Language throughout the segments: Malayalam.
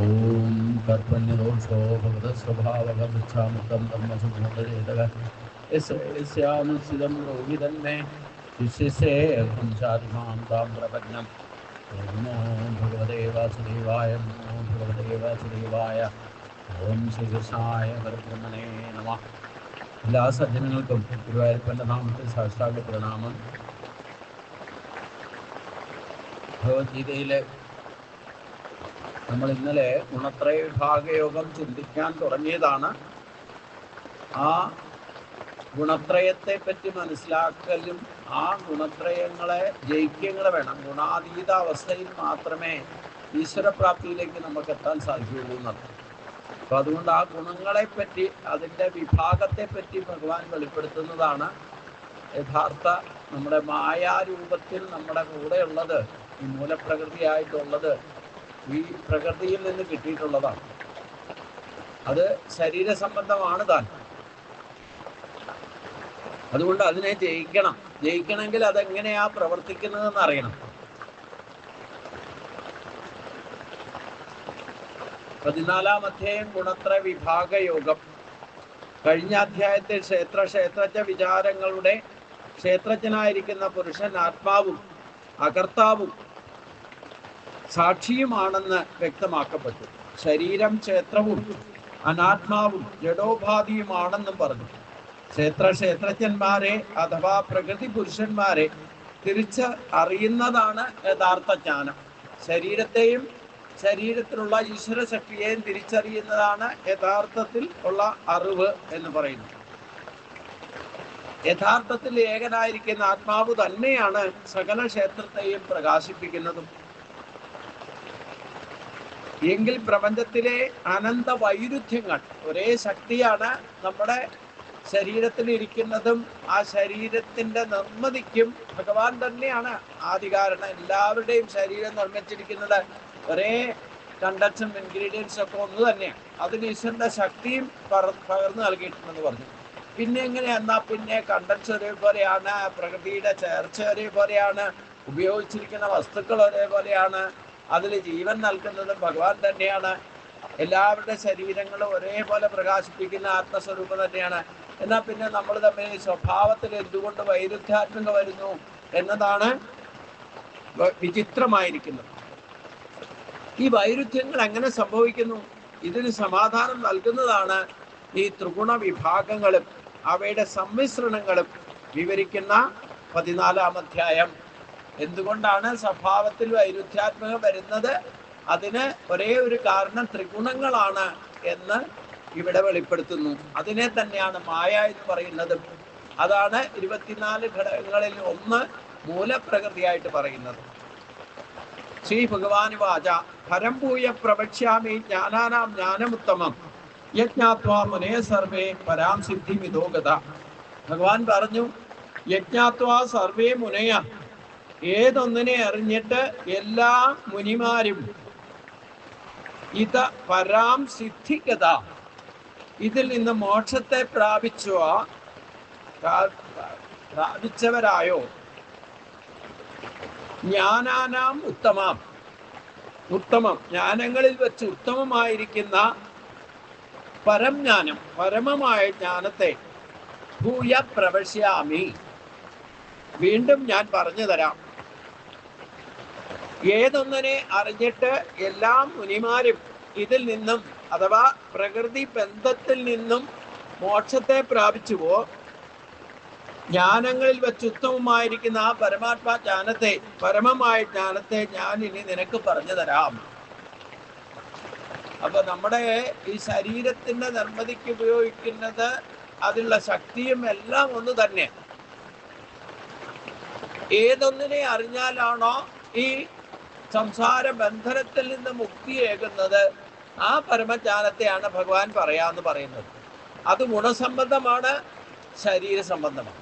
ഓം കർപ്പണ്യദോഷോ ഭഗവതസ്വഭാവകൃച്ഛാമുഖം ധർമ്മസുമോദരേതക യസ്യാനുസ്ഥിതം രോഹിതന്മേ ശിഷ്യസേ പുംസാരിമാം താം പ്രപന്നം. നമോ ഭഗവതേ വാസുദേവായ, നമോ ഭഗവതേ വാസുദേവായ. ഓം ശ്രീകൃഷ്ണായ പരബ്രഹ്മണേ നമഃ. എല്ലാ സജ്ജനങ്ങൾക്കും ഗുരുവായൂരപ്പൻ്റെ നാമത്തിൽ സാഷ്ടാംഗ പ്രണാമം. ഭഗവത്ഗീതയിലെ നമ്മൾ ഇന്നലെ ഗുണത്രയ വിഭാഗയോഗം ചിന്തിക്കാൻ തുടങ്ങിയതാണ്. ആ ഗുണത്രയത്തെ പറ്റി മനസ്സിലാക്കലും ആ ഗുണത്രയങ്ങളെ ജയിക്കങ്ങൾ വേണം. ഗുണാതീത അവസ്ഥയിൽ മാത്രമേ ഈശ്വരപ്രാപ്തിയിലേക്ക് നമുക്ക് എത്താൻ സാധിക്കുകയുള്ളൂ എന്നർത്ഥം. അപ്പോൾ അതുകൊണ്ട് ആ ഗുണങ്ങളെപ്പറ്റി, അതിൻ്റെ വിഭാഗത്തെപ്പറ്റി ഭഗവാൻ വെളിപ്പെടുത്തുന്നതാണ് യഥാർത്ഥ നമ്മുടെ മായാരൂപത്തിൽ നമ്മുടെ കൂടെയുള്ളത്, ഈ മൂലപ്രകൃതിയായിട്ടുള്ളത് ഈ പ്രകൃതിയിൽ നിന്ന് കിട്ടിയിട്ടുള്ളതാണ്. അത് ശരീര സംബന്ധമാണ് താൻ. അതുകൊണ്ട് അതിനെ ജയിക്കണമെങ്കിൽ അതെങ്ങനെയാ പ്രവർത്തിക്കുന്നതെന്ന് അറിയണം. 14-ാം അധ്യായം ഗുണത്രയ വിഭാഗ യോഗം. കഴിഞ്ഞ അധ്യായത്തിൽ ക്ഷേത്രജ്ഞ വിചാരങ്ങളുടെ ക്ഷേത്രജ്ഞനായിരിക്കുന്ന പുരുഷൻ ആത്മാവും അകർത്താവും സാക്ഷിയുമാണെന്ന് വ്യക്തമാക്കപ്പെട്ടു. ശരീരം ക്ഷേത്രവും അനാത്മാവും ജഡോപാധിയുമാണെന്നും പറഞ്ഞു. ക്ഷേത്രജ്ഞന്മാരെ അഥവാ പ്രകൃതി പുരുഷന്മാരെ തിരിച്ച് അറിയുന്നതാണ് യഥാർത്ഥ ജ്ഞാനം. ശരീരത്തെയും ശരീരത്തിലുള്ള ഈശ്വര ശക്തിയെയും തിരിച്ചറിയുന്നതാണ് യഥാർത്ഥത്തിൽ ഉള്ള അറിവ് എന്ന് പറയുന്നു. യഥാർത്ഥത്തിൽ ഏകനായിരിക്കുന്ന ആത്മാവ് തന്നെയാണ് സകല ക്ഷേത്രത്തെയും പ്രകാശിപ്പിക്കുന്നതും. എങ്കിൽ പ്രപഞ്ചത്തിലെ അനന്ത വൈരുദ്ധ്യങ്ങൾ, ഒരേ ശക്തിയാണ് നമ്മുടെ ശരീരത്തിൽ ഇരിക്കുന്നതും ആ ശരീരത്തിൻ്റെ നിർമ്മിതിക്കും ഭഗവാൻ തന്നെയാണ് ആദികാരണം. എല്ലാവരുടെയും ശരീരം നിർമ്മിച്ചിരിക്കുന്നത് ഒരേ കണ്ടക്ഷൻ ഇൻഗ്രീഡിയൻസ് ഒക്കെ ഒന്ന് തന്നെയാണ്. അതിന് ഈശ്വരൻ്റെ ശക്തിയും പകർന്നു നൽകിയിട്ടുണ്ടെന്ന് പറഞ്ഞു. പിന്നെ എങ്ങനെയാ? പിന്നെ കണ്ടക്ഷൻ ഒരേപോലെയാണ്, പ്രകൃതിയുടെ ചേർച്ച ഒരേപോലെയാണ്, ഉപയോഗിച്ചിരിക്കുന്ന വസ്തുക്കൾ ഒരേപോലെയാണ്, അതിൽ ജീവൻ നൽകുന്നതും ഭഗവാൻ തന്നെയാണ്. എല്ലാവരുടെ ശരീരങ്ങളും ഒരേപോലെ പ്രകാശിപ്പിക്കുന്ന ആത്മസ്വരൂപം തന്നെയാണ്. എന്നാൽ പിന്നെ നമ്മൾ തമ്മിൽ സ്വഭാവത്തിൽ എന്തുകൊണ്ട് വൈരുദ്ധ്യാത്മക വരുന്നു എന്നതാണ് വിചിത്രമായിരിക്കുന്നത്. ഈ വൈരുദ്ധ്യങ്ങൾ എങ്ങനെ സംഭവിക്കുന്നു? ഇതിന് സമാധാനം നൽകുന്നതാണ് ഈ ത്രിഗുണ വിഭാഗങ്ങളും അവയുടെ സമ്മിശ്രണങ്ങളും വിവരിക്കുന്ന 14-ാം അധ്യായം. എന്തുകൊണ്ടാണ് സ്വഭാവത്തിൽ വൈരുദ്ധ്യാത്മകം വരുന്നത്? അതിന് ഒരേ ഒരു കാരണം ത്രിഗുണങ്ങളാണ് എന്ന് ഇവിടെ വെളിപ്പെടുത്തുന്നു. അതിനെ തന്നെയാണ് മായ എന്ന് പറയുന്നത്. അതാണ് 24 ഘടകങ്ങളിൽ ഒന്ന് മൂലപ്രകൃതിയായിട്ട് പറയുന്നത്. ശ്രീ ഭഗവാന് വാച ഹരം ഭൂയ പ്രവക്ഷ്യാമി ജ്ഞാനാനാം ജ്ഞാനമുത്തമം യജ്ഞാത്വാ മുനേ സർവേ പരാം സിദ്ധി മിതോഗത. ഭഗവാൻ പറഞ്ഞു, യജ്ഞാത്വാ സർവേ മുനയ, ഏതൊന്നിനെ അറിഞ്ഞിട്ട് എല്ലാ മുനിമാരും ഇത് പരാം സിദ്ധിഗത, ഇതിൽ നിന്ന് മോക്ഷത്തെ പ്രാപിച്ചവരായോ, ജ്ഞാനാനാം ഉത്തമം ജ്ഞാനങ്ങളിൽ വെച്ച് ഉത്തമമായിരിക്കുന്ന പരംജ്ഞാനം, പരമമായ ജ്ഞാനത്തെ ഭൂയ പ്രവശ്യാമി, വീണ്ടും ഞാൻ പറഞ്ഞു തരാം. ഏതൊന്നിനെ അറിഞ്ഞിട്ട് എല്ലാ മുനിമാരും ഇതിൽ നിന്നും അഥവാ പ്രകൃതി ബന്ധത്തിൽ നിന്നും മോക്ഷത്തെ പ്രാപിച്ചുവോ, ജ്ഞാനങ്ങളിൽ വെച്ച് ഉത്തമമായിരിക്കുന്ന ആ പരമാത്മാ ജ്ഞാനത്തെ, പരമമായ ജ്ഞാനത്തെ ഞാൻ ഇനി നിനക്ക് പറഞ്ഞു തരാം. അപ്പൊ നമ്മുടെ ഈ ശരീരത്തിന്റെ നിർമ്മിതിക്ക് ഉപയോഗിക്കുന്നത് അതിലുള്ള ശക്തിയും എല്ലാം ഒന്ന് തന്നെ. ഏതൊന്നിനെ അറിഞ്ഞാലാണോ ഈ സംസാര ബന്ധനത്തിൽ നിന്ന് മുക്തിയേകുന്നത്, ആ പരമജ്ഞാനത്തെയാണ് ഭഗവാൻ പറയാന്ന് പറയുന്നത്. അത് ഗുണസംബന്ധമാണ്, ശരീര സംബന്ധമാണ്.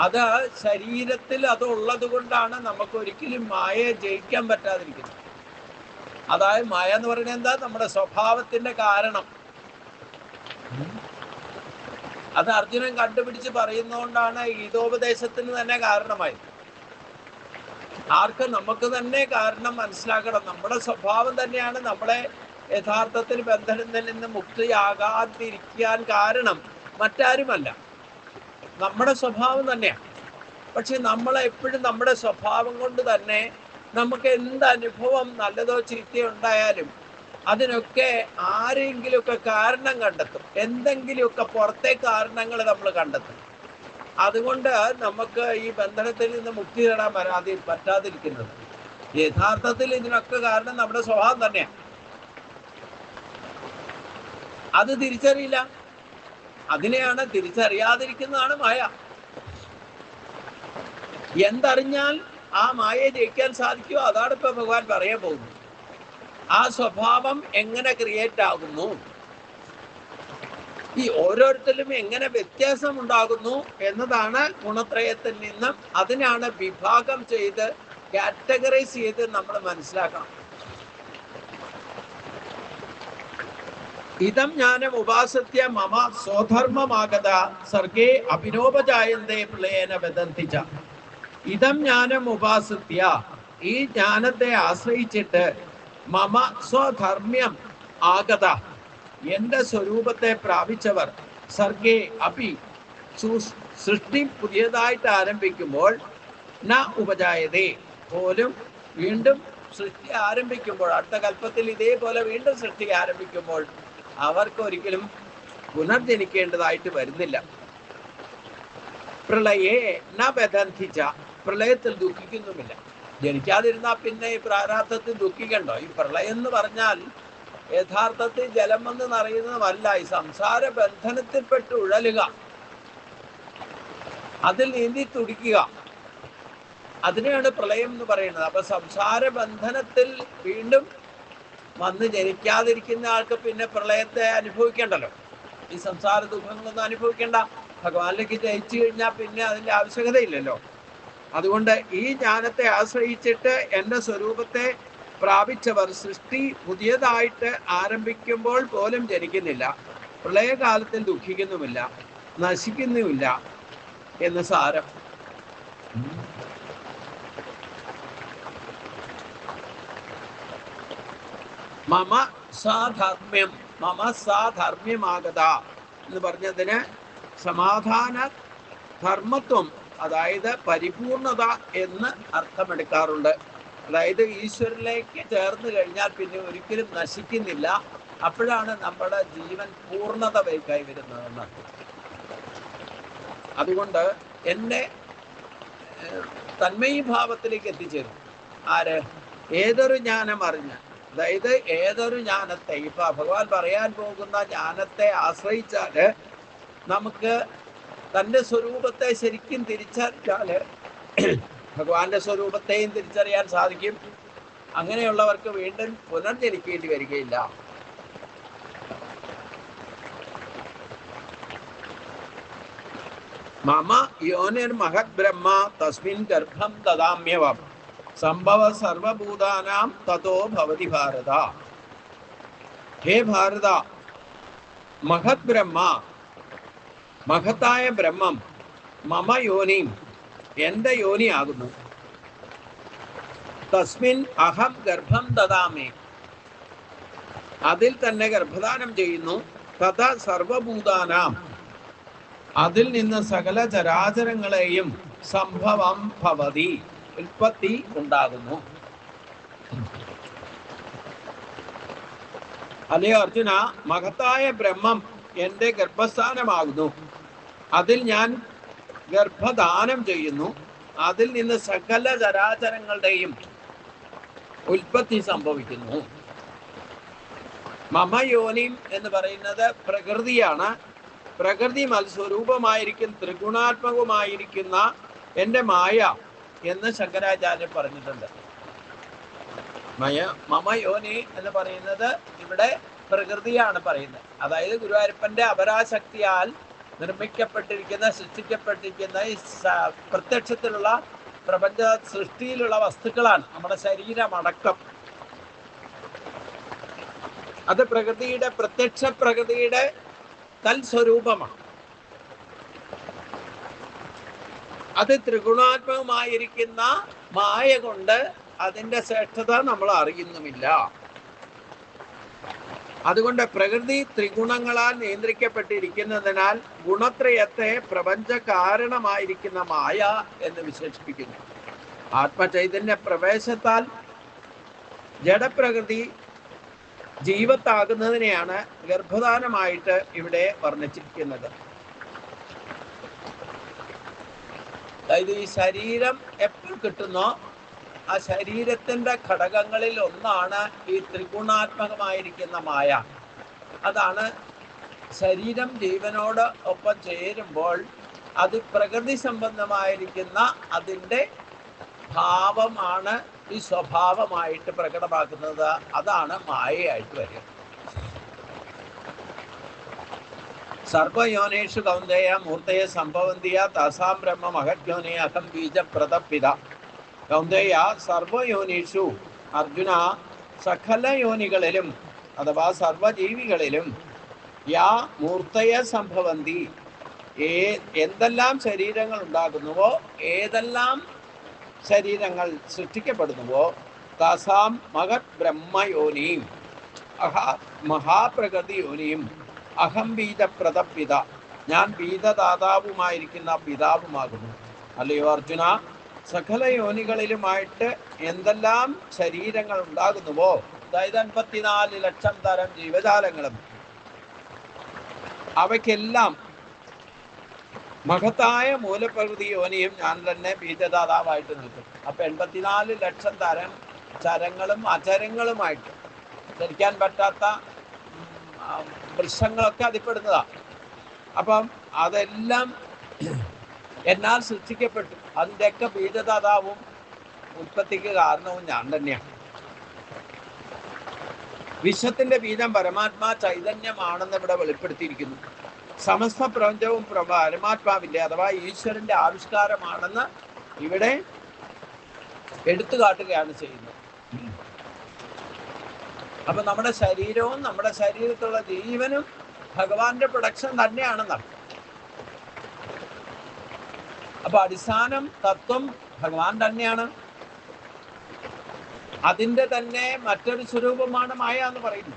അത് ശരീരത്തിൽ അതുള്ളത് കൊണ്ടാണ് നമുക്ക് ഒരിക്കലും മായയെ ജയിക്കാൻ പറ്റാതിരിക്കുന്നത്. അതായത് മായ എന്ന് പറയുന്നത് എന്താ? നമ്മുടെ സ്വഭാവത്തിന്റെ കാരണം. അത് അർജുനൻ കണ്ടുപിടിച്ച് പറയുന്നതുകൊണ്ടാണ് ഗീതോപദേശത്തിന് തന്നെ കാരണമായത്. ആർക്ക്? നമുക്ക് തന്നെ. കാരണം മനസ്സിലാക്കണം, നമ്മുടെ സ്വഭാവം തന്നെയാണ് നമ്മളെ യഥാർത്ഥത്തിൽ ബന്ധനത്തിൽ നിന്ന് മുക്തിയാകാതിരിക്കാൻ കാരണം. മറ്റാരുമല്ല, നമ്മുടെ സ്വഭാവം തന്നെയാണ്. പക്ഷെ നമ്മൾ എപ്പോഴും നമ്മുടെ സ്വഭാവം കൊണ്ട് തന്നെ നമുക്ക് എന്ത് അനുഭവം നല്ലതോ ചീത്തയോ ഉണ്ടായാലും അതിനൊക്കെ ആരെങ്കിലുമൊക്കെ കാരണം കണ്ടെത്തും. എന്തെങ്കിലുമൊക്കെ പുറത്തെ കാരണങ്ങൾ നമ്മൾ കണ്ടെത്തും. അതുകൊണ്ട് നമുക്ക് ഈ ബന്ധനത്തിൽ നിന്ന് മുക്തി നേടാൻ പറ്റാതിരിക്കുന്നത്. യഥാർത്ഥത്തിൽ ഇതിനൊക്കെ കാരണം നമ്മുടെ സ്വഭാവം തന്നെയാണ്. അത് തിരിച്ചറിയില്ല. അതിനെയാണ് തിരിച്ചറിയാതിരിക്കുന്നതാണ് മായ. എന്തറിഞ്ഞാൽ ആ മായയെ ജയിക്കാൻ സാധിക്കുമോ അതാണ് ഇപ്പൊ ഭഗവാൻ പറയാൻ പോകുന്നത്. ആ സ്വഭാവം എങ്ങനെ ക്രിയേറ്റ് ആകുന്നു, ഈ ഓരോരുത്തരും എങ്ങനെ വ്യത്യാസം ഉണ്ടാകുന്നു എന്നതാണ് ഗുണത്രയത്തിൽ നിന്നും. അതിനാണ് വിഭാഗം ചെയ്ത് കാറ്റഗറൈസ് ചെയ്ത് നമ്മൾ മനസ്സിലാക്കണം. ഇതം ജ്ഞാനം ഉപാസത്യ മമ സ്വധർമ്മമാകത സർഗേ അഭിനോപജായന്തേ പ്രളയേന വദന്തിച്ച. ഇതം ജ്ഞാനം ഉപാസത്യ, ഈ ജ്ഞാനത്തെ ആശ്രയിച്ചിട്ട് മമ സ്വധർമ്മ്യം ആഗത, എന്റെ സ്വരൂപത്തെ പ്രാപിച്ചവർ സർഗേ അപി, സൃഷ്ടി പുതിയതായിട്ട് ആരംഭിക്കുമ്പോൾ ന ഉപജായതേ, പോലും വീണ്ടും സൃഷ്ടി ആരംഭിക്കുമ്പോൾ, അടുത്ത കൽപ്പത്തിൽ ഇതേപോലെ വീണ്ടും സൃഷ്ടി ആരംഭിക്കുമ്പോൾ അവർക്ക് ഒരിക്കലും പുനർജനിക്കേണ്ടതായിട്ട് വരുന്നില്ല. പ്രളയേ ന ബന്ധന്തിച്ച, പ്രളയത്തിൽ ദുഃഖിക്കുന്നുമില്ല. ജനിക്കാതിരുന്നാൽ പിന്നെ ഈ പ്രാരാബ്ധത്തിൽ ദുഃഖിക്കണ്ടോ? ഈ പ്രളയം എന്ന് പറഞ്ഞാൽ യഥാർത്ഥത്തിൽ ജലം വന്ന് നിറയുന്നതല്ല, ഈ സംസാര ബന്ധനത്തിൽപ്പെട്ട് ഉഴലുക, അതിൽ നീന്തി തുടിക്കുക, അതിനെയാണ് പ്രളയം എന്ന് പറയുന്നത്. അപ്പൊ സംസാര ബന്ധനത്തിൽ വീണ്ടും വന്ന് ജനിക്കാതിരിക്കുന്ന ആൾക്ക് പിന്നെ പ്രളയത്തെ അനുഭവിക്കണ്ടല്ലോ, ഈ സംസാര ദുഃഖങ്ങളൊന്നും അനുഭവിക്കണ്ട. ഭഗവാനിലേക്ക് ജയിച്ചു കഴിഞ്ഞാൽ പിന്നെ അതിൻ്റെ ആവശ്യകതയില്ലല്ലോ. അതുകൊണ്ട് ഈ ജ്ഞാനത്തെ ആശ്രയിച്ചിട്ട് എൻ്റെ സ്വരൂപത്തെ പ്രാപിച്ചവർ സൃഷ്ടി പുതിയതായിട്ട് ആരംഭിക്കുമ്പോൾ പോലും ജനിക്കുന്നില്ല, പ്രളയകാലത്തിൽ ദുഃഖിക്കുന്നുമില്ല, നശിക്കുന്നുമില്ല എന്ന് സാരം. മമ സാധർമ്മ്യം, മമ സാധർമ്മ്യമാകത എന്ന് പറഞ്ഞതിന് സമാധാന ധർമ്മത്വം, അതായത് പരിപൂർണത എന്ന് അർത്ഥമെടുക്കാറുണ്ട്. അതായത് ഈശ്വരനിലേക്ക് ചേർന്ന് കഴിഞ്ഞാൽ പിന്നെ ഒരിക്കലും നശിക്കുന്നില്ല, അപ്പോഴാണ് നമ്മുടെ ജീവൻ പൂർണ്ണത കൈവരുന്നതെന്ന്. അതുകൊണ്ട് എന്നെ തന്മയീഭാവത്തിലേക്ക് എത്തിച്ചേരും. ആര്? ഏതൊരു ജ്ഞാനം അറിഞ്ഞ്, അതായത് ഏതൊരു ജ്ഞാനത്തെ, ഇപ്പൊ ഭഗവാൻ പറയാൻ പോകുന്ന ജ്ഞാനത്തെ ആശ്രയിച്ചാല് നമുക്ക് തൻ്റെ സ്വരൂപത്തെ ശരിക്കും തിരിച്ചറിഞ്ഞാല് ഭഗവാന്റെ സ്വരൂപത്തെയും തിരിച്ചറിയാൻ സാധിക്കും. അങ്ങനെയുള്ളവർക്ക് വീണ്ടും പുനർജനിക്കേണ്ടി വരികയില്ല. മമ യോനിർ മഹത് ബ്രഹ്മ തസ്മിൻ ഗർഭം ദദാമ്യവം സംഭവ സർവഭൂതാനാം തതോ ഭവതി ഭാരത. ഹേ ഭാരത, മഹത് ബ്രഹ്മ, മഹത്തായ ബ്രഹ്മം, മമ യോനിം, എന്റെ യോനിയാകുന്നു. തസ്മിൻ അഹം ഗർഭം ദദാമി, അതിൽ തന്നെ ഗർഭദാനം ചെയ്യുന്നു. തഥ സർവഭൂതാനാം, അതിൽ നിന്ന് സകല ചരാചരങ്ങളെയും സംഭവം ഭവതി, ഉൽപ്പത്തി ഉണ്ടാകുന്നു. അല്ലയോ അർജുന, മഹത്തായ ബ്രഹ്മം എൻ്റെ ഗർഭസ്ഥാനമാകുന്നു. അതിൽ ഞാൻ ഗർഭദാനം ചെയ്യുന്നു. അതിൽ നിന്ന് സകല ചരാചരങ്ങളുടെയും ഉൽപ്പത്തി സംഭവിക്കുന്നു. മമ യോനിം എന്ന് പറയുന്നത് പ്രകൃതിയാണ്. പ്രകൃതി മത്സ്വരൂപമായിരിക്കും, ത്രിഗുണാത്മകമായിരിക്കുന്ന എൻ്റെ മായ എന്ന് ശങ്കരാചാര്യൻ പറഞ്ഞിട്ടുണ്ട്. മമ യോനി എന്ന് പറയുന്നത് ഇവിടെ പ്രകൃതിയാണ് പറയുന്നത്. അതായത് ഗുരുവായൂരപ്പന്റെ അപരാശക്തിയാൽ നിർമ്മിക്കപ്പെട്ടിരിക്കുന്ന, സൃഷ്ടിക്കപ്പെട്ടിരിക്കുന്ന ഈ പ്രത്യക്ഷത്തിലുള്ള പ്രപഞ്ച സൃഷ്ടിയിലുള്ള വസ്തുക്കളാണ് നമ്മുടെ ശരീരമടക്കം. അത് പ്രകൃതിയുടെ, പ്രത്യക്ഷ പ്രകൃതിയുടെ തൽസ്വരൂപമാണ്. അത് ത്രിഗുണാത്മകമായിരിക്കുന്ന മായ കൊണ്ട് അതിൻ്റെ ശ്രേഷ്ഠത നമ്മൾ അറിയുന്നുമില്ല. അതുകൊണ്ട് പ്രകൃതി ത്രിഗുണങ്ങളാൽ നിയന്ത്രിക്കപ്പെട്ടിരിക്കുന്നതിനാൽ ഗുണത്രയത്തെ പ്രപഞ്ച കാരണമായിരിക്കുന്ന മായ എന്ന് വിശേഷിപ്പിക്കുന്നു. ആത്മചൈതന്യ പ്രവേശത്താൽ ജഡപ്രകൃതി ജീവത്താകുന്നതിനെയാണ് ഗർഭധാനമായിട്ട് ഇവിടെ വർണ്ണിച്ചിരിക്കുന്നത്. അതായത് ഈ ശരീരം എപ്പോൾ കിട്ടുന്നോ ആ ശരീരത്തിൻ്റെ ഘടകങ്ങളിൽ ഒന്നാണ് ഈ ത്രിഗുണാത്മകമായിരിക്കുന്ന മായ. അതാണ് ശരീരം ജീവനോട് ഒപ്പം ചേരുമ്പോൾ അത് പ്രകൃതി സംബന്ധമായിരിക്കുന്ന അതിൻ്റെ ഭാവമാണ് ഈ സ്വഭാവമായിട്ട് പ്രകടമാക്കുന്നത്. അതാണ് മായയായിട്ട് വരിക. സർവയോനേഷു കൗന്ദേയ മൂർത്തയെ സംഭവന്തിയ തസാം ബ്രഹ്മ മഹജ്ഞോനെ അഹം ബീജ പ്രതപിത. കൗന്ദേയ സർവയോനീഷു, അർജുന, സകല യോനികളിലും അഥവാ സർവജീവികളിലും യാ മൂർത്തയെ സംഭവന്തി, എന്തെല്ലാം ശരീരങ്ങൾ ഉണ്ടാകുന്നുവോ, ഏതെല്ലാം ശരീരങ്ങൾ സൃഷ്ടിക്കപ്പെടുന്നുവോ, തസാം മഹത് ബ്രഹ്മയോനിയും മഹാപ്രകൃതി യോനിയും അഹം ബീജ പ്രതപിത, ഞാൻ ബീജദാതാവുമായിരിക്കുന്ന പിതാവുമാകുന്നു. അല്ലയോ അർജുന, സകല യോനികളിലുമായിട്ട് എന്തെല്ലാം ശരീരങ്ങൾ ഉണ്ടാകുന്നുവോ, അതായത് 54 ലക്ഷം തരം ജീവജാലങ്ങളും, അവയ്ക്കെല്ലാം മഹത്തായ മൂലപ്രകൃതി യോനിയും ഞാൻ തന്നെ ബീജദാതാവായിട്ട് നിൽക്കും. അപ്പം 84 ലക്ഷം തരം ചരങ്ങളും അചരങ്ങളുമായിട്ട് ധരിക്കാൻ പറ്റാത്ത വൃക്ഷങ്ങളൊക്കെ അതിൽപ്പെടുന്നതാണ്. അപ്പം അതെല്ലാം എന്നാൽ സൃഷ്ടിക്കപ്പെട്ടു. അതിൻ്റെയൊക്കെ ബീജദാതാവും ഉത്പത്തിക്ക് കാരണവും ഞാൻ തന്നെയാണ്. വിശ്വത്തിന്റെ ബീജം പരമാത്മാ ചൈതന്യമാണെന്ന് ഇവിടെ വെളിപ്പെടുത്തിയിരിക്കുന്നു. സമസ്ത പ്രപഞ്ചവും പരമാത്മാവിന്റെ അഥവാ ഈശ്വരന്റെ ആവിഷ്കാരമാണെന്ന് ഇവിടെ എടുത്തു കാട്ടുകയാണ് ചെയ്യുന്നത്. അപ്പൊ നമ്മുടെ ശരീരവും നമ്മുടെ ശരീരത്തിലുള്ള ജീവനും ഭഗവാന്റെ പ്രൊഡക്ഷൻ തന്നെയാണെന്നർത്ഥം. അപ്പൊ അടിസ്ഥാനം തത്വം ഭഗവാൻ തന്നെയാണ്. അതിൻ്റെ തന്നെ മറ്റൊരു സ്വരൂപമാണ് മായ എന്ന് പറയുന്നു.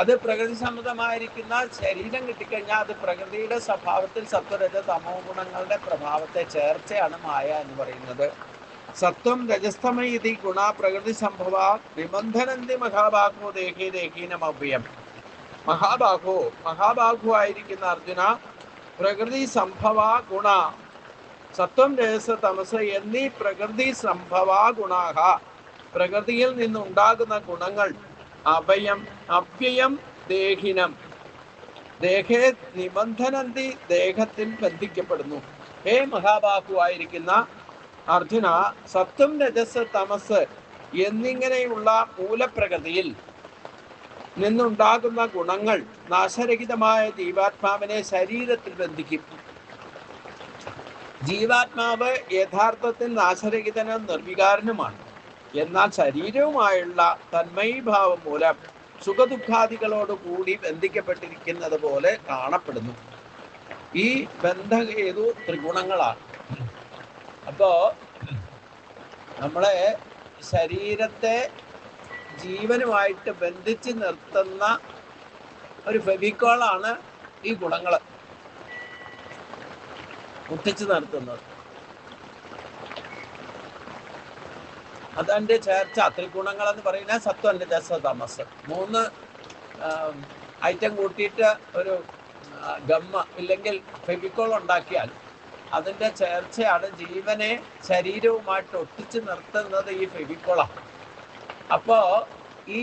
അത് പ്രകൃതി സംബന്ധമായിരിക്കുന്ന ശരീരം കിട്ടിക്കഴിഞ്ഞാൽ അത് പ്രകൃതിയുടെ സ്വഭാവത്തിൽ സത്വരജ തമോ ഗുണങ്ങളുടെ പ്രഭാവത്തെ ചേർച്ചയാണ് മായ എന്ന് പറയുന്നത്. സത്വം രജസ്തമയിതി ഗുണ പ്രകൃതി സംഭവ നിബന്ധനന്തി മഹാബാഹോ ദേഹേ ദേഹീനമവ്യം. മഹാബാഹു ആയിരിക്കുന്ന അർജുന, പ്രകൃതി സംഭവ ഗുണ സത്വം രജസ് തമസ് എന്നീ പ്രകൃതി സംഭവ ഗുണാഹ, പ്രകൃതിയിൽ നിന്നുണ്ടാകുന്ന ഗുണങ്ങൾ അവ്യയം ദേഹിനം ദേഹേ നിബന്ധനന്തി, ദേഹത്തിൽ ബന്ധിക്കപ്പെടുന്നു. ഹേ മഹാബാഹു ആയിരിക്കുന്ന അർജുന, സത്വം രജസ് തമസ് എന്നിങ്ങനെയുള്ള മൂലപ്രകൃതിയിൽ നിന്നുണ്ടാകുന്ന ഗുണങ്ങൾ നാശരഹിതമായ ജീവാത്മാവിനെ ശരീരത്തിൽ ബന്ധിക്കും. ജീവാത്മാവ് യഥാർത്ഥത്തിൽ നാശരഹിതനും നിർവികാരനുമാണ്. എന്നാൽ ശരീരവുമായുള്ള തന്മയീഭാവം മൂലം സുഖദുഃഖാദികളോട് കൂടി ബന്ധിക്കപ്പെട്ടിരിക്കുന്നത് പോലെ കാണപ്പെടുന്നു. ഈ ബന്ധഹേതു ത്രിഗുണങ്ങളാണ്. അപ്പോ നമ്മളെ ശരീരത്തെ ജീവനുമായിട്ട് ബന്ധിച്ച് നിർത്തുന്ന ഒരു ഫെവിക്കോളാണ് ഈ ഗുണങ്ങൾ മുട്ടിച്ചു നിർത്തുന്നത്. അതിൻ്റെ ചേർച്ച ത്രിഗുണങ്ങൾ എന്ന് പറയുന്ന സത്വം രജസ് തമസ് 3 ഐറ്റം കൂട്ടിയിട്ട് ഒരു ഗമ്മ ഇല്ലെങ്കിൽ ഫെവിക്കോൾ ഉണ്ടാക്കിയാൽ അതിൻ്റെ ചേർച്ചയാണ് ജീവനെ ശരീരവുമായിട്ട് ഒട്ടിച്ചു നിർത്തുന്നത് ഈ ഫെവിക്കോളാണ്. അപ്പോൾ ഈ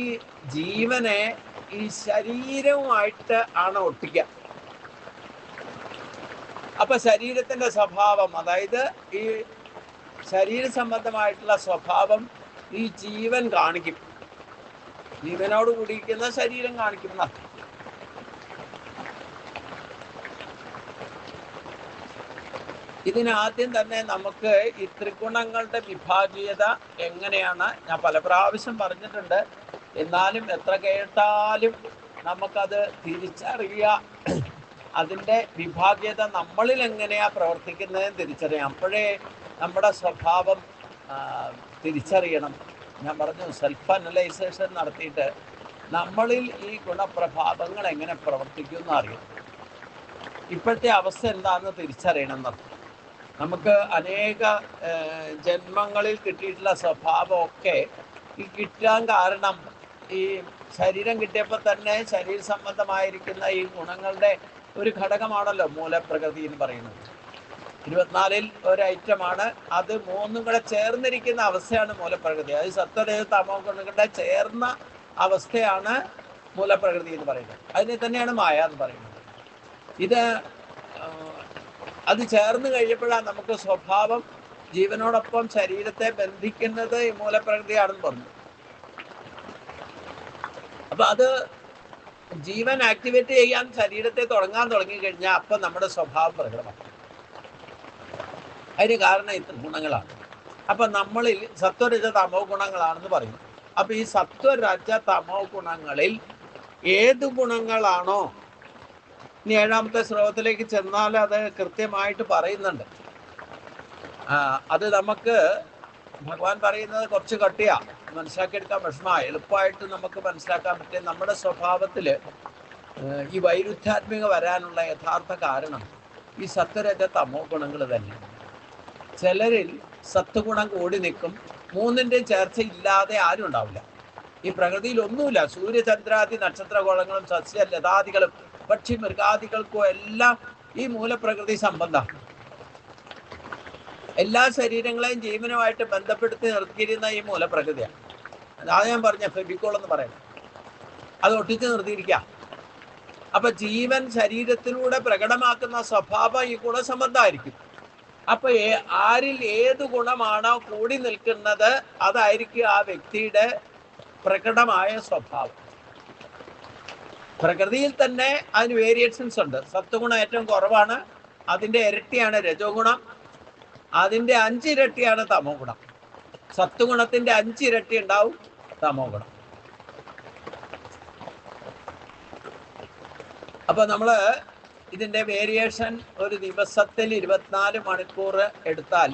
ജീവനെ ഈ ശരീരവുമായിട്ട് ആണ് ഒട്ടിക്കുക. അപ്പൊ ശരീരത്തിന്റെ സ്വഭാവം, അതായത് ഈ ശരീര സംബന്ധമായിട്ടുള്ള സ്വഭാവം ഈ ജീവൻ കാണിക്കും. ജീവനോട് കൂടിയിരിക്കുന്ന ശരീരം കാണിക്കുന്ന. ഇതിനാദ്യം തന്നെ നമുക്ക് ഈ ത്രിഗുണങ്ങളുടെ വിഭാഗീയത എങ്ങനെയാണ് ഞാൻ പല പ്രാവശ്യം പറഞ്ഞിട്ടുണ്ട്. എന്നാലും എത്ര കേട്ടാലും നമുക്കത് തിരിച്ചറിയുക അതിൻ്റെ വിഭാഗ്യത നമ്മളിൽ എങ്ങനെയാ പ്രവർത്തിക്കുന്നതെന്ന് തിരിച്ചറിയാം. അപ്പോഴേ നമ്മുടെ സ്വഭാവം തിരിച്ചറിയണം. ഞാൻ പറഞ്ഞു, സെൽഫ് അനലൈസേഷൻ നടത്തിയിട്ട് നമ്മളിൽ ഈ ഗുണപ്രഭാവങ്ങൾ എങ്ങനെ പ്രവർത്തിക്കുമെന്ന് അറിയണം. ഇപ്പോഴത്തെ അവസ്ഥ എന്താണെന്ന് തിരിച്ചറിയണം എന്നർത്ഥം. നമുക്ക് അനേക ജന്മങ്ങളിൽ കിട്ടിയിട്ടുള്ള സ്വഭാവമൊക്കെ ഈ കിട്ടാൻ കാരണം ഈ ശരീരം കിട്ടിയപ്പോൾ തന്നെ ശരീര സംബന്ധമായിരിക്കുന്ന ഈ ഗുണങ്ങളുടെ ഒരു ഘടകമാണല്ലോ മൂലപ്രകൃതി എന്ന് പറയുന്നത്. 24-ൽ ഒരു ഐറ്റമാണ് അത്. മൂന്നും കൂടെ ചേർന്നിരിക്കുന്ന അവസ്ഥയാണ് മൂലപ്രകൃതി. അത് സത്വരജോ തമോ ഗുണങ്ങളുടെ ചേർന്ന അവസ്ഥയാണ് മൂലപ്രകൃതി എന്ന് പറയുന്നത്. അതിനെ തന്നെയാണ് മായ എന്ന് പറയുന്നത്. അത് ചേർന്ന് കഴിയപ്പോഴാണ് നമുക്ക് സ്വഭാവം ജീവനോടൊപ്പം ശരീരത്തെ ബന്ധിക്കുന്നത് ഈ മൂലപ്രകൃതിയാണെന്ന് പറഞ്ഞു. അപ്പൊ അത് ജീവൻ ആക്ടിവേറ്റ് ചെയ്യാൻ ശരീരത്തെ തുടങ്ങി കഴിഞ്ഞാൽ അപ്പം നമ്മുടെ സ്വഭാവം പ്രകടമാണ്. അതിന് കാരണം ഇത്ര ഗുണങ്ങളാണ്. അപ്പൊ നമ്മളിൽ സത്വരജ തമോ ഗുണങ്ങളാണെന്ന് പറയും. അപ്പൊ ഈ സത്വരജ തമോ ഗുണങ്ങളിൽ ഏത് ഗുണങ്ങളാണോ, ഇനി 7ാമത്തെ ശ്ലോകത്തിലേക്ക് ചെന്നാൽ അത് കൃത്യമായിട്ട് പറയുന്നുണ്ട്. അത് നമുക്ക് ഭഗവാൻ പറയുന്നത് കുറച്ച് കട്ടിയാ, മനസ്സിലാക്കിയെടുക്കാൻ വിഷമമാണ്. എളുപ്പമായിട്ട് നമുക്ക് മനസ്സിലാക്കാൻ പറ്റിയ നമ്മുടെ സ്വഭാവത്തിൽ ഈ വൈരുദ്ധ്യാത്മിക വരാനുള്ള യഥാർത്ഥ കാരണം ഈ സത്വരജ തമോ ഗുണങ്ങൾ തന്നെ. ചിലരിൽ സത്വഗുണം കൂടി നിൽക്കും. മൂന്നിൻ്റെയും ചേർച്ച ഇല്ലാതെ ആരും ഉണ്ടാവില്ല. ഈ പ്രകൃതിയിൽ ഒന്നുമില്ല. സൂര്യചന്ദ്രാദി നക്ഷത്രഗോളങ്ങളും സസ്യ ലതാദികളും പക്ഷി മൃഗാദികൾക്കും എല്ലാം ഈ മൂലപ്രകൃതി സംബന്ധമാണ്. എല്ലാ ശരീരങ്ങളെയും ജീവനുമായിട്ട് ബന്ധപ്പെടുത്തി നിർത്തിയിരുന്ന ഈ മൂലപ്രകൃതിയാണ്. അതാണ് ഞാൻ പറഞ്ഞ ഫെബിക്കോൾ എന്ന് പറയുന്നത്. അത് ഒട്ടിച്ച് നിർത്തിയിരിക്കാം. അപ്പൊ ജീവൻ ശരീരത്തിലൂടെ പ്രകടമാക്കുന്ന സ്വഭാവം ഈ ഗുണസംബന്ധമായിരിക്കും. അപ്പൊ ആരിൽ ഏത് ഗുണമാണോ കൂടി നിൽക്കുന്നത് അതായിരിക്കും ആ വ്യക്തിയുടെ പ്രകടമായ സ്വഭാവം. പ്രകൃതിയിൽ തന്നെ അതിന് വേരിയേഷൻസ് ഉണ്ട്. സത്വഗുണം ഏറ്റവും കുറവാണ്, അതിൻ്റെ ഇരട്ടിയാണ് രജോ ഗുണം, അതിൻ്റെ 5 ഇരട്ടിയാണ് തമോ ഗുണം. സത്വഗുണത്തിൻ്റെ 5 ഇരട്ടി ഉണ്ടാവും തമോ ഗുണം. അപ്പൊ നമ്മള് ഇതിൻ്റെ വേരിയേഷൻ ഒരു ദിവസത്തിൽ 24 മണിക്കൂർ എടുത്താൽ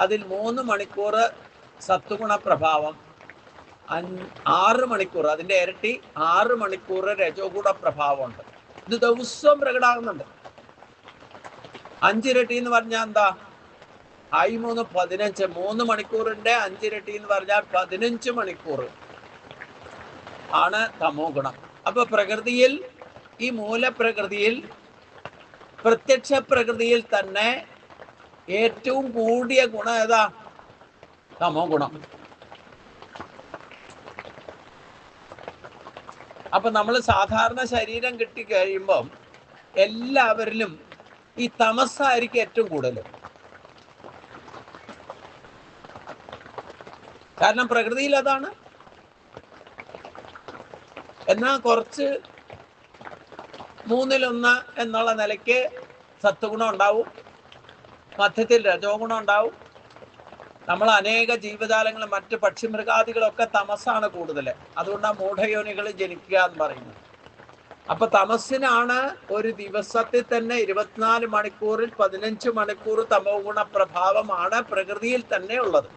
അതിൽ 3 മണിക്കൂർ സത്വഗുണ പ്രഭാവം, 6 മണിക്കൂർ അതിൻ്റെ ഇരട്ടി 6 മണിക്കൂർ രജോ ഗുണ പ്രഭാവമുണ്ട്. ഇത് ദിവസവും പ്രകടമാകുന്നുണ്ട്. 5 ഇരട്ടി എന്ന് പറഞ്ഞാൽ എന്താ? 3 15. 3 മണിക്കൂറിൻ്റെ 5 ഇരട്ടി എന്ന് പറഞ്ഞാൽ 15 മണിക്കൂർ ആണ് തമോ ഗുണം. അപ്പൊ പ്രകൃതിയിൽ, ഈ മൂലപ്രകൃതിയിൽ, പ്രത്യക്ഷ പ്രകൃതിയിൽ തന്നെ ഏറ്റവും കൂടിയ ഗുണം ഏതാ? തമോ ഗുണം. അപ്പൊ നമ്മൾ സാധാരണ ശരീരം കിട്ടിക്കഴിയുമ്പം എല്ലാവരിലും ഈ തമസ്സായിരിക്കും ഏറ്റവും കൂടുതൽ. കാരണം പ്രകൃതിയിൽ അതാണ്. എന്നാൽ കുറച്ച് 3-1 എന്നുള്ള നിലയ്ക്ക് സത്വഗുണം ഉണ്ടാവും, മധ്യത്തിൽ രജോ ഗുണം ഉണ്ടാവും. നമ്മൾ അനേക ജീവജാലങ്ങൾ, മറ്റ് പക്ഷിമൃഗാദികളൊക്കെ തമസ്സാണ് കൂടുതൽ. അതുകൊണ്ടാണ് മൂഢയോനികൾ ജനിക്കുക എന്ന് പറയുന്നത്. അപ്പൊ തമസ്സിനാണ് ഒരു ദിവസത്തിൽ തന്നെ 24 മണിക്കൂറിൽ 15 മണിക്കൂർ തമോ ഗുണ പ്രഭാവമാണ് പ്രകൃതിയിൽ തന്നെ ഉള്ളത്.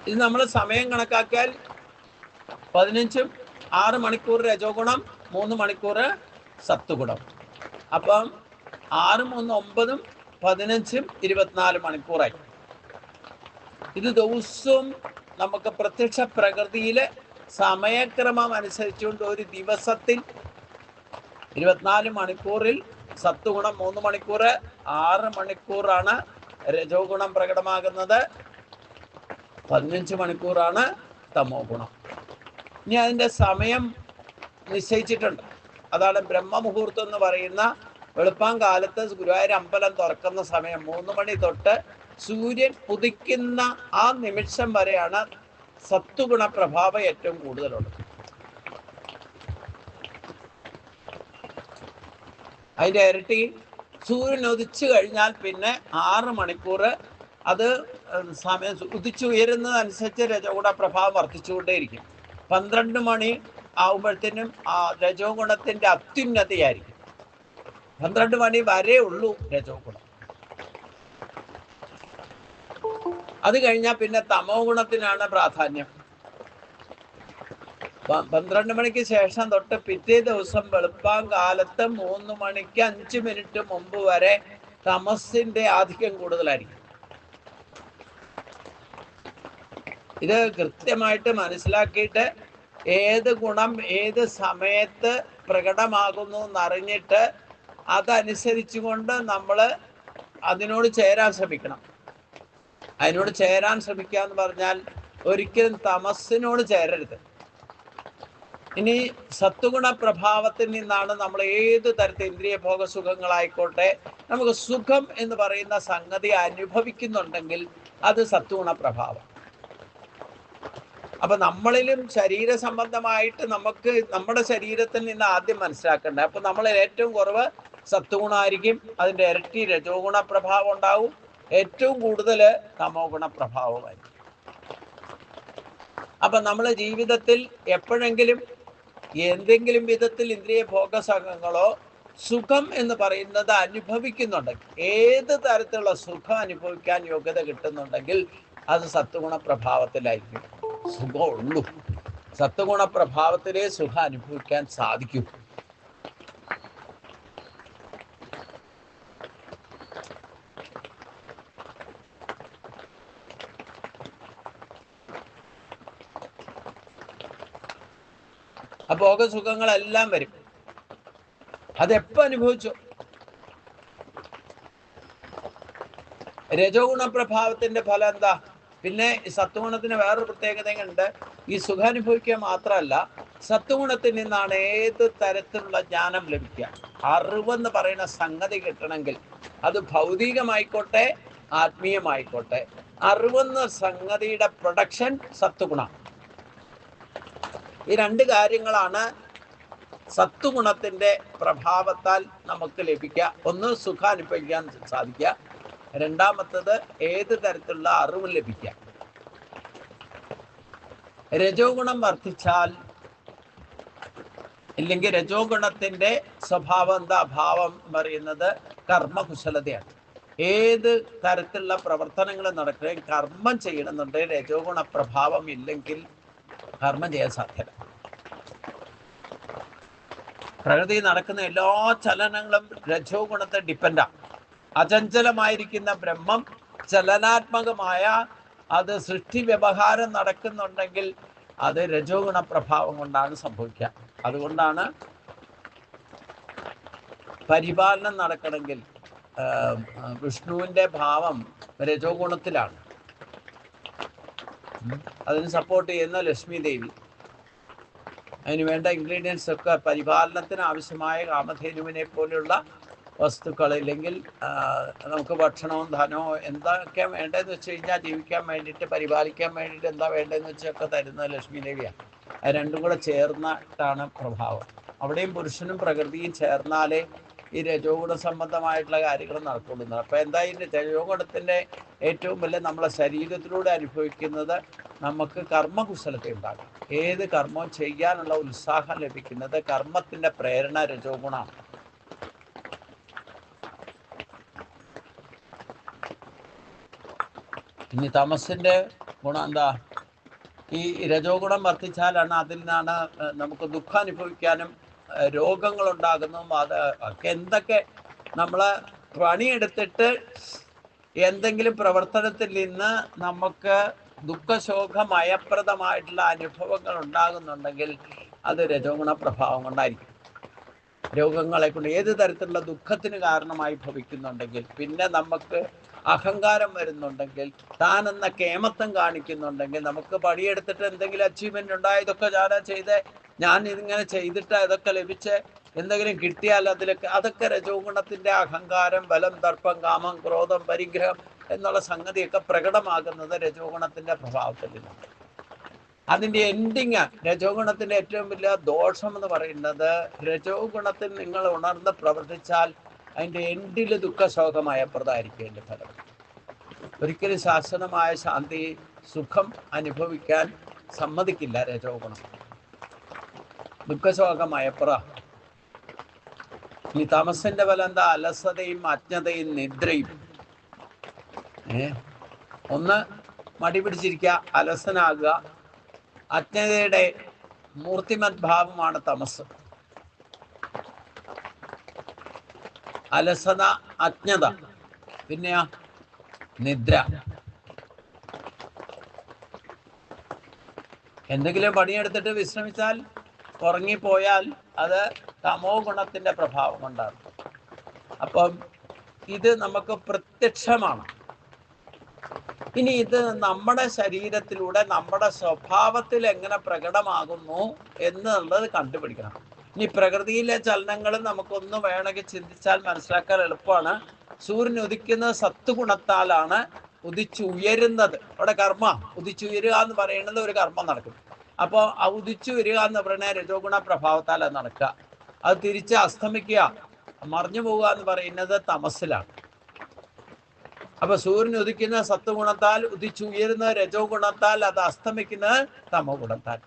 ഇത് നമ്മൾ സമയം കണക്കാക്കിയാൽ 15-ഉം 6 മണിക്കൂർ രജോ ഗുണം, 3 മണിക്കൂർ സത്വഗുണം. അപ്പം 6 3 9-ഉം 15-ഉം 24 മണിക്കൂറായി. ഇത് ദിവസവും നമുക്ക് പ്രത്യക്ഷ പ്രകൃതിയിലെ സമയക്രമം അനുസരിച്ചുകൊണ്ട് ഒരു ദിവസത്തിൽ 24 മണിക്കൂറിൽ സത്വഗുണം 3 മണിക്കൂർ, 6 മണിക്കൂറാണ് രജോ ഗുണം പ്രകടമാകുന്നത്, 15 മണിക്കൂറാണ് തമോ ഗുണം. ഇനി അതിൻ്റെ സമയം നിശ്ചയിച്ചിട്ടുണ്ട്. അതാണ് ബ്രഹ്മമുഹൂർത്തം എന്ന് പറയുന്ന വെളുപ്പാൻ കാലത്ത് ഗുരുവായൂർ അമ്പലം തുറക്കുന്ന സമയം 3 മണി തൊട്ട് സൂര്യൻ ഉദിക്കുന്ന ആ നിമിഷം വരെയാണ് സത്വഗുണ പ്രഭാവം ഏറ്റവും കൂടുതലുള്ളത്. അതിൻ്റെ ഇരട്ടി സൂര്യൻ ഉദിച്ചു കഴിഞ്ഞാൽ പിന്നെ 6 മണിക്കൂർ, അത് സമയം ഉദിച്ചുയരുന്നതനുസരിച്ച് രജോ ഗുണ പ്രഭാവം വർദ്ധിച്ചുകൊണ്ടേയിരിക്കും. 12 മണി ആവുമ്പോഴത്തേനും ആ രജോ ഗുണത്തിന്റെ അത്യുന്നതിയായിരിക്കും. 12 മണി വരെ ഉള്ളൂ രജോ ഗുണം. അത് കഴിഞ്ഞാൽ പിന്നെ തമോ ഗുണത്തിനാണ് പ്രാധാന്യം. 12 മണിക്ക് ശേഷം തൊട്ട് പിറ്റേ ദിവസം വെളുപ്പാങ്കാലത്ത് 3 മണിക്ക് 5 മിനിറ്റ് മുമ്പ് വരെ തമസിന്റെ ആധിക്യം കൂടുതലായിരിക്കും. ഇത് കൃത്യമായിട്ട് മനസ്സിലാക്കിയിട്ട് ഏത് ഗുണം ഏത് സമയത്ത് പ്രകടമാകുന്നു എന്നറിഞ്ഞിട്ട് അതനുസരിച്ചുകൊണ്ട് നമ്മൾ അതിനോട് ചേരാൻ ശ്രമിക്കണം. അതിനോട് ചേരാൻ ശ്രമിക്കുക എന്ന് പറഞ്ഞാൽ ഒരിക്കലും തമസ്സിനോട് ചേരരുത്. ഇനി സത്വഗുണ പ്രഭാവത്തിൽ നിന്നാണ് നമ്മൾ ഏത് തരത്തിൽ ഇന്ദ്രിയ ഭോഗ സുഖങ്ങളായിക്കോട്ടെ നമുക്ക് സുഖം എന്ന് പറയുന്ന സംഗതി അനുഭവിക്കുന്നുണ്ടെങ്കിൽ അത് സത്വഗുണ പ്രഭാവം. അപ്പൊ നമ്മളിലും ശരീര സംബന്ധമായിട്ട് നമുക്ക് നമ്മുടെ ശരീരത്തിൽ നിന്ന് ആദ്യം മനസ്സിലാക്കേണ്ടത്. അപ്പൊ നമ്മളിൽ ഏറ്റവും കുറവ് സത്വഗുണമായിരിക്കും, അതിന്റെ ഇരട്ടി രജോ ഗുണ പ്രഭാവം ഉണ്ടാവും, ഏറ്റവും കൂടുതൽ തമോ ഗുണ പ്രഭാവമായിരിക്കും. അപ്പൊ നമ്മളെ ജീവിതത്തിൽ എപ്പോഴെങ്കിലും എന്തെങ്കിലും വിധത്തിൽ ഇന്ദ്രിയ ഭോഗസുഖങ്ങളോ സുഖം എന്ന് പറയുന്നത് അനുഭവിക്കുന്നുണ്ടെങ്കിൽ, ഏത് തരത്തിലുള്ള സുഖം അനുഭവിക്കാൻ യോഗ്യത കിട്ടുന്നുണ്ടെങ്കിൽ അത് സത്വഗുണ പ്രഭാവത്തിലായിരിക്കും സുഖമുള്ളൂ. സത്വഗുണ പ്രഭാവത്തിലേ സുഖം അനുഭവിക്കാൻ സാധിക്കൂ. ആ ഭോഗസുഖങ്ങളെല്ലാം വരും. അതെപ്പോ അനുഭവിച്ചു? രജോ ഗുണ പ്രഭാവത്തിന്റെ ഫലം എന്താ? പിന്നെ സത്വഗുണത്തിന് വേറൊരു പ്രത്യേകതയുണ്ട്. ഈ സുഖം അനുഭവിക്കുക മാത്രമല്ല, സത്വഗുണത്തിൽ നിന്നാണ് ഏത് തരത്തിലുള്ള ജ്ഞാനം ലഭിക്കുക. അറിവെന്ന് പറയുന്ന സംഗതി കിട്ടണമെങ്കിൽ അത് ഭൗതികമായിക്കോട്ടെ ആത്മീയമായിക്കോട്ടെ, അറിവെന്ന സംഗതിയുടെ പ്രൊഡക്ഷൻ സത്വഗുണം. ഈ രണ്ട് കാര്യങ്ങളാണ് സത്വഗുണത്തിന്റെ പ്രഭാവത്താൽ നമുക്ക് ലഭിക്കുക. ഒന്ന് സുഖം അനുഭവിക്കാൻ സാധിക്കുക, രണ്ടാമത്തത് ഏത് തരത്തിലുള്ള അറിവും ലഭിക്കുക. രജോ ഗുണം വർദ്ധിച്ചാൽ, ഇല്ലെങ്കിൽ രജോ ഗുണത്തിന്റെ സ്വഭാവം എന്താ? ഭാവം പറയുന്നത് കർമ്മകുശലതയാണ്. ഏത് തരത്തിലുള്ള പ്രവർത്തനങ്ങൾ നടക്കുകയും കർമ്മം ചെയ്യണമെന്നുണ്ടെങ്കിൽ രജോ ഗുണ പ്രഭാവം ഇല്ലെങ്കിൽ കർമ്മം ചെയ്യാൻ സാധ്യത. പ്രകൃതി നടക്കുന്ന എല്ലാ ചലനങ്ങളും രജോ ഗുണത്തെ ഡിപ്പെൻഡാണ്. അചഞ്ചലമായിരിക്കുന്ന ബ്രഹ്മം ചലനാത്മകമായ അത് സൃഷ്ടി വ്യവഹാരം നടക്കുന്നുണ്ടെങ്കിൽ അത് രജോ ഗുണ പ്രഭാവം കൊണ്ടാണ് സംഭവിക്കുക. അതുകൊണ്ടാണ് പരിപാലനം നടക്കണമെങ്കിൽ വിഷ്ണുവിന്റെ ഭാവം രജോ ഗുണത്തിലാണ്. അതിന് സപ്പോർട്ട് ചെയ്യുന്ന ലക്ഷ്മി ദേവി. അതിന് വേണ്ട ഇൻഗ്രീഡിയൻസ് ഒക്കെ പരിപാലനത്തിന് ആവശ്യമായ കാമധേനുവിനെ പോലെയുള്ള വസ്തുക്കൾ, ഇല്ലെങ്കിൽ നമുക്ക് ഭക്ഷണവും ധനവും എന്തൊക്കെ വേണ്ടതെന്ന് വെച്ച് കഴിഞ്ഞാൽ ജീവിക്കാൻ വേണ്ടിയിട്ട് പരിപാലിക്കാൻ വേണ്ടിയിട്ട് എന്താ വേണ്ടതെന്ന് വെച്ചൊക്കെ തരുന്നത് ലക്ഷ്മി ദേവിയാണ്. അത് രണ്ടും കൂടെ ചേർന്നിട്ടാണ് പ്രഭാവം. അവിടെയും പുരുഷനും പ്രകൃതിയും ചേർന്നാലേ ഈ രജോ ഗുണ സംബന്ധമായിട്ടുള്ള കാര്യങ്ങൾ നടക്കുള്ളൂ. അപ്പം എന്താ ഈ രജോ ഗുണത്തിൻ്റെ ഏറ്റവും വലിയ നമ്മളെ ശരീരത്തിലൂടെ അനുഭവിക്കുന്നത് നമുക്ക് കർമ്മകുശലത ഉണ്ടാകും. ഏത് കർമ്മവും ചെയ്യാനുള്ള ഉത്സാഹം ലഭിക്കുന്നത് കർമ്മത്തിൻ്റെ പ്രേരണ രജോ ഗുണമാണ്. ഇനി തമസിൻ്റെ ഗുണം എന്താ? ഈ രജോ ഗുണം വർദ്ധിച്ചാലാണ് അതിൽ നിന്നാണ് നമുക്ക് ദുഃഖം അനുഭവിക്കാനും രോഗങ്ങളുണ്ടാകുന്നതും. അത് ഒക്കെ എന്തൊക്കെ നമ്മൾ പണിയെടുത്തിട്ട് എന്തെങ്കിലും പ്രവർത്തനത്തിൽ നിന്ന് നമുക്ക് ദുഃഖശോകമയപ്രദമായിട്ടുള്ള അനുഭവങ്ങൾ ഉണ്ടാകുന്നുണ്ടെങ്കിൽ അത് രജോ ഗുണ പ്രഭാവം കൊണ്ടായിരിക്കും. രോഗങ്ങളെ കൊണ്ട് ഏത് തരത്തിലുള്ള ദുഃഖത്തിന് കാരണമായി ഭവിക്കുന്നുണ്ടെങ്കിൽ, പിന്നെ നമുക്ക് അഹങ്കാരം വരുന്നുണ്ടെങ്കിൽ, താനെന്ന കേമത്വം കാണിക്കുന്നുണ്ടെങ്കിൽ, നമുക്ക് പണിയെടുത്തിട്ട് എന്തെങ്കിലും അച്ചീവ്മെന്റ് ഉണ്ടായ ഇതൊക്കെ ഞാനാ ചെയ്തേ, ഞാൻ ഇതിങ്ങനെ ചെയ്തിട്ട് ഇതൊക്കെ ലഭിച്ച് എന്തെങ്കിലും കിട്ടിയാൽ അതൊക്കെ രജോ ഗുണത്തിന്റെ അഹങ്കാരം, ബലം, ദർപ്പം, കാമം, ക്രോധം, പരിഗ്രഹം എന്നുള്ള സംഗതിയൊക്കെ പ്രകടമാകുന്നത് രജോ ഗുണത്തിന്റെ പ്രഭാവത്തിൽ നിന്നാണ്. അതിൻ്റെ എൻഡിങ്, രജോ ഗുണത്തിന്റെ ഏറ്റവും വലിയ ദോഷം എന്ന് പറയുന്നത്, രജോ ഗുണത്തിൽ നിങ്ങൾ ഉണർന്ന് പ്രവർത്തിച്ചാൽ അതിൻ്റെ എൻഡിൽ ദുഃഖശോകമയപ്രദമായിരിക്കും എൻ്റെ ഫലം. ഒരിക്കലും ശാശ്വതമായ ശാന്തി, സുഖം അനുഭവിക്കാൻ സമ്മതിക്കില്ല രജോ ഗുണം. ദുഃഖശോകമയപ്പുറ. ഈ തമസിന്റെ ഫലം എന്താ? അലസതയും അജ്ഞതയും നിദ്രയും. ഒന്ന് മടി പിടിച്ചിരിക്കുക, അലസനാകുക. അജ്ഞതയുടെ മൂർത്തിമത് ഭാവമാണ് തമസ്. അലസത, അജ്ഞത, പിന്നെയോ നിദ്ര. എന്തെങ്കിലും പണിയെടുത്തിട്ട് വിശ്രമിച്ചാൽ, ഉറങ്ങിപ്പോയാൽ അത് തമോ ഗുണത്തിന്റെ പ്രഭാവം കൊണ്ടാണ്. അപ്പം ഇത് നമുക്ക് പ്രത്യക്ഷമാണ്. ഇനി ഇത് നമ്മുടെ ശരീരത്തിലൂടെ നമ്മുടെ സ്വഭാവത്തിൽ എങ്ങനെ പ്രകടമാകുന്നു എന്നുള്ളത് കണ്ടുപിടിക്കണം. ഇനി പ്രകൃതിയിലെ ചലനങ്ങൾ നമുക്കൊന്ന് വേണമെങ്കിൽ ചിന്തിച്ചാൽ മനസ്സിലാക്കാൻ എളുപ്പമാണ്. സൂര്യൻ ഉദിക്കുന്നത് സത്വഗുണത്താലാണ്. ഉദിച്ചുയരുന്നത്, അവിടെ കർമ്മ, ഉദിച്ചുയരുക എന്ന് പറയുന്നത് ഒരു കർമ്മം നടക്കും. അപ്പോൾ ആ ഉദിച്ചുയരുക എന്ന് പറയുന്നത് രജോ ഗുണ പ്രഭാവത്താലാണ് നടക്കുക. അത് തിരിച്ച് അസ്തമിക്കുക, മറിഞ്ഞു പോവുക എന്ന് പറയുന്നത് തമസിലാണ്. അപ്പൊ സൂര്യൻ ഉദിക്കുന്ന സത്വഗുണത്താൽ, ഉദിച്ചുയരുന്ന രജോ ഗുണത്താൽ, അത് അസ്തമിക്കുന്നത് തമോ ഗുണത്താൽ.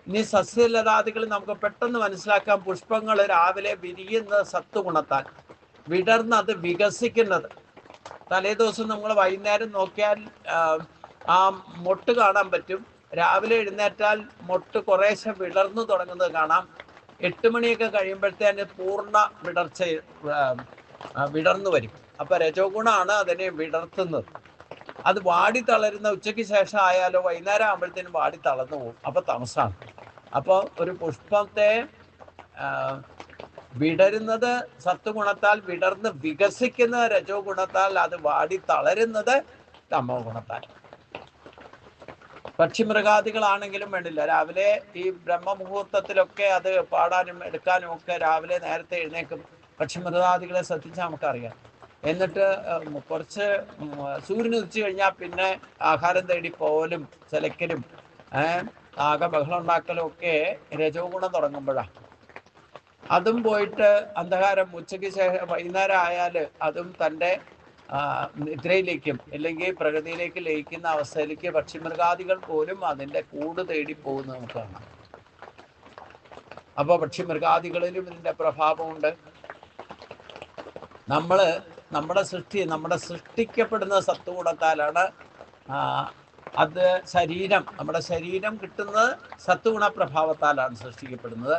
ഇനി സസ്യലതാദികൾ നമുക്ക് പെട്ടെന്ന് മനസ്സിലാക്കാം. പുഷ്പങ്ങൾ രാവിലെ വിരിയുന്നത് സത്വഗുണത്താൽ, വിടർന്ന് അത് വികസിക്കുന്നത്. തലേ ദിവസം നമ്മൾ വൈകുന്നേരം നോക്കിയാൽ ആ മൊട്ട് കാണാൻ പറ്റും. രാവിലെ എഴുന്നേറ്റാൽ മൊട്ട് കുറേശ്ശെ വിടർന്നു തുടങ്ങുന്നത് കാണാം. 8 മണിയൊക്കെ കഴിയുമ്പോഴത്തേന് പൂർണ്ണ വിടർന്നു വരും. അപ്പൊ രജോ ഗുണമാണ് അതിനെ വിടർത്തുന്നത്. അത് വാടി തളരുന്ന ഉച്ചയ്ക്ക് ശേഷം ആയാലോ വൈകുന്നേരം ആകുമ്പോഴത്തേനും വാടി തളർന്നു പോകും. അപ്പൊ തമസാണ്. അപ്പോൾ ഒരു പുഷ്പത്തെ വിടരുന്നത് സത്വഗുണത്താൽ, വിടർന്ന് വികസിക്കുന്ന രജോ ഗുണത്താൽ, അത് വാടി തളരുന്നത് തമോ ഗുണത്താൽ. പക്ഷിമൃഗാദികളാണെങ്കിലും വേണ്ടില്ല, രാവിലെ ഈ ബ്രഹ്മമുഹൂർത്തത്തിലൊക്കെ അത് പാടാനും എടുക്കാനും ഒക്കെ രാവിലെ നേരത്തെ എഴുന്നേക്കും. പക്ഷിമൃഗാദികളെ ശ്രദ്ധിച്ചാൽ നമുക്കറിയാം. എന്നിട്ട് കുറച്ച് സൂര്യൻ ഉദിച്ചു കഴിഞ്ഞാൽ പിന്നെ ആഹാരം തേടി പോകലും ചിലക്കലും ആകെ ബഹളം ഉണ്ടാക്കലും ഒക്കെ രജോ ഗുണം തുടങ്ങുമ്പോഴാണ്. അതും പോയിട്ട് അന്ധകാരം ഉച്ചയ്ക്ക് ശേഷം വൈകുന്നേരം ആയാൽ അതും തൻ്റെ നിദ്രയിലേക്കും അല്ലെങ്കിൽ പ്രകൃതിയിലേക്ക് ലയിക്കുന്ന അവസ്ഥയിലേക്ക് പക്ഷിമൃഗാദികൾ പോലും അതിൻ്റെ കൂട് തേടി പോകുന്നത് നമുക്ക് കാണാം. അപ്പോൾ പക്ഷിമൃഗാദികളിലും ഇതിൻ്റെ പ്രഭാവമുണ്ട്. നമ്മുടെ സൃഷ്ടിക്കപ്പെടുന്ന സത്വഗുണത്താലാണ്. അത് നമ്മുടെ ശരീരം കിട്ടുന്നത് സത്വഗുണ പ്രഭാവത്താലാണ് സൃഷ്ടിക്കപ്പെടുന്നത്.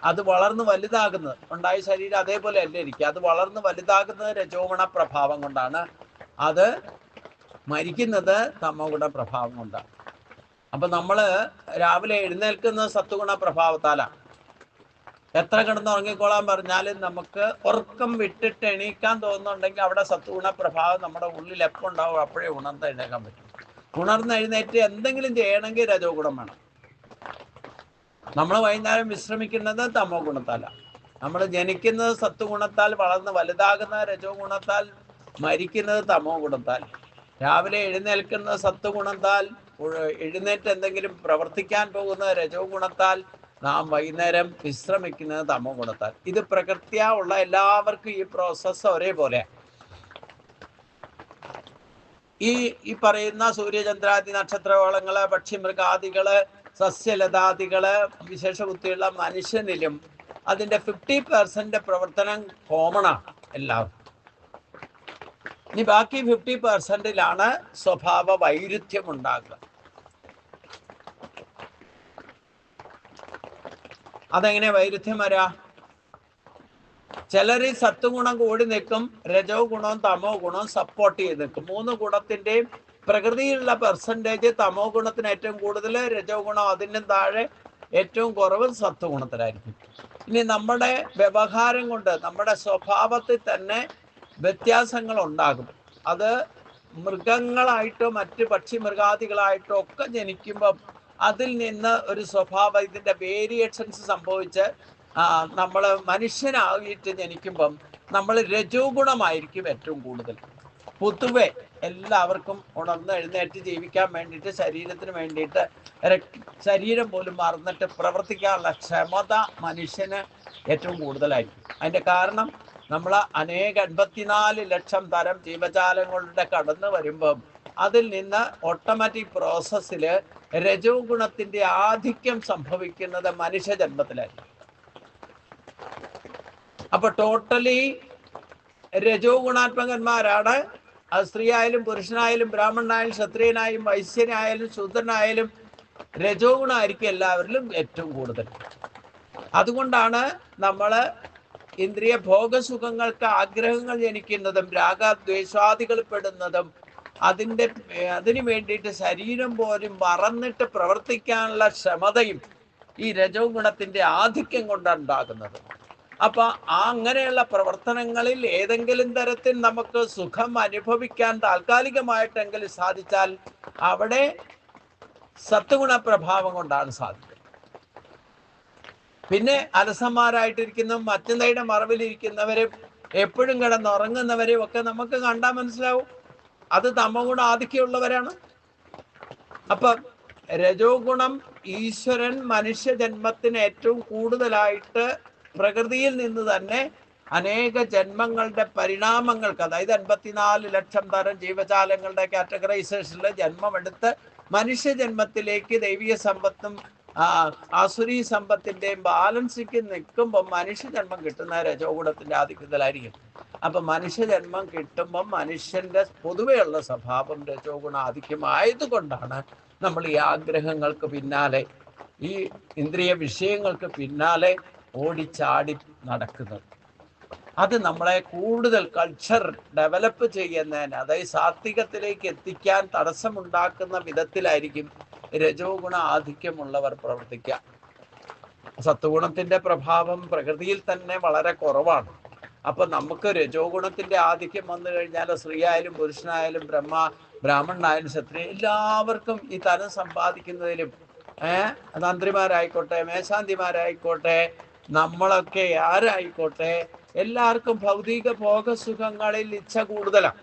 അത് വളർന്ന് വലുതാകുന്നത്, ഉണ്ടായ ശരീരം അതേപോലെ അല്ലേ ഇരിക്കുക, അത് വളർന്ന് വലുതാകുന്നത് രജോ ഗുണ പ്രഭാവം കൊണ്ടാണ്. അത് മരിക്കുന്നത് തമോ ഗുണ പ്രഭാവം കൊണ്ടാണ്. അപ്പൊ നമ്മൾ രാവിലെ എഴുന്നേൽക്കുന്നത് സത്വഗുണ പ്രഭാവത്താലാണ്. എത്ര കിടന്നുറങ്ങിക്കോളാൻ പറഞ്ഞാലും നമുക്ക് ഉറക്കം വിട്ടിട്ട് എണീക്കാൻ തോന്നുന്നുണ്ടെങ്കിൽ അവിടെ സത്വഗുണ പ്രഭാവം നമ്മുടെ ഉള്ളിൽ എപ്പോൾ ഉണ്ടാവും, അപ്പോഴേ ഉണർന്ന് എഴുന്നേക്കാൻ പറ്റും. ഉണർന്ന് എഴുന്നേറ്റ് എന്തെങ്കിലും ചെയ്യണമെങ്കിൽ രജോ ഗുണം വേണം. നമ്മൾ വൈകുന്നേരം വിശ്രമിക്കുന്നത് തമോ ഗുണത്താലാണ്. നമ്മൾ ജനിക്കുന്നത് സത്വഗുണത്താൽ, വളർന്ന് വലുതാകുന്ന രജോ ഗുണത്താൽ, മരിക്കുന്നത് തമോ ഗുണത്താൽ. രാവിലെ എഴുന്നേൽക്കുന്നത് സത്വഗുണത്താൽ, എഴുന്നേറ്റ് എന്തെങ്കിലും പ്രവർത്തിക്കാൻ പോകുന്ന രജോ ഗുണത്താൽ, നാം വൈകുന്നേരം വിശ്രമിക്കുന്നത് തമോ ഗുണത്താൽ. ഇത് പ്രകൃത്യാ ഉള്ള എല്ലാവർക്കും ഈ പ്രോസസ്സ് ഒരേപോലെ. ഈ പറയുന്ന സൂര്യചന്ദ്രാദി നക്ഷത്രഗോളങ്ങള്, പക്ഷിമൃഗാദികള്, സസ്യലതാദികള്, വിശേഷ ബുദ്ധിയുള്ള മനുഷ്യനിലും അതിന്റെ 50% പ്രവർത്തനം കോമണാണ് എല്ലാവർക്കും. ഇനി ബാക്കി 50%ലാണ് സ്വഭാവ വൈരുദ്ധ്യം ഉണ്ടാകുക. അതെങ്ങനെ വൈരുദ്ധ്യം വരാ? ചിലര് സത്വഗുണം കൂടി നിൽക്കും, രജോ ഗുണവും തമോ ഗുണവും സപ്പോർട്ട് ചെയ്ത് നിൽക്കും. 3 ഗുണത്തിന്റെയും പ്രകൃതിയിലുള്ള പെർസെൻറ്റേജ് തമോ ഗുണത്തിന് ഏറ്റവും കൂടുതൽ, രജോ ഗുണം അതിനും താഴെ, ഏറ്റവും കുറവ് സത്വഗുണത്തിലായിരിക്കും. ഇനി നമ്മുടെ വ്യവഹാരം കൊണ്ട് നമ്മുടെ സ്വഭാവത്തിൽ തന്നെ വ്യത്യാസങ്ങൾ ഉണ്ടാകും. അത് മൃഗങ്ങളായിട്ടോ മറ്റ് പക്ഷി മൃഗാദികളായിട്ടോ ഒക്കെ ജനിക്കുമ്പം അതിൽ നിന്ന് ഒരു സ്വഭാവം, ഇതിൻ്റെ വേരിയേഷൻസ് സംഭവിച്ച് നമ്മൾ മനുഷ്യനായിട്ട് ജനിക്കുമ്പം നമ്മൾ രജോ ഗുണമായിരിക്കും ഏറ്റവും കൂടുതൽ. പൊതുവെ എല്ലാവർക്കും ഉണർന്ന് എഴുന്നേറ്റ് ജീവിക്കാൻ വേണ്ടിയിട്ട്, ശരീരത്തിന് വേണ്ടിയിട്ട് ശരീരം പോലും മറന്നിട്ട് പ്രവർത്തിക്കാനുള്ള ക്ഷമത മനുഷ്യന് ഏറ്റവും കൂടുതലായിരിക്കും. അതിൻ്റെ കാരണം നമ്മൾ 84 ലക്ഷം തരം ജീവജാലങ്ങളുടെ കടന്നു വരുമ്പം അതിൽ നിന്ന് ഓട്ടോമാറ്റിക് പ്രോസസ്സിൽ രജോ ഗുണത്തിന്റെ ആധിക്യം സംഭവിക്കുന്നത് മനുഷ്യജന്മത്തിലായിരിക്കും. അപ്പൊ ടോട്ടലി രജോ ഗുണാത്മകന്മാരാണ്. അത് സ്ത്രീ ആയാലും പുരുഷനായാലും ബ്രാഹ്മണനായാലും ക്ഷത്രിയനായാലും വൈശ്യനായാലും ശൂദ്രനായാലും രജോ ഗുണമായിരിക്കും എല്ലാവരിലും ഏറ്റവും കൂടുതൽ. അതുകൊണ്ടാണ് നമ്മൾ ഇന്ദ്രിയ ഭോഗസുഖങ്ങൾക്ക് ആഗ്രഹങ്ങൾ ജനിക്കുന്നതും രാഗദ്വേഷാദികൾ പെടുന്നതും അതിന് വേണ്ടിയിട്ട് ശരീരം പോലും മറന്നിട്ട് പ്രവർത്തിക്കാനുള്ള ക്ഷമതയും ഈ രജോ ഗുണത്തിന്റെ ആധിക്യം കൊണ്ടുണ്ടാകുന്നത്. അപ്പൊ അങ്ങനെയുള്ള പ്രവർത്തനങ്ങളിൽ ഏതെങ്കിലും തരത്തിൽ നമുക്ക് സുഖം അനുഭവിക്കാൻ താൽക്കാലികമായിട്ടെങ്കിലും സാധിച്ചാൽ അവിടെ സത്വഗുണ പ്രഭാവം കൊണ്ടാണ് സാധിക്കുന്നത്. പിന്നെ അലസന്മാരായിട്ടിരിക്കുന്ന മറ്റന്തയുടെ മറവിലിരിക്കുന്നവരും എപ്പോഴും കിടന്നുറങ്ങുന്നവരെയും ഒക്കെ നമുക്ക് കണ്ടാൽ മനസ്സിലാവും അത് തമോ ഗുണ ആധിക്യമുള്ളവരാണ്. അപ്പൊ രജോ ഗുണം ഈശ്വരൻ മനുഷ്യജന്മത്തിന് ഏറ്റവും കൂടുതലായിട്ട് പ്രകൃതിയിൽ നിന്ന് തന്നെ അനേക ജന്മങ്ങളുടെ പരിണാമങ്ങൾക്ക്, അതായത് 54 ലക്ഷം തരം ജീവജാലങ്ങളുടെ കാറ്റഗറൈസേഷനിൽ ജന്മമെടുത്ത് മനുഷ്യജന്മത്തിലേക്ക് ദൈവീയ സമ്പത്തും ആസുരീ സമ്പത്തിന്റെയും ബാലൻസിക്ക് നിൽക്കുമ്പോൾ മനുഷ്യജന്മം കിട്ടുന്ന രജോ ഗുണത്തിന്റെ ആധിക്യത്തിലായിരിക്കും. അപ്പൊ മനുഷ്യജന്മം കിട്ടുമ്പം മനുഷ്യന്റെ പൊതുവെയുള്ള സ്വഭാവം രജോ ഗുണ ആധിക്യമായതുകൊണ്ടാണ് നമ്മൾ ഈ ആഗ്രഹങ്ങൾക്ക് പിന്നാലെ, ഈ ഇന്ദ്രിയ വിഷയങ്ങൾക്ക് പിന്നാലെ ഓടിച്ചാടി നടക്കുന്നത്. അത് നമ്മളെ കൂടുതൽ കൾച്ചർ ഡെവലപ്പ് ചെയ്യുന്നതിന്, അതായത് സാത്വികത്തിലേക്ക് എത്തിക്കാൻ തടസ്സമുണ്ടാക്കുന്ന വിധത്തിലായിരിക്കും രജോ ഗുണ ആധിക്യമുള്ളവർ പ്രവർത്തിക്കുക. സത്വഗുണത്തിന്റെ പ്രഭാവം പ്രകൃതിയിൽ തന്നെ വളരെ കുറവാണ്. അപ്പൊ നമുക്ക് രജോ ഗുണത്തിന്റെ ആധിക്യം വന്നു കഴിഞ്ഞാൽ സ്ത്രീ ആയാലും പുരുഷനായാലും ബ്രാഹ്മണനായാലും ക്ഷത്രിയ എല്ലാവർക്കും ഈ തരം സമ്പാദിക്കുന്നതിലും തന്ത്രിമാരായിക്കോട്ടെ മേശാന്തിമാരായിക്കോട്ടെ നമ്മളൊക്കെ ആരായിക്കോട്ടെ എല്ലാവർക്കും ഭൗതിക ഭോഗസുഖങ്ങളിൽ ഇച്ഛ കൂടുതലാണ്.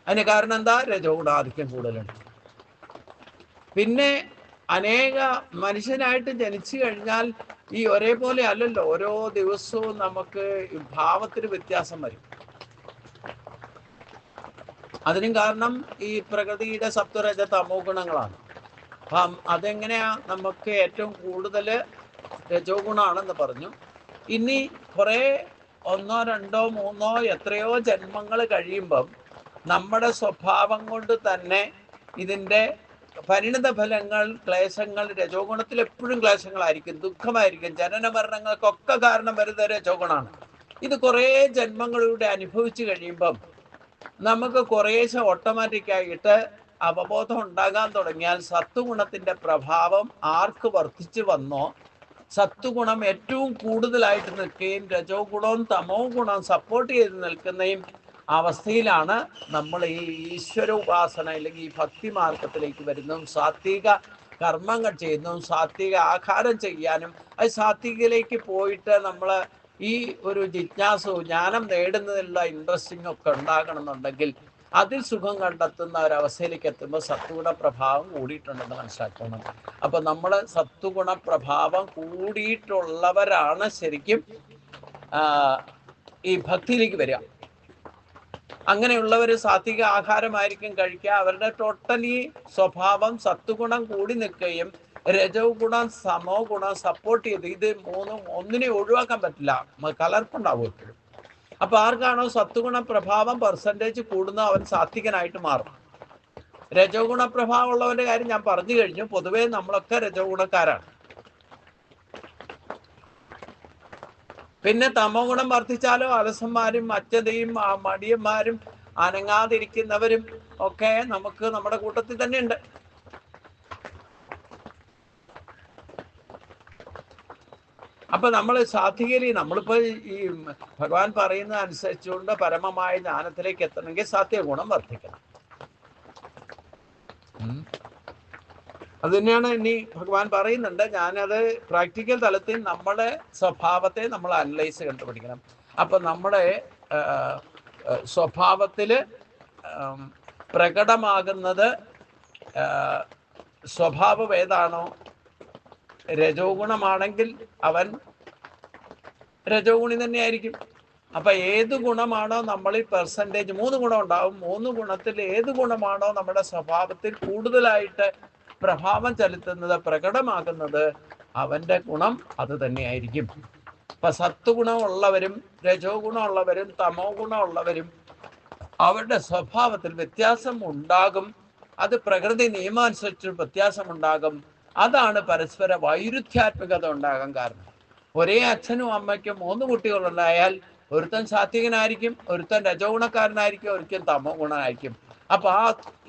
അതിന് കാരണം എന്താ? രജോ ഗുണാധിക്യം കൂടുതലുണ്ട്. പിന്നെ അനേക മനുഷ്യനായിട്ട് ജനിച്ചു കഴിഞ്ഞാൽ ഈ ഒരേപോലെ അല്ലല്ലോ, ഓരോ ദിവസവും നമുക്ക് ഭാവത്തിന് വ്യത്യാസം വരും. അതിനും കാരണം ഈ പ്രകൃതിയുടെ സത്വരജ തമോ ഗുണങ്ങളാണ്. അപ്പം അതെങ്ങനെയാ നമുക്ക് ഏറ്റവും കൂടുതൽ രജോ ഗുണമാണെന്ന് പറഞ്ഞു. ഇനി കുറെ 1, 2, 3 എത്രയോ ജന്മങ്ങൾ കഴിയുമ്പം നമ്മുടെ സ്വഭാവം കൊണ്ട് തന്നെ ഇതിൻ്റെ പരിണിത ഫലങ്ങൾ, ക്ലേശങ്ങൾ, രജോ ഗുണത്തിൽ എപ്പോഴും ക്ലേശങ്ങളായിരിക്കും, ദുഃഖമായിരിക്കും. ജനന മരണങ്ങൾക്കൊക്കെ കാരണം വരുന്ന രജോ ഗുണമാണ്. ഇത് കുറേ ജന്മങ്ങളിലൂടെ അനുഭവിച്ചു കഴിയുമ്പം നമുക്ക് കുറേശ്ശെ ഓട്ടോമാറ്റിക്കായിട്ട് അവബോധം ഉണ്ടാകാൻ തുടങ്ങിയാൽ സത്വഗുണത്തിന്റെ പ്രഭാവം ആർക്ക് വർദ്ധിച്ചു വന്നോ, സത്വഗുണം ഏറ്റവും കൂടുതലായിട്ട് നിൽക്കുകയും രജോ ഗുണവും തമോ ഗുണവും സപ്പോർട്ട് ചെയ്ത് നിൽക്കുന്നതും അവസ്ഥയിലാണ് നമ്മൾ ഈ ഈശ്വര ഉപാസന അല്ലെങ്കിൽ ഈ ഭക്തി മാർഗത്തിലേക്ക് വരുന്നതും സാത്വിക കർമ്മങ്ങൾ ചെയ്യുന്നതും സാത്വിക ആഹാരം ചെയ്യാനും അത് സാത്വികയിലേക്ക് പോയിട്ട് നമ്മൾ ഈ ഒരു ജിജ്ഞാസ ജ്ഞാനം നേടുന്നതിലുള്ള ഇൻട്രസ്റ്റിംഗ് ഒക്കെ ഉണ്ടാകണമെന്നുണ്ടെങ്കിൽ അതിൽ സുഖം കണ്ടെത്തുന്ന ഒരവസ്ഥയിലേക്ക് എത്തുമ്പോൾ സത്വഗുണ പ്രഭാവം കൂടിയിട്ടുണ്ടെന്ന് മനസ്സിലാക്കണം. അപ്പൊ നമ്മൾ സത്വഗുണ പ്രഭാവം കൂടിയിട്ടുള്ളവരാണ് ശരിക്കും ഈ ഭക്തിയിലേക്ക് വരിക. അങ്ങനെയുള്ളവർ സാത്വിക ആഹാരമായിരിക്കും കഴിക്കുക. അവരുടെ ടോട്ടലി സ്വഭാവം സത്വഗുണം കൂടി നിൽക്കുകയും രജോ ഗുണം സമോ ഗുണം സപ്പോർട്ട് ചെയ്ത് ഇത് മൂന്നും ഒന്നിനെ ഒഴിവാക്കാൻ പറ്റില്ല, കലർപ്പുണ്ടാവും എപ്പോഴും. അപ്പൊ ആർക്കാണോ സത്വഗുണ പ്രഭാവം പെർസെൻറ്റേജ് കൂടുന്ന അവൻ സാത്വികനായിട്ട് മാറും. രജോ ഗുണ പ്രഭാവം ഉള്ളവന്റെ കാര്യം ഞാൻ പറഞ്ഞു കഴിഞ്ഞു. പൊതുവേ നമ്മളൊക്കെ രജോ ഗുണക്കാരാണ്. പിന്നെ തമോ ഗുണം വർദ്ധിച്ചാലോ അലസന്മാരും അച്ഛതയും മടിയന്മാരും അനങ്ങാതിരിക്കുന്നവരും ഒക്കെ നമുക്ക് നമ്മുടെ കൂട്ടത്തിൽ തന്നെ ഉണ്ട്. അപ്പൊ നമ്മൾ സാത്വികരി നമ്മളിപ്പോ ഈ ഭഗവാൻ പറയുന്ന അനുസരിച്ചുകൊണ്ട് പരമമായ ജ്ഞാനത്തിലേക്ക് എത്തണമെങ്കിൽ സാത്വിക ഗുണം വർദ്ധിക്കണം. അത് തന്നെയാണ് ഇനി ഭഗവാൻ പറയുന്നുണ്ട്. ഞാനത് പ്രാക്ടിക്കൽ തലത്തിൽ നമ്മുടെ സ്വഭാവത്തെ നമ്മൾ അനലൈസ് കണ്ടുപിടിക്കണം. അപ്പൊ നമ്മുടെ സ്വഭാവത്തിൽ പ്രകടമാകുന്നത് സ്വഭാവം ഏതാണോ, രജോ ഗുണമാണെങ്കിൽ അവൻ രജോ ഗുണി തന്നെയായിരിക്കും. അപ്പൊ ഏത് ഗുണമാണോ നമ്മളിൽ പെർസെൻറ്റേജ് 3 ഗുണം ഉണ്ടാവും, 3 ഗുണത്തിൽ ഏത് ഗുണമാണോ നമ്മുടെ സ്വഭാവത്തിൽ കൂടുതലായിട്ട് പ്രഭാവം ചെലുത്തുന്നത്, പ്രകടമാകുന്നത്, അവന്റെ ഗുണം അത് തന്നെയായിരിക്കും. അപ്പൊ സത്വഗുണമുള്ളവരും രജോ ഗുണമുള്ളവരും തമോ ഗുണമുള്ളവരും അവരുടെ സ്വഭാവത്തിൽ വ്യത്യാസം ഉണ്ടാകും. അത് പ്രകൃതി നിയമാനുസരിച്ച് വ്യത്യാസമുണ്ടാകും. അതാണ് പരസ്പര വൈരുദ്ധ്യാത്മകത ഉണ്ടാകാൻ കാരണം. ഒരേ അച്ഛനും അമ്മയ്ക്കും 3 കുട്ടികളുണ്ടായാൽ ഒരുത്തൻ സാത്വികനായിരിക്കും, ഒരുത്തൻ രജോ ഗുണക്കാരനായിരിക്കും, ഒരുത്തൻ തമോ ഗുണനായിരിക്കും. അപ്പൊ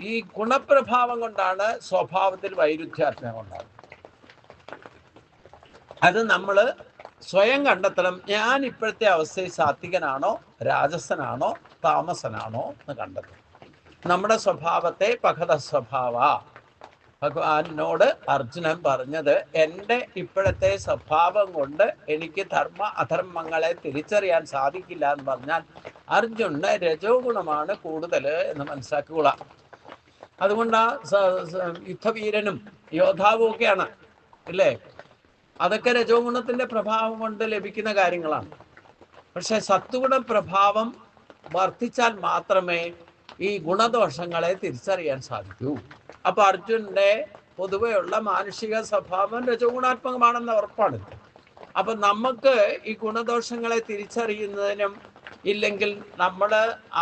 ഈ ഗുണപ്രഭാവം കൊണ്ടാണ് സ്വഭാവത്തിൽ വൈരുദ്ധ്യാത്മകം ഉണ്ടാകുന്നത്. അത് നമ്മൾ സ്വയം കണ്ടെത്തണം. ഞാൻ ഇപ്പോഴത്തെ അവസ്ഥയിൽ സാത്വികനാണോ രാജസനാണോ താമസനാണോ എന്ന് കണ്ടെത്തണം. നമ്മുടെ സ്വഭാവത്തെ പഖത സ്വഭാവ. ഭഗവാനോട് അർജുനൻ പറഞ്ഞത്, എൻ്റെ ഇപ്പോഴത്തെ സ്വഭാവം കൊണ്ട് എനിക്ക് ധർമ്മ അധർമ്മങ്ങളെ തിരിച്ചറിയാൻ സാധിക്കില്ല എന്ന് പറഞ്ഞാൽ അർജുനന് രജോ ഗുണമാണ് കൂടുതൽ എന്ന് മനസ്സിലാക്കുക. അതുകൊണ്ടാ യുദ്ധവീരനും യോദ്ധാവും ഒക്കെയാണ് അല്ലേ? അതൊക്കെ രജോ ഗുണത്തിന്റെ പ്രഭാവം കൊണ്ട് ലഭിക്കുന്ന കാര്യങ്ങളാണ്. പക്ഷെ സത്വഗുണ പ്രഭാവം വർദ്ധിച്ചാൽ മാത്രമേ ഈ ഗുണദോഷങ്ങളെ തിരിച്ചറിയാൻ സാധിക്കൂ. അപ്പൊ അർജുനന്റെ പൊതുവെയുള്ള മാനുഷിക സ്വഭാവം രജോ ഗുണാത്മകമാണെന്ന് ഉറപ്പാണ്. അപ്പൊ നമുക്ക് ഈ ഗുണദോഷങ്ങളെ തിരിച്ചറിയുന്നതിനും, ഇല്ലെങ്കിൽ നമ്മൾ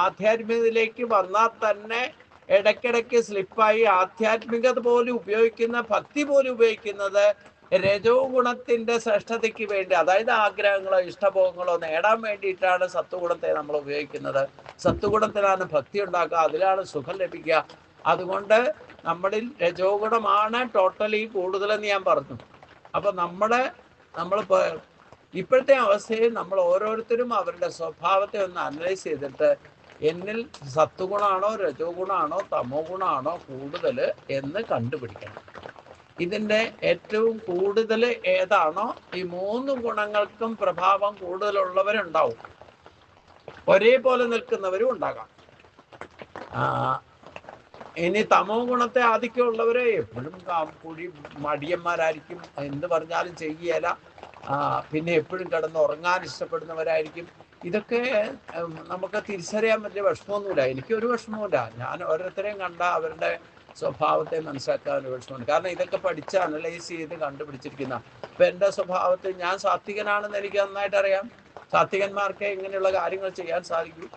ആധ്യാത്മികതയിലേക്ക് വന്നാൽ തന്നെ ഇടയ്ക്കിടയ്ക്ക് സ്ലിപ്പായി ആധ്യാത്മികത പോലും ഉപയോഗിക്കുന്ന, ഭക്തി പോലും ഉപയോഗിക്കുന്നത് രജോ ഗുണത്തിന്റെ ശ്രേഷ്ഠതയ്ക്ക് വേണ്ടി, അതായത് ആഗ്രഹങ്ങളോ ഇഷ്ടഭോഗങ്ങളോ നേടാൻ വേണ്ടിയിട്ടാണ് സത്വഗുണത്തെ നമ്മൾ ഉപയോഗിക്കുന്നത്. സത്വഗുണത്തിലാണ് ഭക്തി ഉണ്ടാക്കുക, അതിലാണ് സുഖം ലഭിക്കുക. അതുകൊണ്ട് നമ്മളിൽ രജോ ഗുണമാണ് ടോട്ടലി കൂടുതലെന്ന് ഞാൻ പറഞ്ഞു. അപ്പൊ നമ്മൾ ഇപ്പോഴത്തെ അവസ്ഥയിൽ നമ്മൾ ഓരോരുത്തരും അവരുടെ സ്വഭാവത്തെ ഒന്ന് അനലൈസ് ചെയ്തിട്ട് എന്നിൽ സത്വഗുണമാണോ രജോ ഗുണമാണോ തമോ ഗുണമാണോ കൂടുതൽ എന്ന് കണ്ടുപിടിക്കണം. ഇതിൻ്റെ ഏറ്റവും കൂടുതൽ ഏതാണോ, ഈ 3 ഗുണങ്ങൾക്കും പ്രഭാവം കൂടുതലുള്ളവരുണ്ടാവും, ഒരേപോലെ നിൽക്കുന്നവരും ഉണ്ടാകാം. ഇനി തമോ ഗുണത്തെ ആധിക്യമുള്ളവരെ എപ്പോഴും കൂടി മടിയന്മാരായിരിക്കും, എന്ത് പറഞ്ഞാലും ചെയ്യുകയില്ല, പിന്നെ എപ്പോഴും കിടന്ന് ഉറങ്ങാൻ ഇഷ്ടപ്പെടുന്നവരായിരിക്കും. ഇതൊക്കെ നമുക്ക് തിരിച്ചറിയാൻ വലിയ വിഷമമൊന്നുമില്ല. എനിക്കൊരു വിഷമവുമില്ല. ഞാൻ ഓരോരുത്തരെയും കണ്ട അവരുടെ സ്വഭാവത്തെ മനസ്സിലാക്കാൻ ഒരു വിഷമമുണ്ട്. കാരണം ഇതൊക്കെ പഠിച്ച് അനലൈസ് ചെയ്ത് കണ്ടുപിടിച്ചിരിക്കുന്ന. ഇപ്പം എൻ്റെ സ്വഭാവത്തിൽ ഞാൻ സാത്വികനാണെന്ന് എനിക്ക് നന്നായിട്ട് അറിയാം. സാത്വികന്മാർക്ക് ഇങ്ങനെയുള്ള കാര്യങ്ങൾ ചെയ്യാൻ സാധിക്കും.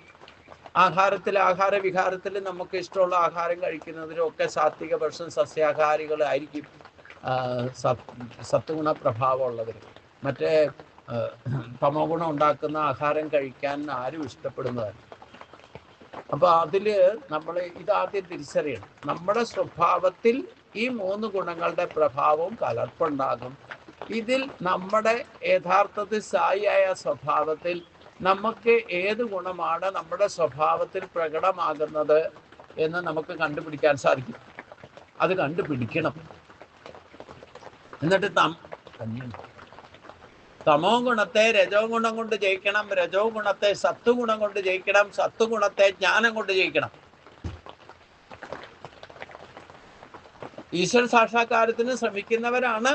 ആഹാര വിഹാരത്തിൽ നമുക്ക് ഇഷ്ടമുള്ള ആഹാരം കഴിക്കുന്നതിനും ഒക്കെ സാത്വിക പക്ഷം സസ്യാഹാരികളായിരിക്കും സത്വഗുണ പ്രഭാവമുള്ളവർ. മറ്റേ തമോ ഗുണം ഉണ്ടാക്കുന്ന ആഹാരം കഴിക്കാൻ ആരും ഇഷ്ടപ്പെടുന്നതല്ല. അപ്പൊ അതില് നമ്മൾ ഇതാദ്യം തിരിച്ചറിയണം. നമ്മുടെ സ്വഭാവത്തിൽ ഈ 3 ഗുണങ്ങളുടെ പ്രഭാവവും കലർപ്പുണ്ടാകും. ഇതിൽ നമ്മുടെ യഥാർത്ഥത്തിൽ സായിയായ സ്വഭാവത്തിൽ നമുക്ക് ഏത് ഗുണമാണ് നമ്മുടെ സ്വഭാവത്തിൽ പ്രകടമാകുന്നത് എന്ന് നമുക്ക് കണ്ടുപിടിക്കാൻ സാധിക്കും. അത് കണ്ടുപിടിക്കണം. എന്നിട്ട് തമോ ഗുണത്തെ രജോ ഗുണം കൊണ്ട് ജയിക്കണം, രജോ ഗുണത്തെ സത്വഗുണം കൊണ്ട് ജയിക്കണം, സത്വഗുണത്തെ ജ്ഞാനം കൊണ്ട് ജയിക്കണം. ഈശ്വര സാക്ഷാത്കാരത്തിന് ശ്രമിക്കുന്നവരാണ്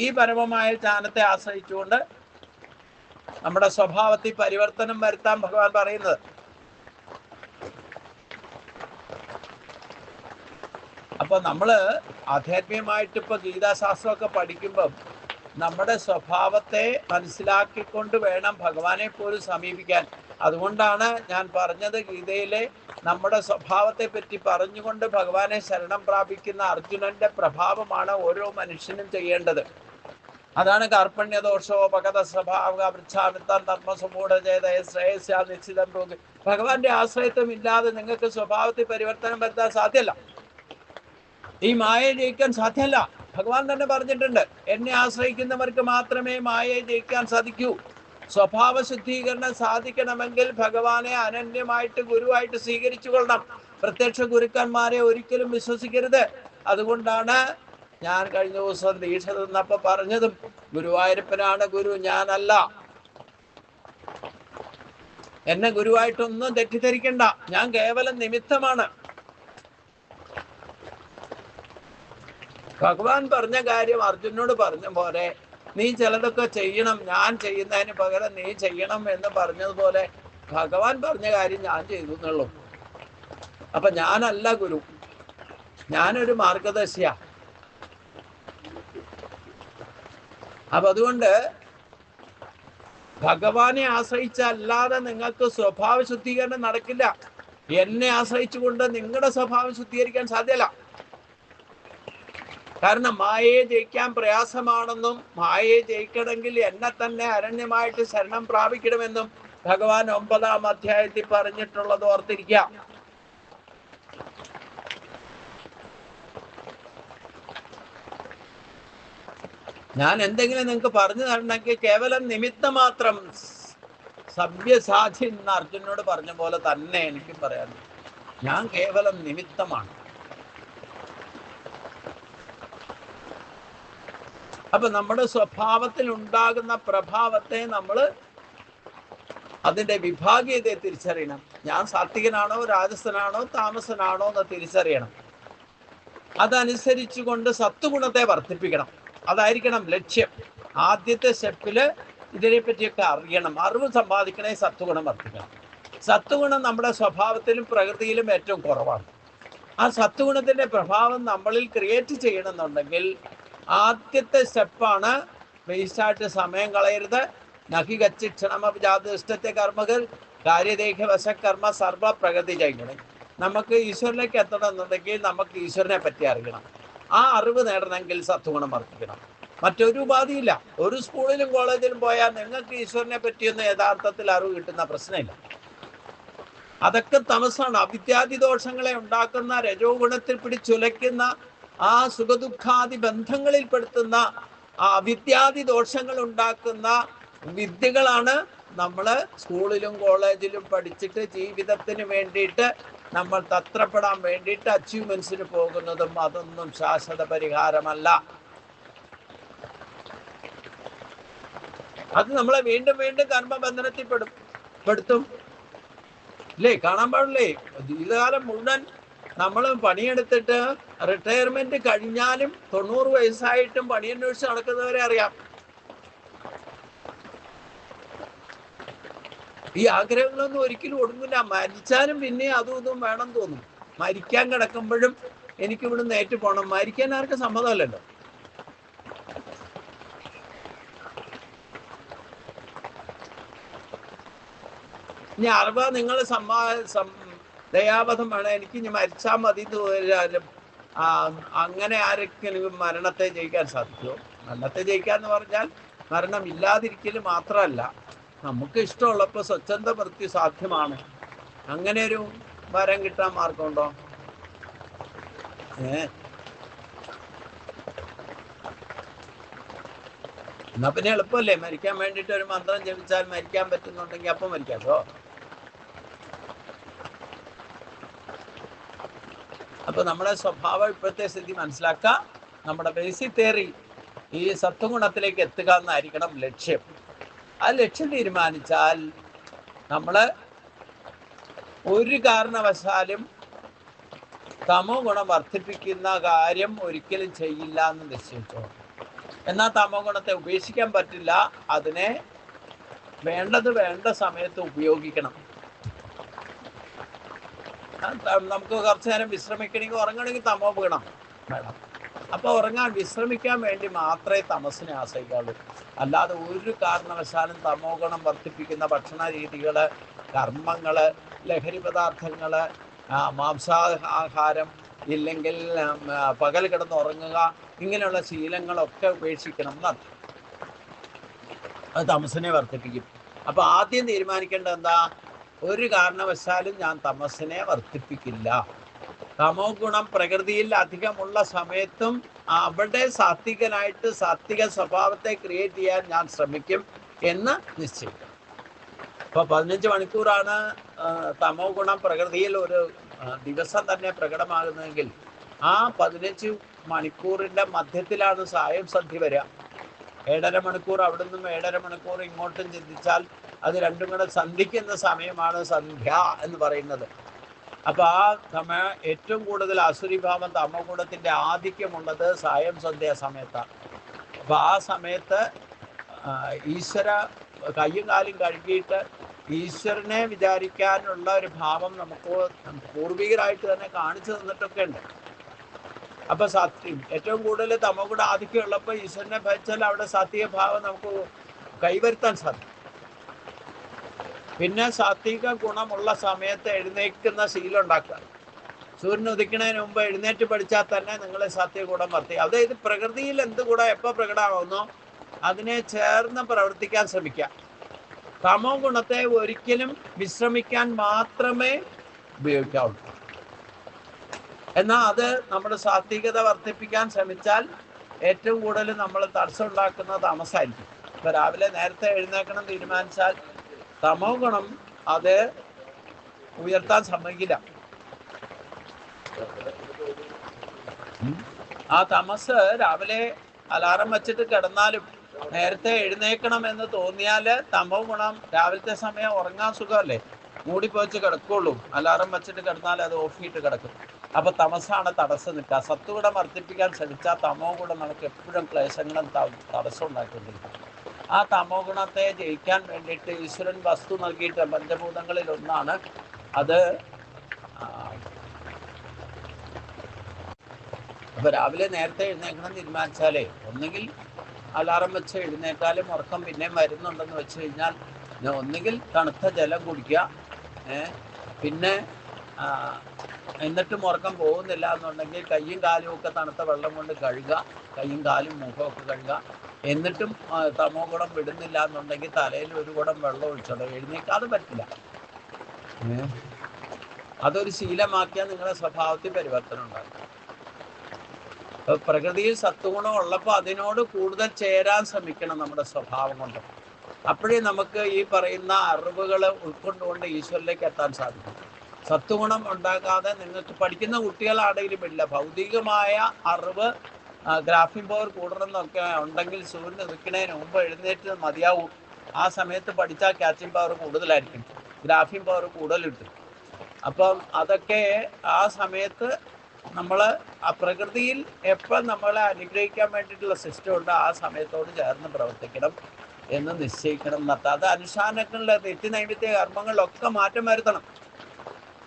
ഈ പരമമായ ജ്ഞാനത്തെ ആശ്രയിച്ചുകൊണ്ട് നമ്മുടെ സ്വഭാവത്തിൽ പരിവർത്തനം വരുത്താൻ ഭഗവാൻ പറയുന്നത്. അപ്പൊ നമ്മള് ആധ്യാത്മികമായിട്ട് ഇപ്പൊ ഗീതാശാസ്ത്രമൊക്കെ പഠിക്കുമ്പം നമ്മുടെ സ്വഭാവത്തെ മനസ്സിലാക്കിക്കൊണ്ട് വേണം ഭഗവാനെ പോലും സമീപിക്കാൻ. അതുകൊണ്ടാണ് ഞാൻ പറഞ്ഞത്, ഗീതയിലെ നമ്മുടെ സ്വഭാവത്തെ പറ്റി പറഞ്ഞുകൊണ്ട് ഭഗവാനെ ശരണം പ്രാപിക്കുന്ന അർജുനന്റെ പ്രഭാവമാണ് ഓരോ മനുഷ്യനും ചെയ്യേണ്ടത്. അതാണ് കാർപ്പണ്യദോഷോ ഭഗത സ്വഭാവ വൃക്ഷാമിത്താൻ ധർമ്മസമൂഢ ചെയ്ത ശ്രേയസ്യ നിശ്ചിതം രോഗി. ഭഗവാന്റെ ആശ്രയത്വം ഇല്ലാതെ നിങ്ങൾക്ക് സ്വഭാവത്തിൽ പരിവർത്തനം വരുത്താൻ സാധ്യമല്ല. ഈ മായയെ ജയിക്കാൻ സാധ്യമല്ല. ഭഗവാൻ തന്നെ പറഞ്ഞിട്ടുണ്ട്, എന്നെ ആശ്രയിക്കുന്നവർക്ക് മാത്രമേ മായയെ ജയിക്കാൻ സാധിക്കൂ. സ്വഭാവ ശുദ്ധീകരണം സാധിക്കണമെങ്കിൽ ഭഗവാനെ അനന്യമായിട്ട് ഗുരുവായിട്ട് സ്വീകരിച്ചു കൊള്ളണം. പ്രത്യക്ഷ ഗുരുക്കന്മാരെ ഒരിക്കലും വിശ്വസിക്കരുത്. അതുകൊണ്ടാണ് ഞാൻ കഴിഞ്ഞ ദിവസം ദീക്ഷ തന്നപ്പോ പറഞ്ഞതും, ഗുരുവായൂരപ്പനാണ് ഗുരു, ഞാനല്ല. എന്നെ ഗുരുവായിട്ടൊന്നും തെറ്റിദ്ധരിക്കണ്ട, ഞാൻ കേവലം നിമിത്തമാണ്. ഭഗവാൻ പറഞ്ഞ കാര്യം അർജുനോട് പറഞ്ഞ പോലെ നീ ചിലതൊക്കെ ചെയ്യണം, ഞാൻ ചെയ്യുന്നതിന് പകരം നീ ചെയ്യണം എന്ന് പറഞ്ഞതുപോലെ ഭഗവാൻ പറഞ്ഞ കാര്യം ഞാൻ ചെയ്തു എന്നുള്ളൂ. അപ്പൊ ഞാനല്ല ഗുരു, ഞാനൊരു മാർഗദർശിയാ. അപ്പൊ അതുകൊണ്ട് ഭഗവാനെ ആശ്രയിച്ചല്ലാതെ നിങ്ങൾക്ക് സ്വഭാവ ശുദ്ധീകരണം നടക്കില്ല. എന്നെ ആശ്രയിച്ചുകൊണ്ട് നിങ്ങളുടെ സ്വഭാവം ശുദ്ധീകരിക്കാൻ സാധ്യമല്ല. കാരണം മായയെ ജയിക്കാൻ പ്രയാസമാണെന്നും മായയെ ജയിക്കണമെങ്കിൽ എന്നെ തന്നെ അരണ്യമായിട്ട് ശരണം പ്രാപിക്കണമെന്നും ഭഗവാൻ 9-ാം അധ്യായത്തിൽ പറഞ്ഞിട്ടുള്ളത് ഓർത്തിരിക്കുക. ഞാൻ എന്തെങ്കിലും നിങ്ങൾക്ക് പറഞ്ഞു തരണമെങ്കിൽ കേവലം നിമിത്തം മാത്രം, സവ്യസാചി എന്ന് അർജുനോട് പറഞ്ഞ പോലെ തന്നെ എനിക്ക് പറയാൻ, ഞാൻ കേവലം നിമിത്തമാണ്. അപ്പൊ നമ്മുടെ സ്വഭാവത്തിൽ ഉണ്ടാകുന്ന പ്രഭാവത്തെ നമ്മൾ അതിന്റെ വിഭാഗീയതയെ തിരിച്ചറിയണം. ഞാൻ സാത്വികനാണോ രാജസനാണോ താമസനാണോ എന്ന് തിരിച്ചറിയണം. അതനുസരിച്ചു കൊണ്ട് സത്വഗുണത്തെ വർദ്ധിപ്പിക്കണം. അതായിരിക്കണം ലക്ഷ്യം. ആദ്യത്തെ സ്റ്റെപ്പില് ഇതിനെപ്പറ്റിയൊക്കെ അറിയണം. അറിവ് സമ്പാദിക്കണേ സത്വഗുണം വർദ്ധിക്കണം. സത്വഗുണം നമ്മുടെ സ്വഭാവത്തിലും പ്രകൃതിയിലും ഏറ്റവും കുറവാണ്. ആ സത്വഗുണത്തിന്റെ പ്രഭാവം നമ്മളിൽ ക്രിയേറ്റ് ചെയ്യണമെന്നുണ്ടെങ്കിൽ ആദ്യത്തെ സ്റ്റെപ്പാണ് വേസ്റ്റായിട്ട് സമയം കളയരുത്. നഹി ഗച്ഛിക്ഷണമജാതിഷ്ഠത്തെ കർമ്മകൾ കാര്യദേഹ വശകർമ്മ സർവ പ്രഗതി ചെയ്യണം. നമുക്ക് ഈശ്വരനിലേക്ക് എത്തണമെന്നുണ്ടെങ്കിൽ നമുക്ക് ഈശ്വരനെ പറ്റി അറിയണം. ആ അറിവ് നേടണമെങ്കിൽ സത്വഗുണം വർദ്ധിക്കണം. മറ്റൊരു ഉപാധിയില്ല. ഒരു സ്കൂളിലും കോളേജിലും പോയാൽ നിങ്ങൾക്ക് ഈശ്വരനെ പറ്റിയൊന്നും യഥാർത്ഥത്തിൽ അറിവ് കിട്ടുന്ന പ്രശ്നമില്ല. അതൊക്കെ തമസാണ്. അവിദ്യാദി ദോഷങ്ങളെ ഉണ്ടാക്കുന്ന, രജോ ഗുണത്തിൽ പിടിച്ചുലയ്ക്കുന്ന, ആ സുഖദുഃഖാദി ബന്ധങ്ങളിൽ പെടുത്തുന്ന ആ അവിദ്യാദി ദോഷങ്ങൾ ഉണ്ടാക്കുന്ന വിദ്യകളാണ് നമ്മൾ സ്കൂളിലും കോളേജിലും പഠിച്ചിട്ട് ജീവിതത്തിന് വേണ്ടിയിട്ട് നമ്മൾ തത്രപ്പെടാൻ വേണ്ടിയിട്ട് അച്ചീവ്മെന്റ്സിന് പോകുന്നതും. അതൊന്നും ശാശ്വത പരിഹാരമല്ല. അത് നമ്മളെ വീണ്ടും വീണ്ടും കർമ്മബന്ധനത്തിൽ പെടുത്തും. അല്ലേ? കാണാൻ പാടില്ലേ? ജീവിതകാലം മുഴുവൻ നമ്മൾ പണിയെടുത്തിട്ട് റിട്ടയർമെന്റ് കഴിഞ്ഞാലും 90 വയസ്സായിട്ടും പണിയന്വേഷിച്ച് നടക്കുന്നവരെ അറിയാം. ഈ ആഗ്രഹങ്ങളൊന്നും ഒരിക്കലും ഒടുങ്ങില്ല. മരിച്ചാലും പിന്നെ അതും ഇതും വേണം തോന്നും. മരിക്കാൻ കിടക്കുമ്പോഴും എനിക്ക് ഇവിടുന്ന് ഏറ്റു പോകണം. മരിക്കാൻ ആർക്കും സമ്മതമല്ലല്ലോ. ഇനി അറിവ് നിങ്ങൾ ദയാവധം വേണം, എനിക്ക് ഇനി മരിച്ചാൽ മതി തോന്നിയാലും അങ്ങനെ ആരെങ്കിലും മരണത്തെ ജയിക്കാൻ സാധിക്കുമോ? മരണത്തെ ജയിക്കാന്ന് പറഞ്ഞാൽ മരണം ഇല്ലാതിരിക്കൽ മാത്രമല്ല, നമുക്ക് ഇഷ്ടമുള്ളപ്പോൾ സ്വച്ഛന്ത വൃത്തി സാധ്യമാണ്. അങ്ങനെ ഒരു വരം കിട്ടാൻ മാർഗമുണ്ടോ? എന്നാ പിന്നെ എളുപ്പമല്ലേ? മരിക്കാൻ വേണ്ടിയിട്ട് ഒരു മന്ത്രം ജപിച്ചാൽ മരിക്കാൻ പറ്റുന്നുണ്ടെങ്കിൽ അപ്പം മരിക്കാമല്ലോ. അപ്പൊ നമ്മുടെ സ്വഭാവം ഇപ്പോഴത്തെ സ്ഥിതി മനസ്സിലാക്കുക. നമ്മുടെ ബേസിക് തിയറി ഈ സത്വഗുണത്തിലേക്ക് എത്തുക എന്നായിരിക്കണം ലക്ഷ്യം. ആ ലക്ഷ്യം തീരുമാനിച്ചാൽ നമ്മൾ ഒരു കാരണവശാലും തമോ ഗുണം വർദ്ധിപ്പിക്കുന്ന കാര്യം ഒരിക്കലും ചെയ്യില്ല എന്ന് നിശ്ചയിച്ചോ. എന്നാൽ തമോ ഗുണത്തെ ഉപേക്ഷിക്കാൻ പറ്റില്ല. അതിനെ വേണ്ടത് വേണ്ട സമയത്ത് ഉപയോഗിക്കണം. നമുക്ക് കുറച്ചു നേരം വിശ്രമിക്കണമെങ്കിൽ, ഉറങ്ങണമെങ്കിൽ തമോ ഗുണം വേണം. അപ്പൊ ഉറങ്ങാൻ വിശ്രമിക്കാൻ വേണ്ടി മാത്രമേ തമസിനെ ആശ്രയിക്കാവുള്ളൂ. അല്ലാതെ ഒരു കാരണവശാലും തമോ ഗുണം വർദ്ധിപ്പിക്കുന്ന ഭക്ഷണ രീതികള്, കർമ്മങ്ങള്, ലഹരി പദാർത്ഥങ്ങള്, മാംസാഹാരം, ഇല്ലെങ്കിൽ പകൽ കിടന്നുറങ്ങുക, ഇങ്ങനെയുള്ള ശീലങ്ങളൊക്കെ ഉപേക്ഷിക്കണം എന്നാണ്. അത് തമസിനെ വർദ്ധിപ്പിക്കും. അപ്പൊ ആദ്യം തീരുമാനിക്കേണ്ടത് എന്താ? ഒരു കാരണവശാലും ഞാൻ തമസിനെ വർദ്ധിപ്പിക്കില്ല. തമോ ഗുണം പ്രകൃതിയിൽ അധികമുള്ള സമയത്തും അവിടെ സാത്വികനായിട്ട് സാത്വിക സ്വഭാവത്തെ ക്രിയേറ്റ് ചെയ്യാൻ ഞാൻ ശ്രമിക്കും എന്ന് നിശ്ചയിക്കും. ഇപ്പൊ 15 മണിക്കൂറാണ് തമോ ഗുണം പ്രകൃതിയിൽ ഒരു ദിവസം തന്നെ പ്രകടമാകുന്നതെങ്കിൽ ആ 15 മണിക്കൂറിന്റെ മധ്യത്തിലാണ് സായം സന്ധ്യ വരിക. 7.5 മണിക്കൂർ അവിടെ നിന്നും 7.5 മണിക്കൂർ ഇങ്ങോട്ടും ചിന്തിച്ചാൽ അത് രണ്ടും കൂടെ സന്ധിക്കുന്ന സമയമാണ് സന്ധ്യ എന്ന് പറയുന്നത്. അപ്പൊ ആ സമയം ഏറ്റവും കൂടുതൽ അസുരിഭാവം തമോ ഗുണത്തിന്റെ ആധിക്യമുള്ളത് സായം സന്ധ്യ സമയത്താണ്. അപ്പം ആ സമയത്ത് ഈശ്വര കയ്യും കാലും കഴുകിയിട്ട് ഈശ്വരനെ വിചാരിക്കാനുള്ള ഒരു ഭാവം നമുക്ക് പൂർവികരായിട്ട് തന്നെ കാണിച്ചു തന്നിട്ടൊക്കെ ഉണ്ട്. അപ്പൊ സത്യം ഏറ്റവും കൂടുതൽ തമോ ഗുണ ആധിക്യം ഉള്ളപ്പോൾ ഈശ്വരനെ ഭജിച്ചാൽ അവിടെ സാത്വിക ഭാവം നമുക്ക് കൈവരുത്താൻ സാധിക്കും. പിന്നെ സാത്വിക ഗുണമുള്ള സമയത്ത് എഴുന്നേൽക്കുന്ന ശീലം ഉണ്ടാക്കുക. സൂര്യൻ ഉദിക്കുന്നതിന് മുമ്പ് എഴുന്നേറ്റ് പഠിച്ചാൽ തന്നെ നിങ്ങളെ സാത്വിക ഗുണം വർത്തിക്കും. അതായത് പ്രകൃതിയിൽ എന്ത് ഗുണം എപ്പോൾ പ്രകടമാകുന്നോ അതിനെ ചേർന്ന് പ്രവർത്തിക്കാൻ ശ്രമിക്കുക. തമോ ഗുണത്തെ ഒരിക്കലും വിശ്രമിക്കാൻ മാത്രമേ ഉപയോഗിക്കാവുള്ളൂ. എന്നാൽ അത് നമ്മുടെ സാത്വികത വർദ്ധിപ്പിക്കാൻ ശ്രമിച്ചാൽ ഏറ്റവും കൂടുതൽ നമ്മൾ തടസ്സം ഉണ്ടാക്കുന്ന താമസമായിരിക്കും. ഇപ്പൊ രാവിലെ നേരത്തെ എഴുന്നേക്കണം തീരുമാനിച്ചാൽ തമോ ഗുണം അത് ഉയർത്താൻ സമ്മതിക്കില്ല. ആ തമസ് രാവിലെ അലാറം വെച്ചിട്ട് കിടന്നാലും നേരത്തെ എഴുന്നേക്കണം എന്ന് തോന്നിയാൽ തമോ ഗുണം രാവിലത്തെ സമയം ഉറങ്ങാൻ സുഖമല്ലേ, മൂടിപ്പോച്ച് കിടക്കുള്ളൂ. അലാറം വെച്ചിട്ട് കിടന്നാൽ അത് ഓഫ് ചെയ്തിട്ട് കിടക്കും. അപ്പൊ തമസാണ് തടസ്സം നിൽക്കുക. സത്വഗുണം വർദ്ധിപ്പിക്കാൻ ശ്രമിച്ചാൽ തമോ ഗുണം നമുക്ക് എപ്പോഴും ക്ലേശങ്ങളും തടസ്സം ഉണ്ടാക്കിക്കൊണ്ടിരിക്കും. ആ തമോ ഗുണത്തെ ജയിക്കാൻ വേണ്ടിയിട്ട് ഈശ്വരൻ വസ്തു നൽകിയിട്ട് പഞ്ചഭൂതങ്ങളിൽ ഒന്നാണ് അത്. അപ്പൊ രാവിലെ നേരത്തെ എഴുന്നേക്കണം തീരുമാനിച്ചാലേ ഒന്നുകിൽ അലാറം വെച്ച് എഴുന്നേറ്റാലും ഉറക്കം പിന്നെയും വരുന്നുണ്ടെന്ന് വെച്ച് കഴിഞ്ഞാൽ ഒന്നുകിൽ തണുത്ത ജലം കുടിക്കുക, പിന്നെ എന്നിട്ടും ഉറക്കം പോകുന്നില്ല എന്നുണ്ടെങ്കിൽ കയ്യും കാലും ഒക്കെ തണുത്ത വെള്ളം കൊണ്ട് കഴുകുക, കയ്യും കാലും മുഖമൊക്കെ കഴുകുക. എന്നിട്ടും തമോ ഗുണം വിടുന്നില്ല എന്നുണ്ടെങ്കിൽ തലയിൽ ഒരു കുടം വെള്ളം ഒഴിച്ചോളൂ. എഴുന്നേക്കാതെ പറ്റില്ല. അതൊരു ശീലമാക്കിയാൽ നിങ്ങളുടെ സ്വഭാവത്തിൽ പരിവർത്തനം ഉണ്ടാകും. പ്രകൃതിയിൽ സത്വഗുണം ഉള്ളപ്പോൾ അതിനോട് കൂടുതൽ ചേരാൻ ശ്രമിക്കണം നമ്മുടെ സ്വഭാവം കൊണ്ട്. അപ്പോഴേ നമുക്ക് ഈ പറയുന്ന അറിവുകൾ ഉൾക്കൊണ്ടുകൊണ്ട് ഈശ്വരിലേക്ക് എത്താൻ സാധിക്കും. സത്വഗുണം ഉണ്ടാകാതെ നിങ്ങൾക്ക് പഠിക്കുന്ന കുട്ടികളാണെങ്കിലും ഇല്ല, ഭൗതികമായ അറിവ് ഗ്രാഫിംഗ് പവർ കൂടണമെന്നൊക്കെ ഉണ്ടെങ്കിൽ സൂര്യൻ ഉദിക്കുന്നതിന് മുമ്പ് എഴുന്നേറ്റ് മതിയാവും. ആ സമയത്ത് പഠിച്ചാൽ ക്യാച്ചിങ് പവർ കൂടുതലായിരിക്കും, ഗ്രാഫിംഗ് പവർ കൂടുതൽ കിട്ടും. അപ്പം അതൊക്കെ ആ സമയത്ത് നമ്മൾ ആ പ്രകൃതിയിൽ എപ്പം നമ്മളെ അനുഗ്രഹിക്കാൻ വേണ്ടിയിട്ടുള്ള സിസ്റ്റം ഉണ്ട്, ആ സമയത്തോട് ചേർന്ന് പ്രവർത്തിക്കണം എന്ന് നിശ്ചയിക്കണം എന്നർത്ഥം. അത് അനുഷ്ഠാനങ്ങളിലെ നിത്യനൈമിത്യ കർമ്മങ്ങളിലൊക്കെ മാറ്റം വരുത്തണം.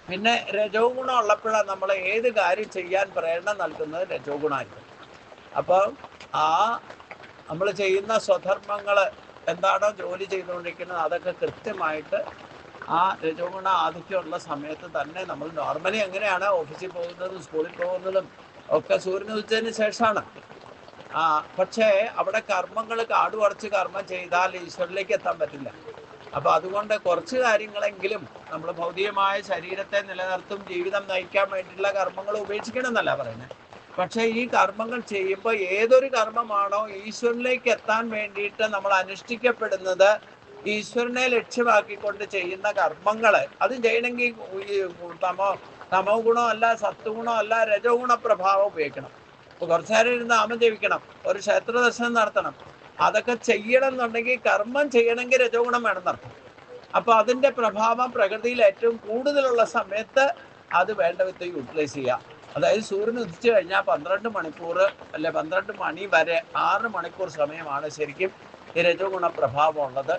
പിന്നെ രജോ ഗുണം ഉള്ളപ്പോഴാണ് നമ്മൾ ഏത് കാര്യം ചെയ്യാൻ പ്രേരണ നൽകുന്നത് രജോ ഗുണമായിരിക്കും. അപ്പോൾ ആ നമ്മൾ ചെയ്യുന്ന സ്വധർമ്മങ്ങൾ എന്താണോ ജോലി ചെയ്തുകൊണ്ടിരിക്കുന്നത് അതൊക്കെ കൃത്യമായിട്ട് ആ രജോ ഗുണ ആധിക്യമുള്ള സമയത്ത് തന്നെ നമ്മൾ നോർമലി എങ്ങനെയാണ് ഓഫീസിൽ പോകുന്നതും സ്കൂളിൽ പോകുന്നതും ഒക്കെ സൂര്യൻ ഉദിച്ചതിന് ശേഷമാണ്. പക്ഷേ അവിടെ കർമ്മങ്ങൾ കാടുപടച്ച് കർമ്മം ചെയ്താൽ ഈശ്വരനിലേക്ക് എത്താൻ പറ്റില്ല. അപ്പൊ അതുകൊണ്ട് കുറച്ച് കാര്യങ്ങളെങ്കിലും നമ്മൾ ഭൗതികമായ ശരീരത്തെ നിലനിർത്തും ജീവിതം നയിക്കാൻ വേണ്ടിയിട്ടുള്ള കർമ്മങ്ങൾ ഉപേക്ഷിക്കണം എന്നല്ല പറയുന്നത്. പക്ഷേ ഈ കർമ്മങ്ങൾ ചെയ്യുമ്പോൾ ഏതൊരു കർമ്മമാണോ ഈശ്വരനിലേക്ക് എത്താൻ വേണ്ടിയിട്ട് നമ്മൾ അനുഷ്ഠിക്കപ്പെടുന്നത്, ഈശ്വരനെ ലക്ഷ്യമാക്കിക്കൊണ്ട് ചെയ്യുന്ന കർമ്മങ്ങൾ അത് ചെയ്യണമെങ്കിൽ തമോ ഗുണം അല്ല, സത്വഗുണം അല്ല, രജോ ഗുണ പ്രഭാവം ഉപയോഗിക്കണം. ഇപ്പൊ കുറച്ചു നേരം ഇരുന്ന് നാമം ജപിക്കണം, ഒരു ക്ഷേത്ര ദർശനം നടത്തണം, അതൊക്കെ ചെയ്യണം എന്നുണ്ടെങ്കിൽ കർമ്മം ചെയ്യണമെങ്കിൽ രജോ ഗുണം വേണമെന്നർത്ഥം. അപ്പൊ അതിന്റെ പ്രഭാവം പ്രകൃതിയിൽ ഏറ്റവും കൂടുതലുള്ള സമയത്ത് അത് വേണ്ട വിധത്തിൽ യൂട്ടിലൈസ് ചെയ്യുക. അതായത് സൂര്യൻ ഉദിച്ചു കഴിഞ്ഞാൽ 12 മണിക്കൂർ അല്ലെ 12 മണി വരെ 6 മണിക്കൂർ സമയമാണ് ശരിക്കും ഈ രജോ ഗുണ പ്രഭാവം ഉള്ളത്.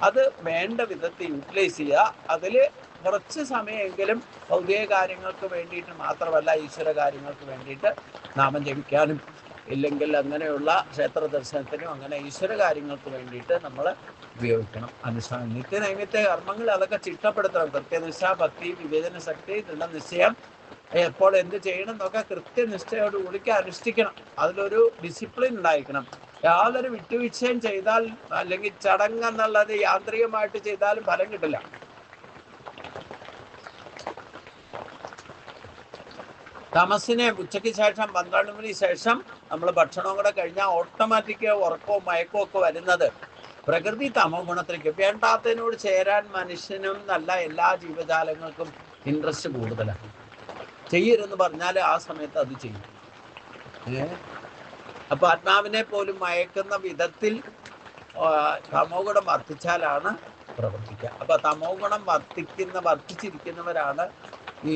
അത് വേണ്ട വിധത്തിൽ യൂട്ടിലൈസ് ചെയ്യുക. അതിൽ കുറച്ച് സമയമെങ്കിലും ഭൗതിക കാര്യങ്ങൾക്ക് വേണ്ടിയിട്ട് മാത്രമല്ല, ഈശ്വര കാര്യങ്ങൾക്ക് വേണ്ടിയിട്ട് നാമം ജപിക്കാനും ഇല്ലെങ്കിൽ അങ്ങനെയുള്ള ക്ഷേത്ര ദർശനത്തിനും അങ്ങനെ ഈശ്വര കാര്യങ്ങൾക്ക് വേണ്ടിയിട്ട് നമ്മൾ ഉപയോഗിക്കണം. അനുഷ്ഠാനം നിത്യനൈമിത്യ കർമ്മങ്ങൾ അതൊക്കെ ചിട്ടപ്പെടുത്തണം. കൃത്യനിഷ്ഠ, ഭക്തി, വിവേചന ശക്തി, ദൃഢനിശ്ചയം, എപ്പോൾ എന്ത് ചെയ്യണം എന്നൊക്കെ കൃത്യനിഷ്ഠയോടുകൂടി അനുഷ്ഠിക്കണം. അതിലൊരു ഡിസിപ്ലിൻ ഉണ്ടായിരിക്കണം. യാതൊരു വിട്ടുവീഴ്ചയും ചെയ്താൽ അല്ലെങ്കിൽ ചടങ്ങ് എന്നുള്ളത് യാന്ത്രികമായിട്ട് ചെയ്താലും ഫലം കിട്ടില്ല. തമസിനെ ഉച്ചയ്ക്ക് ശേഷം 12 മണിക്ക് ശേഷം നമ്മൾ ഭക്ഷണവും കൂടെ കഴിഞ്ഞാൽ ഓട്ടോമാറ്റിക് ഉറക്കവും മയക്കവും ഒക്കെ വരുന്നത് പ്രകൃതി തമോ ഗുണത്തിലേക്ക്. വേണ്ടാത്തതിനോട് ചേരാൻ മനുഷ്യനും നല്ല എല്ലാ ജീവജാലങ്ങൾക്കും ഇൻട്രസ്റ്റ് കൂടുതലാണ്. ചെയ്യരുതെന്ന് പറഞ്ഞാൽ ആ സമയത്ത് അത് ചെയ്യും. അപ്പൊ ആത്മാവിനെ പോലും മയക്കുന്ന വിധത്തിൽ തമോ ഗുണം വർദ്ധിച്ചാലാണ് പ്രവർത്തിക്കുക. അപ്പൊ തമോ ഗുണം വർദ്ധിച്ചിരിക്കുന്നവരാണ് ഈ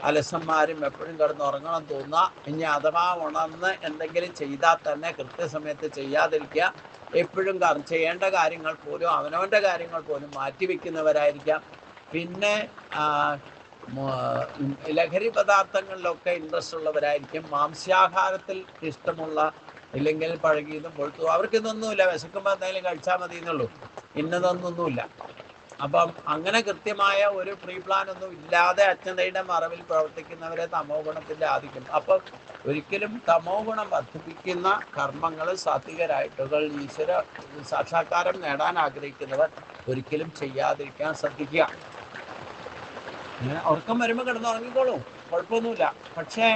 അലസന്മാരും എപ്പോഴും കിടന്ന് ഉറങ്ങണം തോന്നുക. ഇനി അഥവാ ഉണർന്ന് എന്തെങ്കിലും ചെയ്താൽ തന്നെ കൃത്യസമയത്ത് ചെയ്യാതിരിക്കുക. എപ്പോഴും ചെയ്യേണ്ട കാര്യങ്ങൾ പോലും അവനവൻ്റെ കാര്യങ്ങൾ പോലും മാറ്റിവെക്കുന്നവരായിരിക്കാം. പിന്നെ ലഹരി പദാർത്ഥങ്ങളിലൊക്കെ ഇൻട്രസ്റ്റ് ഉള്ളവരായിരിക്കും. മാംസ്യാഹാരത്തിൽ ഇഷ്ടമുള്ള, ഇല്ലെങ്കിൽ പഴകിയതും പൊഴുത്തും, അവർക്കിതൊന്നുമില്ല. വിശക്കുമ്പോൾ എന്തെങ്കിലും കഴിച്ചാൽ മതി എന്നുള്ളൂ, ഇന്നതൊന്നൊന്നുമില്ല. അപ്പം അങ്ങനെ കൃത്യമായ ഒരു പ്രീ പ്ലാൻ ഒന്നും ഇല്ലാതെ അച്ഛതയുടെ മറവിൽ പ്രവർത്തിക്കുന്നവരെ തമോ ഗുണത്തിൻ്റെ ആധിക്യം. അപ്പം ഒരിക്കലും തമോ ഗുണം വർദ്ധിപ്പിക്കുന്ന കർമ്മങ്ങൾ സാത്വികരായിട്ടുകൾ ഈശ്വര സാക്ഷാത്കാരം നേടാൻ ആഗ്രഹിക്കുന്നവർ ഒരിക്കലും ചെയ്യാതിരിക്കാൻ ശ്രദ്ധിക്കുക. ഉറക്കം വരുമ്പോൾ കിടന്നുറങ്ങിക്കോളൂ, കുഴപ്പമൊന്നുമില്ല. പക്ഷേ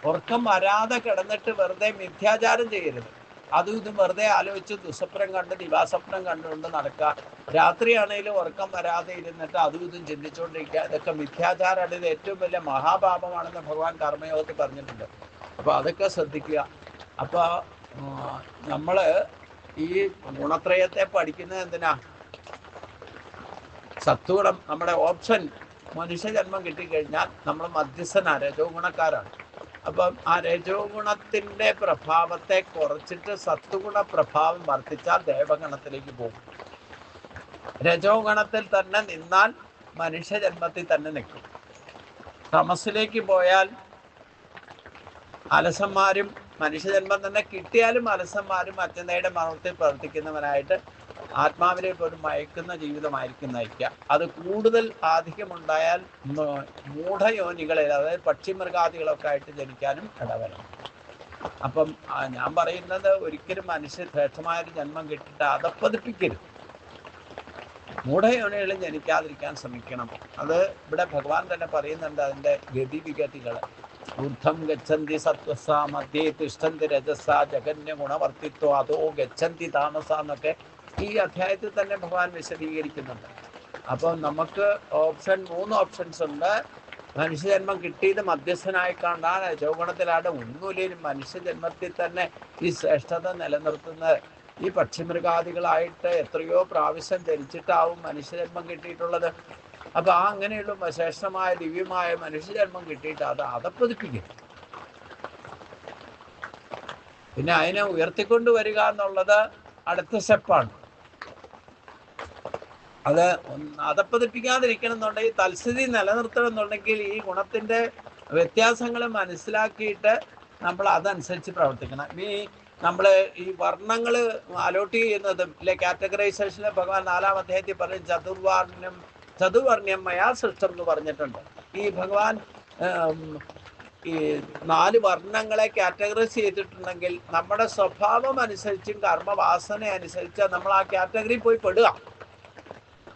ഉറക്കം വരാതെ കിടന്നിട്ട് വെറുതെ മിഥ്യാചാരം ചെയ്യരുത്. അതും ഇതും വെറുതെ ആലോചിച്ച് ദുസ്വപ്നം കണ്ട് ദിവാസ്വപ്നം കണ്ടുകൊണ്ട് നടക്കുക. രാത്രിയാണെങ്കിലും ഉറക്കം വരാതെ ഇരുന്നിട്ട് അതും ഇതും ചിന്തിച്ചുകൊണ്ടിരിക്കുക. ഇതൊക്കെ മിഥ്യാചാരമാണ്. ഇത് ഏറ്റവും വലിയ മഹാപാപമാണെന്ന് ഭഗവാൻ കർമ്മയോഗത്തിൽ പറഞ്ഞിട്ടുണ്ട്. അപ്പോൾ അതൊക്കെ ശ്രദ്ധിക്കുക. അപ്പോൾ നമ്മൾ ഈ ഗുണത്രയത്തെ പഠിക്കുന്നത് എന്തിനാ? സത്വഗുണം നമ്മുടെ ഓപ്ഷൻ. മനുഷ്യജന്മം കിട്ടിക്കഴിഞ്ഞാൽ നമ്മൾ മധ്യസ്ഥനാണ്, രജോ ഗുണക്കാരാണ്. അപ്പം ആ രജോ ഗുണത്തിൻ്റെ പ്രഭാവത്തെ കുറച്ചിട്ട് സത്വഗുണ പ്രഭാവം വർദ്ധിച്ചാൽ ദേവഗണത്തിലേക്ക് പോകും. രജോ ഗുണത്തിൽ തന്നെ നിന്നാൽ മനുഷ്യജന്മത്തിൽ തന്നെ നിൽക്കും. തമസിലേക്ക് പോയാൽ അലസന്മാരും, മനുഷ്യജന്മം തന്നെ കിട്ടിയാലും അലസന്മാരും അച്ഛതയുടെ മരണത്തിൽ പ്രവർത്തിക്കുന്നവനായിട്ട് ആത്മാവിനെ പോലും മയക്കുന്ന ജീവിതമായിരിക്കും നയിക്കുക. അത് കൂടുതൽ ആധിക്യമുണ്ടായാൽ മൂഢയോനികളിൽ, അതായത് പക്ഷിമൃഗാദികളൊക്കെ ആയിട്ട് ജനിക്കാനും ഇടവരും. അപ്പം ഞാൻ പറയുന്നത് ഒരിക്കലും മനുഷ്യ ശ്രേഷ്ഠമായൊരു ജന്മം കിട്ടിയിട്ട് അതപ്പതിപ്പിക്കരുത്. മൂഢയോനികളിൽ ജനിക്കാതിരിക്കാൻ ശ്രമിക്കണം. അത് ഇവിടെ ഭഗവാൻ തന്നെ പറയുന്നുണ്ട്. അതിൻ്റെ ഗതിവിഗതികൾ ഊർദ്ധം ഗച്ഛന്തി സത്വസ, മധ്യേ തിഷ്ഠന്തി രജസ, ജഗന്യ ഗുണവർത്തിത്വം അതോ ഗച്ഛന്തി താമസ എന്നൊക്കെ ഈ അധ്യായത്തിൽ തന്നെ ഭഗവാൻ വിശദീകരിക്കുന്നുണ്ട്. അപ്പം നമുക്ക് മൂന്ന് ഓപ്ഷൻസ് ഉണ്ട്. മനുഷ്യജന്മം കിട്ടിയത് മധ്യസ്ഥനായി കാണാൻ രജോ ഗുണത്തിലാണ്. ഒന്നുമില്ലേലും മനുഷ്യജന്മത്തിൽ തന്നെ ഈ ശ്രേഷ്ഠത നിലനിർത്തുന്നത് ഈ പക്ഷിമൃഗാദികളായിട്ട് എത്രയോ പ്രാവശ്യം ജനിച്ചിട്ടാവും മനുഷ്യജന്മം കിട്ടിയിട്ടുള്ളത്. അപ്പം അങ്ങനെയുള്ള ശ്രേഷ്ഠമായ ദിവ്യമായ മനുഷ്യജന്മം കിട്ടിയിട്ട് അത് അതപ്പതിപ്പിക്കും. പിന്നെ അതിനെ ഉയർത്തിക്കൊണ്ടുവരിക എന്നുള്ളത് അടുത്ത സ്റ്റെപ്പാണ്. അത് അതപ്പതിപ്പിക്കാതിരിക്കണം എന്നുണ്ടെങ്കിൽ, തൽസ്ഥിതി നിലനിർത്തണം എന്നുണ്ടെങ്കിൽ ഈ ഗുണത്തിൻ്റെ വ്യത്യാസങ്ങൾ മനസ്സിലാക്കിയിട്ട് നമ്മൾ അതനുസരിച്ച് പ്രവർത്തിക്കണം. നമ്മൾ ഈ വർണ്ണങ്ങൾ അലോട്ട് ചെയ്യുന്നതും ഇല്ലെ കാറ്റഗറൈസേഷനിൽ ഭഗവാൻ 4-ാം അധ്യായത്തിൽ പറയും ചതുർവർണ്ണ്യം മയാ സൃഷ്ടം എന്ന് പറഞ്ഞിട്ടുണ്ട്. ഈ ഭഗവാൻ ഈ 4 വർണ്ണങ്ങളെ കാറ്റഗറൈസ് ചെയ്തിട്ടുണ്ടെങ്കിൽ നമ്മുടെ സ്വഭാവം അനുസരിച്ചും കർമ്മവാസന അനുസരിച്ച് നമ്മൾ ആ കാറ്റഗറി പോയി പെടുക.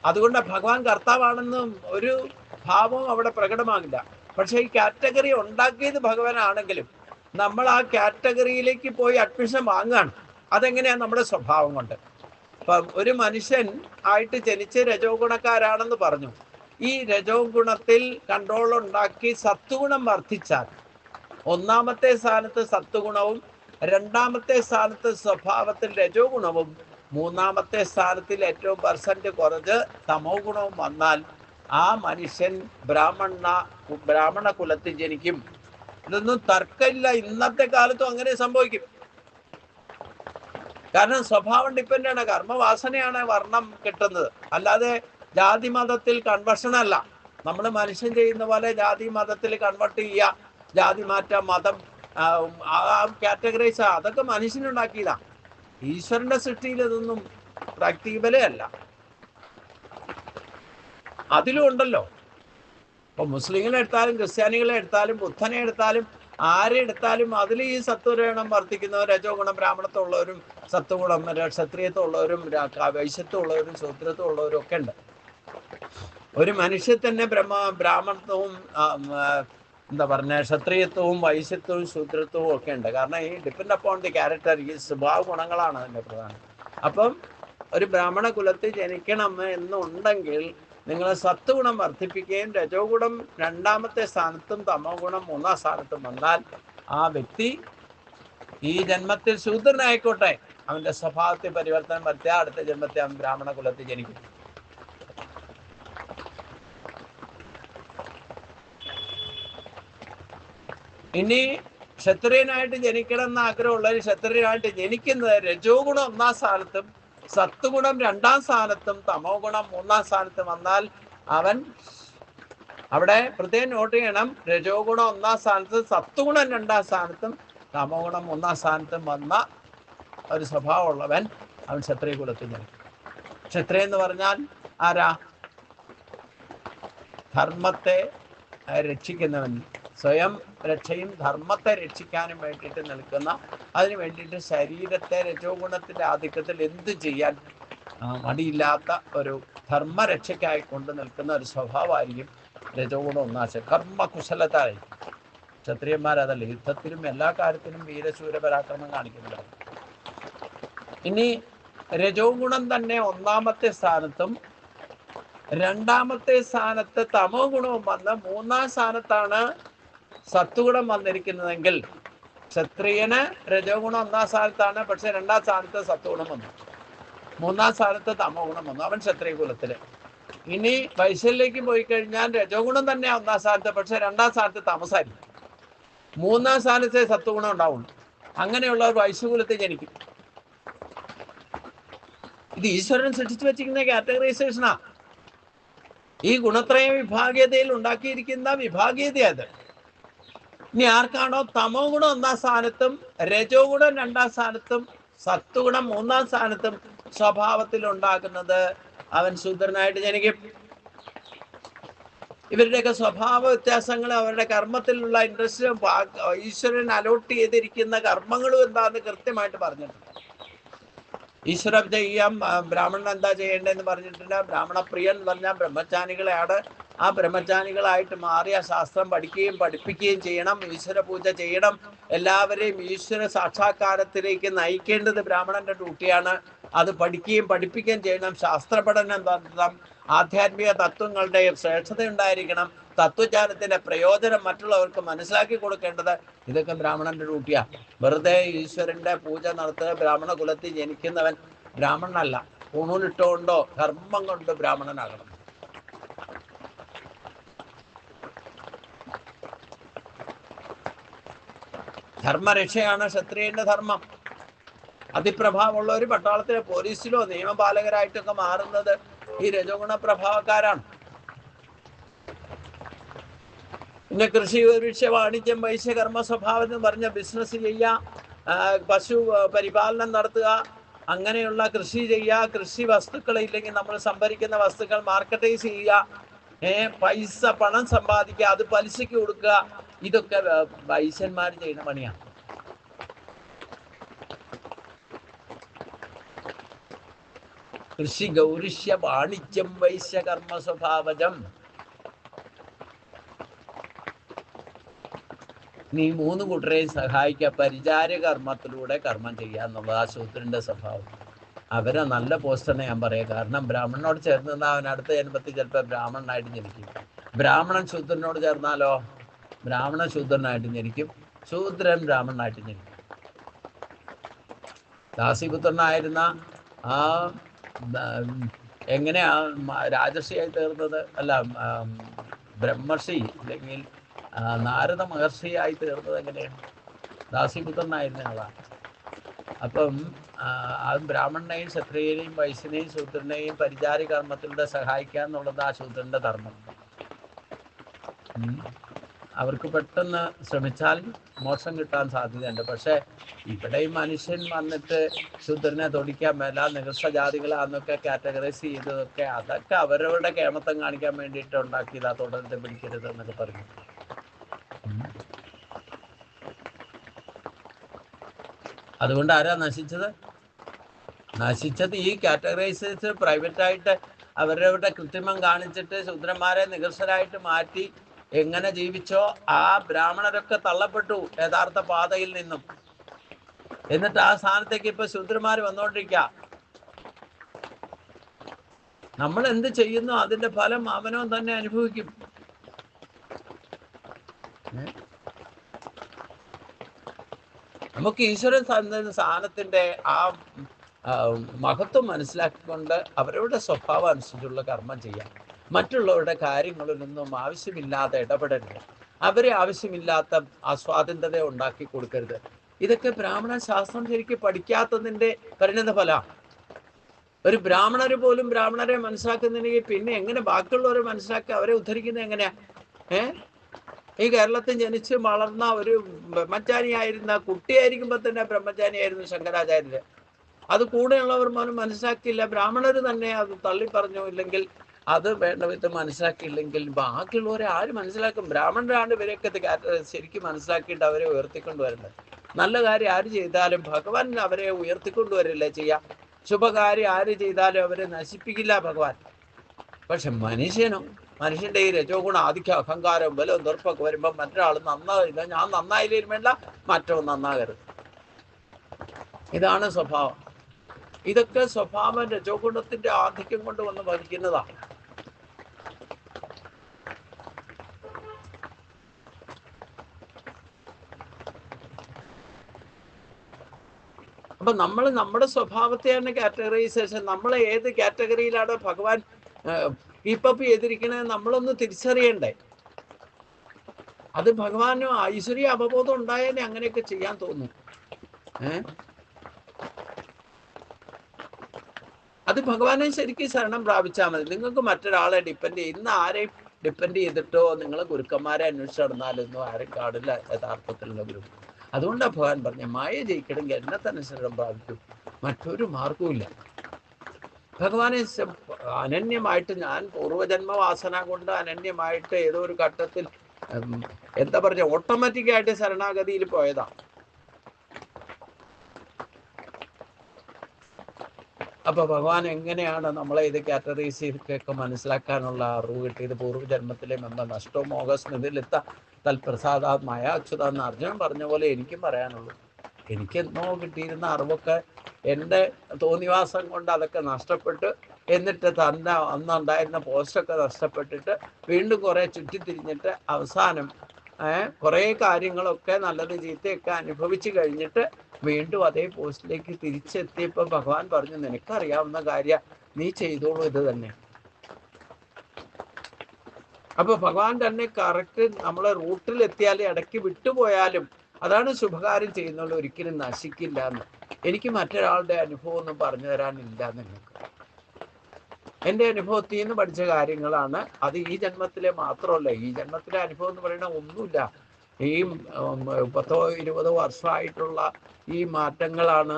അതുകൊണ്ട് ഭഗവാൻ കർത്താവാണെന്നും ഒരു ഭാവവും അവിടെ പ്രകടമാകില്ല. പക്ഷേ ഈ കാറ്റഗറി ഉണ്ടാക്കിയത് ഭഗവാനാണെങ്കിലും നമ്മൾ ആ കാറ്റഗറിയിലേക്ക് പോയി അഡ്മിഷൻ വാങ്ങുകയാണ്. അതെങ്ങനെയാണ്? നമ്മുടെ സ്വഭാവം കൊണ്ട്. അപ്പം ഒരു മനുഷ്യൻ ആയിട്ട് ജനിച്ച് രജോ ഗുണക്കാരാണെന്ന് പറഞ്ഞു. ഈ രജോ ഗുണത്തിൽ കൺട്രോൾ ഉണ്ടാക്കി സത്വഗുണം വർദ്ധിച്ചാൽ, 1-ാമത്തെ സ്ഥാനത്ത് സത്വഗുണവും 2-ാമത്തെ സ്ഥാനത്ത് സ്വഭാവത്തിൽ രജോ ഗുണവും 3-ാമത്തെ സ്ഥാനത്തിൽ ഏറ്റവും % കുറഞ്ഞ് തമോ ഗുണവും വന്നാൽ ആ മനുഷ്യൻ ബ്രാഹ്മണ കുലത്തിൽ ജനിക്കും. ഇതൊന്നും തർക്കമില്ല. ഇന്നത്തെ കാലത്തും അങ്ങനെ സംഭവിക്കും. കാരണം സ്വഭാവം ഡിപ്പെൻഡാണ്. കർമ്മവാസനയാണ് വർണ്ണം കിട്ടുന്നത്. അല്ലാതെ ജാതി മതത്തിൽ കൺവേർഷൻ അല്ല. നമ്മൾ മനുഷ്യൻ ചെയ്യുന്ന പോലെ ജാതി മതത്തിൽ കൺവേർട്ട് ചെയ്യുക, ജാതി മാറ്റം, മതം കാറ്റഗറൈസ്, അതൊക്കെ മനുഷ്യനുണ്ടാക്കിയതാണ്. ഈശ്വരന്റെ സൃഷ്ടിയിൽ ഇതൊന്നും പ്രാക്ടിക്കബിളേ അല്ല. അതിലും ഉണ്ടല്ലോ. ഇപ്പൊ മുസ്ലിങ്ങളെ എടുത്താലും ക്രിസ്ത്യാനികളെ എടുത്താലും ബുദ്ധനെ എടുത്താലും ആരെ എടുത്താലും അതിൽ ഈ സത്വഗുണം വർദ്ധിക്കുന്നവർ, രജോ ഗുണം ബ്രാഹ്മണത്വമുള്ളവരും സത്വഗുണം ക്ഷത്രിയത്വമുള്ളവരും വൈശ്യത്വമുള്ളവരും ശൂദ്രത്വമുള്ളവരും ഒക്കെ ഉണ്ട്. ഒരു മനുഷ്യൻ തന്നെ ബ്രാഹ്മണത്വവും ക്ഷത്രിയത്വവും വൈശ്യത്വവും ശൂദ്രത്വവും ഒക്കെ ഉണ്ട്. കാരണം ഈ ഡിപ്പെൻഡ് അപ്പോൺ ദി ക്യാരക്ടർ, ഈ സ്വഭാവ ഗുണങ്ങളാണ് അതിൻ്റെ പ്രധാനം. അപ്പം ഒരു ബ്രാഹ്മണ കുലത്തിൽ ജനിക്കണം എന്നുണ്ടെങ്കിൽ നിങ്ങൾ സത്വഗുണം വർദ്ധിപ്പിക്കുകയും രജോ ഗുണം 2-ാമത്തെ സ്ഥാനത്തും തമോ ഗുണം 3-ാം സ്ഥാനത്തും വന്നാൽ ആ വ്യക്തി ഈ ജന്മത്തിൽ ശൂദ്രനായിക്കോട്ടെ, അവൻ്റെ സ്വഭാവത്തിൽ പരിവർത്തനം വരുത്തിയാൽ അടുത്ത ജന്മത്തെ അവൻ ബ്രാഹ്മണ കുലത്തിൽ ജനിക്കും. ഇനി ക്ഷത്രിയനായിട്ട് ജനിക്കണം എന്ന് ആഗ്രഹമുള്ളവർ ക്ഷത്രിയനായിട്ട് ജനിക്കുന്നത് രജോ ഗുണം 1-ാം സ്ഥാനത്തും സത്വഗുണം 2-ാം സ്ഥാനത്തും തമോ ഗുണം 3-ാം സ്ഥാനത്തും വന്നാൽ അവൻ അവിടെ പ്രത്യേകം നോട്ട് ചെയ്യണം. രജോ ഗുണം 1-ാം സ്ഥാനത്തും സത്വഗുണം 2-ാം സ്ഥാനത്തും തമോ ഗുണം 3-ാം സ്ഥാനത്തും വന്ന ഒരു സ്വഭാവമുള്ളവൻ അവൻ ക്ഷത്രിയ കുലത്തിൽ ജനിക്കും. ക്ഷത്രിയ എന്ന് പറഞ്ഞാൽ ആരാ? ധർമ്മത്തെ രക്ഷിക്കുന്നവൻ, സ്വയം രക്ഷയും ധർമ്മത്തെ രക്ഷിക്കാനും വേണ്ടിയിട്ട് നിൽക്കുന്ന, അതിന് വേണ്ടിയിട്ട് ശരീരത്തെ രജോ ഗുണത്തിന്റെ ആധിക്യത്തിൽ എന്ത് ചെയ്യാൻ മടിയില്ലാത്ത ഒരു ധർമ്മരക്ഷയ്ക്കായി കൊണ്ട് നിൽക്കുന്ന ഒരു സ്വഭാവമായിരിക്കും രജോ ഗുണം 1-ാം. കർമ്മകുശലതായി ക്ഷത്രിയന്മാരതല്ല, യുദ്ധത്തിലും എല്ലാ കാര്യത്തിലും വീരശൂര പരാക്രമം കാണിക്കുന്നത്. ഇനി രജോ ഗുണം തന്നെ 1-ാമത്തെ സ്ഥാനത്തും 2-ാമത്തെ സ്ഥാനത്ത് തമോ ഗുണവും വന്ന് 3-ാം സ്ഥാനത്താണ് സത്വഗുണം വന്നിരിക്കുന്നതെങ്കിൽ ക്ഷത്രിയന് രജോ ഗുണം 1-ാം സ്ഥാനത്താണ്, പക്ഷെ 2-ാം സ്ഥാനത്ത് സത്വഗുണം വന്നു, 3-ാം സ്ഥാനത്ത് തമോ ഗുണം വന്നു, അവൻ ക്ഷത്രിയ കുലത്തില്. ഇനി വൈശ്യനിലേക്ക് പോയി കഴിഞ്ഞാൽ രജോ ഗുണം തന്നെ 1-ാം സ്ഥാനത്ത്, പക്ഷെ 2-ാം സ്ഥാനത്ത് താമസായിരിക്കും, 3-ാം സ്ഥാനത്തെ സത്വഗുണം ഉണ്ടാവുള്ളൂ. അങ്ങനെയുള്ളവർ വൈശ്യകുലത്തിൽ ജനിക്കും. ഇത് ഈശ്വരൻ സൃഷ്ടിച്ചു വെച്ചിരിക്കുന്ന കാറ്റഗറൈസേഷനാ. ഈ ഗുണത്രയ വിഭാഗീയതയിൽ ഉണ്ടാക്കിയിരിക്കുന്ന വിഭാഗീയത അത്. ഇനി ആർക്കാണോ തമോ ഗുണം 1-ാം സ്ഥാനത്തും രജോ ഗുണം 2-ാം സ്ഥാനത്തും സത്വഗുണം 3-ാം സ്ഥാനത്തും സ്വഭാവത്തിൽ ഉണ്ടാക്കുന്നത്, അവൻ ശൂദ്രനായിട്ട് ജനിക്കും. ഇവരുടെയൊക്കെ സ്വഭാവ വ്യത്യാസങ്ങൾ, അവരുടെ കർമ്മത്തിലുള്ള ഇൻട്രസ്റ്റും ഈശ്വരൻ അലോട്ട് ചെയ്തിരിക്കുന്ന കർമ്മങ്ങളും എന്താന്ന് കൃത്യമായിട്ട് പറഞ്ഞിട്ടുണ്ട്. ഈശ്വരം ചെയ്യാം, ബ്രാഹ്മണൻ എന്താ ചെയ്യേണ്ടതെന്ന് പറഞ്ഞിട്ടുണ്ട്. ബ്രാഹ്മണപ്രിയൻ എന്ന് പറഞ്ഞാൽ ബ്രഹ്മചാരികളെയാണ്. ആ ബ്രഹ്മചാരികളായിട്ട് മാറി ആ ശാസ്ത്രം പഠിക്കുകയും പഠിപ്പിക്കുകയും ചെയ്യണം, ഈശ്വര പൂജ ചെയ്യണം. എല്ലാവരെയും ഈശ്വര സാക്ഷാത്കാരത്തിലേക്ക് നയിക്കേണ്ടത് ബ്രാഹ്മണന്റെ ഡ്യൂട്ടിയാണ്. അത് പഠിക്കുകയും പഠിപ്പിക്കുകയും ചെയ്യണം. ശാസ്ത്ര പഠനം നടത്തണം. ആധ്യാത്മിക തത്വങ്ങളുടെ ശ്രേഷ്ഠത ഉണ്ടായിരിക്കണം. തത്വജ്ഞാനത്തിന്റെ പ്രയോജനം മറ്റുള്ളവർക്ക് മനസ്സിലാക്കി കൊടുക്കേണ്ടത് ഇതൊക്കെ ബ്രാഹ്മണന്റെ ഡ്യൂട്ടിയാണ്. വെറുതെ ഈശ്വരന്റെ പൂജ നടത്തുക. ബ്രാഹ്മണ കുലത്തിൽ ജനിക്കുന്നവൻ ബ്രാഹ്മണനല്ല, ഊണൂലിട്ടുകൊണ്ടോ ധർമ്മം കൊണ്ട് ബ്രാഹ്മണനാകണം. ധർമ്മരക്ഷയാണ് ക്ഷത്രിയന്റെ ധർമ്മം. അതിപ്രഭാവമുള്ള ഒരു പട്ടാളത്തിലെ പോലീസിലോ നിയമപാലകരായിട്ടൊക്കെ മാറുന്നത് ഈ രജോഗുണ പ്രഭാവക്കാരാണ്. പിന്നെ കൃഷി, വൃക്ഷ, വാണിജ്യം, വൈശ്യകർമ്മ സ്വഭാവം എന്ന് പറഞ്ഞ ബിസിനസ് ചെയ്യുക, പശു പരിപാലനം നടത്തുക, അങ്ങനെയുള്ള കൃഷി ചെയ്യുക, കൃഷി വസ്തുക്കൾ ഇല്ലെങ്കിൽ നമ്മൾ സംഭരിക്കുന്ന വസ്തുക്കൾ മാർക്കറ്റൈസ് ചെയ്യുക, പൈസ പണം സമ്പാദിക്കുക, അത് പലിശയ്ക്ക് കൊടുക്കുക, ഇതൊക്കെ വൈശ്യന്മാർ ചെയ്യുന്ന പണിയാണ്. കൃഷി, ഗൗരിഷ്യ, വാണിജ്യം, വൈശ്യകർമ്മ സ്വഭാവജം. നീ 3 കൂട്ടരെയും സഹായിക്കുക. പരിചാര കർമ്മത്തിലൂടെ കർമ്മം ചെയ്യുക എന്നുള്ളത് ആ ശൂദ്രന്റെ സ്വഭാവം. അവരെ നല്ല പോസ്റ്റെന്ന് ഞാൻ പറയാം. കാരണം ബ്രാഹ്മണനോട് ചേർന്ന് നിന്നാൽ അവൻ അടുത്ത ജന്മത്തിൽ ചിലപ്പോൾ ബ്രാഹ്മണനായിട്ട് ജനിക്കും. ബ്രാഹ്മണൻ ശൂദ്രനോട് ചേർന്നാലോ ബ്രാഹ്മണൻ ശൂദ്രനായിട്ട് ജനിക്കും, ശൂദ്രൻ ബ്രാഹ്മണനായിട്ട് ജനിക്കും. ദാസിപുത്രനായിരുന്ന ആ എങ്ങനെയാ രാജർഷിയായി തീർന്നത്? അല്ല, ബ്രഹ്മർഷി അല്ലെങ്കിൽ നാരദ മഹർഷിയായി തീർന്നത് എങ്ങനെയാണ്? ദാസിപുത്രനായിരുന്ന ആളാണ്. അപ്പം അത് ബ്രാഹ്മണനെയും ക്ഷത്രിയനെയും വൈശ്യനെയും ശൂദ്രനെയും പരിചാര കർമ്മത്തിലൂടെ സഹായിക്കുക എന്നുള്ളത് ആ ശൂദ്രന്റെ ധർമ്മം. അവർക്ക് പെട്ടെന്ന് ശ്രമിച്ചാൽ മോക്ഷം കിട്ടാൻ സാധ്യതയുണ്ട്. പക്ഷെ ഇവിടെ ഈ മനുഷ്യൻ വന്നിട്ട് ശൂദ്രനെ തൊടിക്കാൻ മേല, നികൃഷ്ടജാതികളാന്നൊക്കെ കാറ്റഗറൈസ് ചെയ്തതൊക്കെ അതൊക്കെ അവരവരുടെ കേമത്തം കാണിക്കാൻ വേണ്ടിയിട്ട് ഉണ്ടാക്കിയതാ. തുടർന്ന് പിടിക്കരുത് എന്നൊക്കെ പറഞ്ഞു. അതുകൊണ്ട് ആരാ നശിച്ചത്? നശിച്ചത് ഈ കാറ്റഗറൈസേഴ്സ് പ്രൈവറ്റായിട്ട് അവരവരുടെ കൃത്രിമം കാണിച്ചിട്ട് ശൂദ്രന്മാരെ നികർഷരായിട്ട് മാറ്റി എങ്ങനെ ജീവിച്ചോ ആ ബ്രാഹ്മണരൊക്കെ തള്ളപ്പെട്ടു യഥാർത്ഥ പാതയിൽ നിന്നും. എന്നിട്ട് ആ സ്ഥാനത്തേക്ക് ഇപ്പൊ ശൂദ്രന്മാർ വന്നുകൊണ്ടിരിക്കുക. നമ്മൾ എന്ത് ചെയ്യുന്നു അതിന്റെ ഫലം അവനവൻ തന്നെ അനുഭവിക്കും. നമുക്ക് ഈശ്വരൻ സ്ഥാനത്തിന്റെ ആ മഹത്വം മനസ്സിലാക്കിക്കൊണ്ട് അവരവരുടെ സ്വഭാവം അനുസരിച്ചുള്ള കർമ്മം ചെയ്യാം. മറ്റുള്ളവരുടെ കാര്യങ്ങളിലൊന്നും ആവശ്യമില്ലാതെ ഇടപെടരുത്. അവരെ ആവശ്യമില്ലാത്ത സ്വാതന്ത്ര്യത ഉണ്ടാക്കി കൊടുക്കരുത്. ഇതൊക്കെ ബ്രാഹ്മണ ശാസ്ത്രം ശരിക്കും പഠിക്കാത്തതിന്റെ പരിണിത ഫലമാണ്. ഒരു ബ്രാഹ്മണര് പോലും ബ്രാഹ്മണരെ മനസ്സിലാക്കുന്നില്ലെങ്കിൽ പിന്നെ എങ്ങനെ ബാക്കിയുള്ളവരെ മനസ്സിലാക്കി അവരെ ഉദ്ധരിക്കുന്നത് എങ്ങനെയാ? ഈ കേരളത്തിൽ ജനിച്ച് വളർന്ന ഒരു ബ്രഹ്മചാരിയായിരുന്ന കുട്ടിയായിരിക്കുമ്പോൾ തന്നെ ബ്രഹ്മചാരിയായിരുന്നു ശങ്കരാചാര്യര്. അത് കൂടെയുള്ളവർ പോലും മനസ്സിലാക്കിയില്ല. ബ്രാഹ്മണർ തന്നെ അത് തള്ളിപ്പറഞ്ഞു. ഇല്ലെങ്കിൽ അത് വേണ്ട വിധം മനസ്സിലാക്കിയില്ലെങ്കിൽ ബാക്കിയുള്ളവരെ ആര് മനസ്സിലാക്കും? ബ്രാഹ്മണരാണ് ഇവരെയൊക്കെ ശരിക്കും മനസ്സിലാക്കിയിട്ട് അവരെ ഉയർത്തിക്കൊണ്ടുവരുന്നത്. നല്ല കാര്യം ആര് ചെയ്താലും ഭഗവാൻ അവരെ ഉയർത്തിക്കൊണ്ടുവരില്ലേ ചെയ്യാം. ശുഭകാര്യം ആര് ചെയ്താലും അവരെ നശിപ്പിക്കില്ല ഭഗവാൻ. പക്ഷെ മനുഷ്യന്റെ ഈ രജോ ഗുണ ആധിക്യ അഹങ്കാരം ബലവും ദർപ്പൊക്കെ വരുമ്പോൾ മറ്റൊരാൾ നന്നായില്ല, ഞാൻ നന്നായില്ലേലും വേണ്ട, മറ്റോ നന്നാകരുത്. ഇതാണ് സ്വഭാവം. ഇതൊക്കെ സ്വഭാവം രജോ ഗുണത്തിന്റെ ആധിക്യം കൊണ്ട് വന്ന് ഭവിക്കുന്നതാണ്. അപ്പൊ നമ്മൾ നമ്മുടെ സ്വഭാവത്തെയാണ് കാറ്റഗറൈസേഷൻ. നമ്മൾ ഏത് കാറ്റഗറിയിലാണ് ഭഗവാൻ കീപ്പപ്പ് ചെയ്തിരിക്കുന്നത് നമ്മളൊന്ന് തിരിച്ചറിയണ്ടേ. അത് ഭഗവാന് ഐശ്വര്യ അവബോധം ഉണ്ടായാലേ അങ്ങനെയൊക്കെ ചെയ്യാൻ തോന്നും. അത് ഭഗവാനെ ശരിക്കും ശരണം പ്രാപിച്ചാൽ മതി. നിങ്ങൾക്ക് മറ്റൊരാളെ ഡിപ്പെൻഡ് ഇന്ന് ആരെയും ഡിപ്പെൻഡ് ചെയ്തിട്ടോ നിങ്ങൾ ഗുരുക്കന്മാരെ അന്വേഷിച്ച് നടന്നാലൊന്നും ആരും കാണില്ല യഥാർത്ഥത്തിലുള്ള ഗുരു. അതുകൊണ്ടാണ് ഭഗവാൻ പറഞ്ഞ മായ ജയിക്കണമെങ്കിൽ എന്നെ തന്നെ ശരണം പ്രാപിക്കും, മറ്റൊരു മാർഗവും ഇല്ല. ഭഗവാനെ അനന്യമായിട്ട് ഞാൻ പൂർവജന്മവാസന കൊണ്ട് അനന്യമായിട്ട് ഏതോ ഒരു ഘട്ടത്തിൽ എന്താ പറഞ്ഞ ഓട്ടോമാറ്റിക്കായിട്ട് ശരണാഗതിയിൽ പോയതാണ്. അപ്പൊ ഭഗവാൻ എങ്ങനെയാണ് നമ്മളെ ഇത് കാറ്റഗറൈസ് ചെയ്തൊക്കെ മനസ്സിലാക്കാനുള്ള അറിവ് കിട്ടിയത്? പൂർവ്വജന്മത്തിലെ മെമ്പ നഷ്ടോ മോഹസ്മൃതിയിലെത്ത തൽപ്രസാദാത്മായ അച്യുത എന്ന് അർജുനൻ പറഞ്ഞ പോലെ എനിക്കും പറയാനുള്ളൂ. എനിക്ക് എന്നോ കിട്ടിയിരുന്ന അറിവൊക്കെ എൻ്റെ തോന്നിവാസം കൊണ്ട് അതൊക്കെ നഷ്ടപ്പെട്ട്, എന്നിട്ട് തന്നെ അന്നുണ്ടായിരുന്ന പോസ്റ്റൊക്കെ നഷ്ടപ്പെട്ടിട്ട് വീണ്ടും കുറെ ചുറ്റിത്തിരിഞ്ഞിട്ട് അവസാനം കുറേ കാര്യങ്ങളൊക്കെ നല്ലത് ചീത്തയൊക്കെ അനുഭവിച്ചു കഴിഞ്ഞിട്ട് വീണ്ടും അതേ പോസ്റ്റിലേക്ക് തിരിച്ചെത്തിയപ്പോൾ ഭഗവാൻ പറഞ്ഞു, നിനക്കറിയാവുന്ന കാര്യം നീ ചെയ്തോളൂ, ഇത് തന്നെ. അപ്പൊ ഭഗവാൻ തന്നെ കറക്റ്റ് നമ്മളെ റൂട്ടിൽ എത്തിയാലും ഇടയ്ക്ക് വിട്ടുപോയാലും അതാണ് ശുഭകാര്യം ചെയ്യുന്നുള്ള, ഒരിക്കലും നശിക്കില്ല എന്ന്. എനിക്ക് മറ്റൊരാളുടെ അനുഭവം ഒന്നും പറഞ്ഞു തരാനില്ല നിങ്ങൾക്ക്. എൻ്റെ അനുഭവത്തിൽ നിന്ന് പഠിച്ച കാര്യങ്ങളാണ്. അത് ഈ ജന്മത്തിലെ മാത്രമല്ല, ഈ ജന്മത്തിലെ അനുഭവം എന്ന് പറയുന്ന ഒന്നുമില്ല. ഈ 10-20 വർഷമായിട്ടുള്ള ഈ മാറ്റങ്ങളാണ്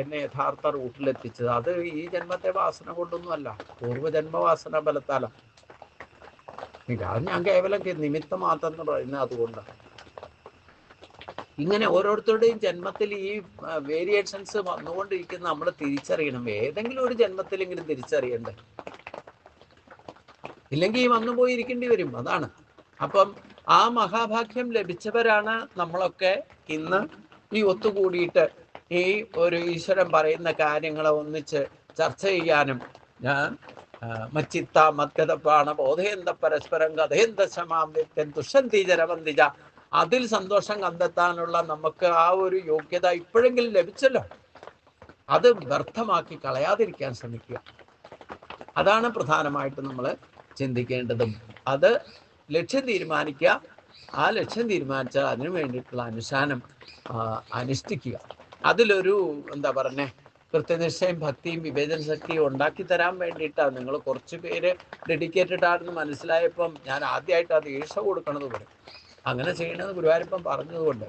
എന്നെ യഥാർത്ഥ റൂട്ടിലെത്തിച്ചത്. അത് ഈ ജന്മത്തെ വാസന കൊണ്ടൊന്നുമല്ല, പൂർവ്വജന്മവാസന ബലത്താലാണ്. അത് ഞാൻ കേവലം നിമിത്തം മാത്രം എന്ന് പറയുന്നത് അതുകൊണ്ടാണ്. ഇങ്ങനെ ഓരോരുത്തരുടെയും ജന്മത്തിൽ ഈ വേരിയേഷൻസ് വന്നുകൊണ്ടിരിക്കുന്ന നമ്മൾ തിരിച്ചറിയണം. ഏതെങ്കിലും ഒരു ജന്മത്തിലെങ്കിലും തിരിച്ചറിയണ്ടേ, ഇല്ലെങ്കിൽ ഈ വന്നു പോയിരിക്കേണ്ടി വരും. അതാണ്. അപ്പം ആ മഹാഭാഗ്യം ലഭിച്ചവരാണ് നമ്മളൊക്കെ ഇന്ന് ഈ ഒത്തുകൂടിയിട്ട് ഈ ഒരു ഈശ്വരൻ പറയുന്ന കാര്യങ്ങളെ ഒന്നിച്ച് ചർച്ച ചെയ്യാനും മച്ചിത്ത മദ്ഗതപ്പാണ ബോധയന്ത പരസ്പരം കഥയന്ത ശമാം നിത്യൻ തുഷന്തി ജരവന്തിജ, അതിൽ സന്തോഷം കണ്ടെത്താനുള്ള നമുക്ക് ആ ഒരു യോഗ്യത ഇപ്പോഴെങ്കിലും ലഭിച്ചല്ലോ. അത് വ്യർത്ഥമാക്കി കളയാതിരിക്കാൻ ശ്രമിക്കുക. അതാണ് പ്രധാനമായിട്ട് നമ്മൾ ചിന്തിക്കേണ്ടതും. അത് ലക്ഷ്യം തീരുമാനിക്കുക. ആ ലക്ഷ്യം തീരുമാനിച്ചാൽ അതിനു വേണ്ടിയിട്ടുള്ള അനുഷ്ഠാനം അനുഷ്ഠിക്കുക. അതിലൊരു എന്താ പറഞ്ഞേ കൃത്യനിശ്ചയം ഭക്തിയും വിവേചന ശക്തിയും ഉണ്ടാക്കി തരാൻ വേണ്ടിയിട്ടാണ്. നിങ്ങൾ കുറച്ച് പേര് ഡെഡിക്കേറ്റഡ് ആണെന്ന് മനസ്സിലായപ്പം ഞാൻ ആദ്യമായിട്ട് അത് ഈർഷ കൊടുക്കണത് പറയും. അങ്ങനെ ചെയ്യണമെന്ന് ഗുരുവായൂരപ്പൻ പറഞ്ഞതുകൊണ്ട്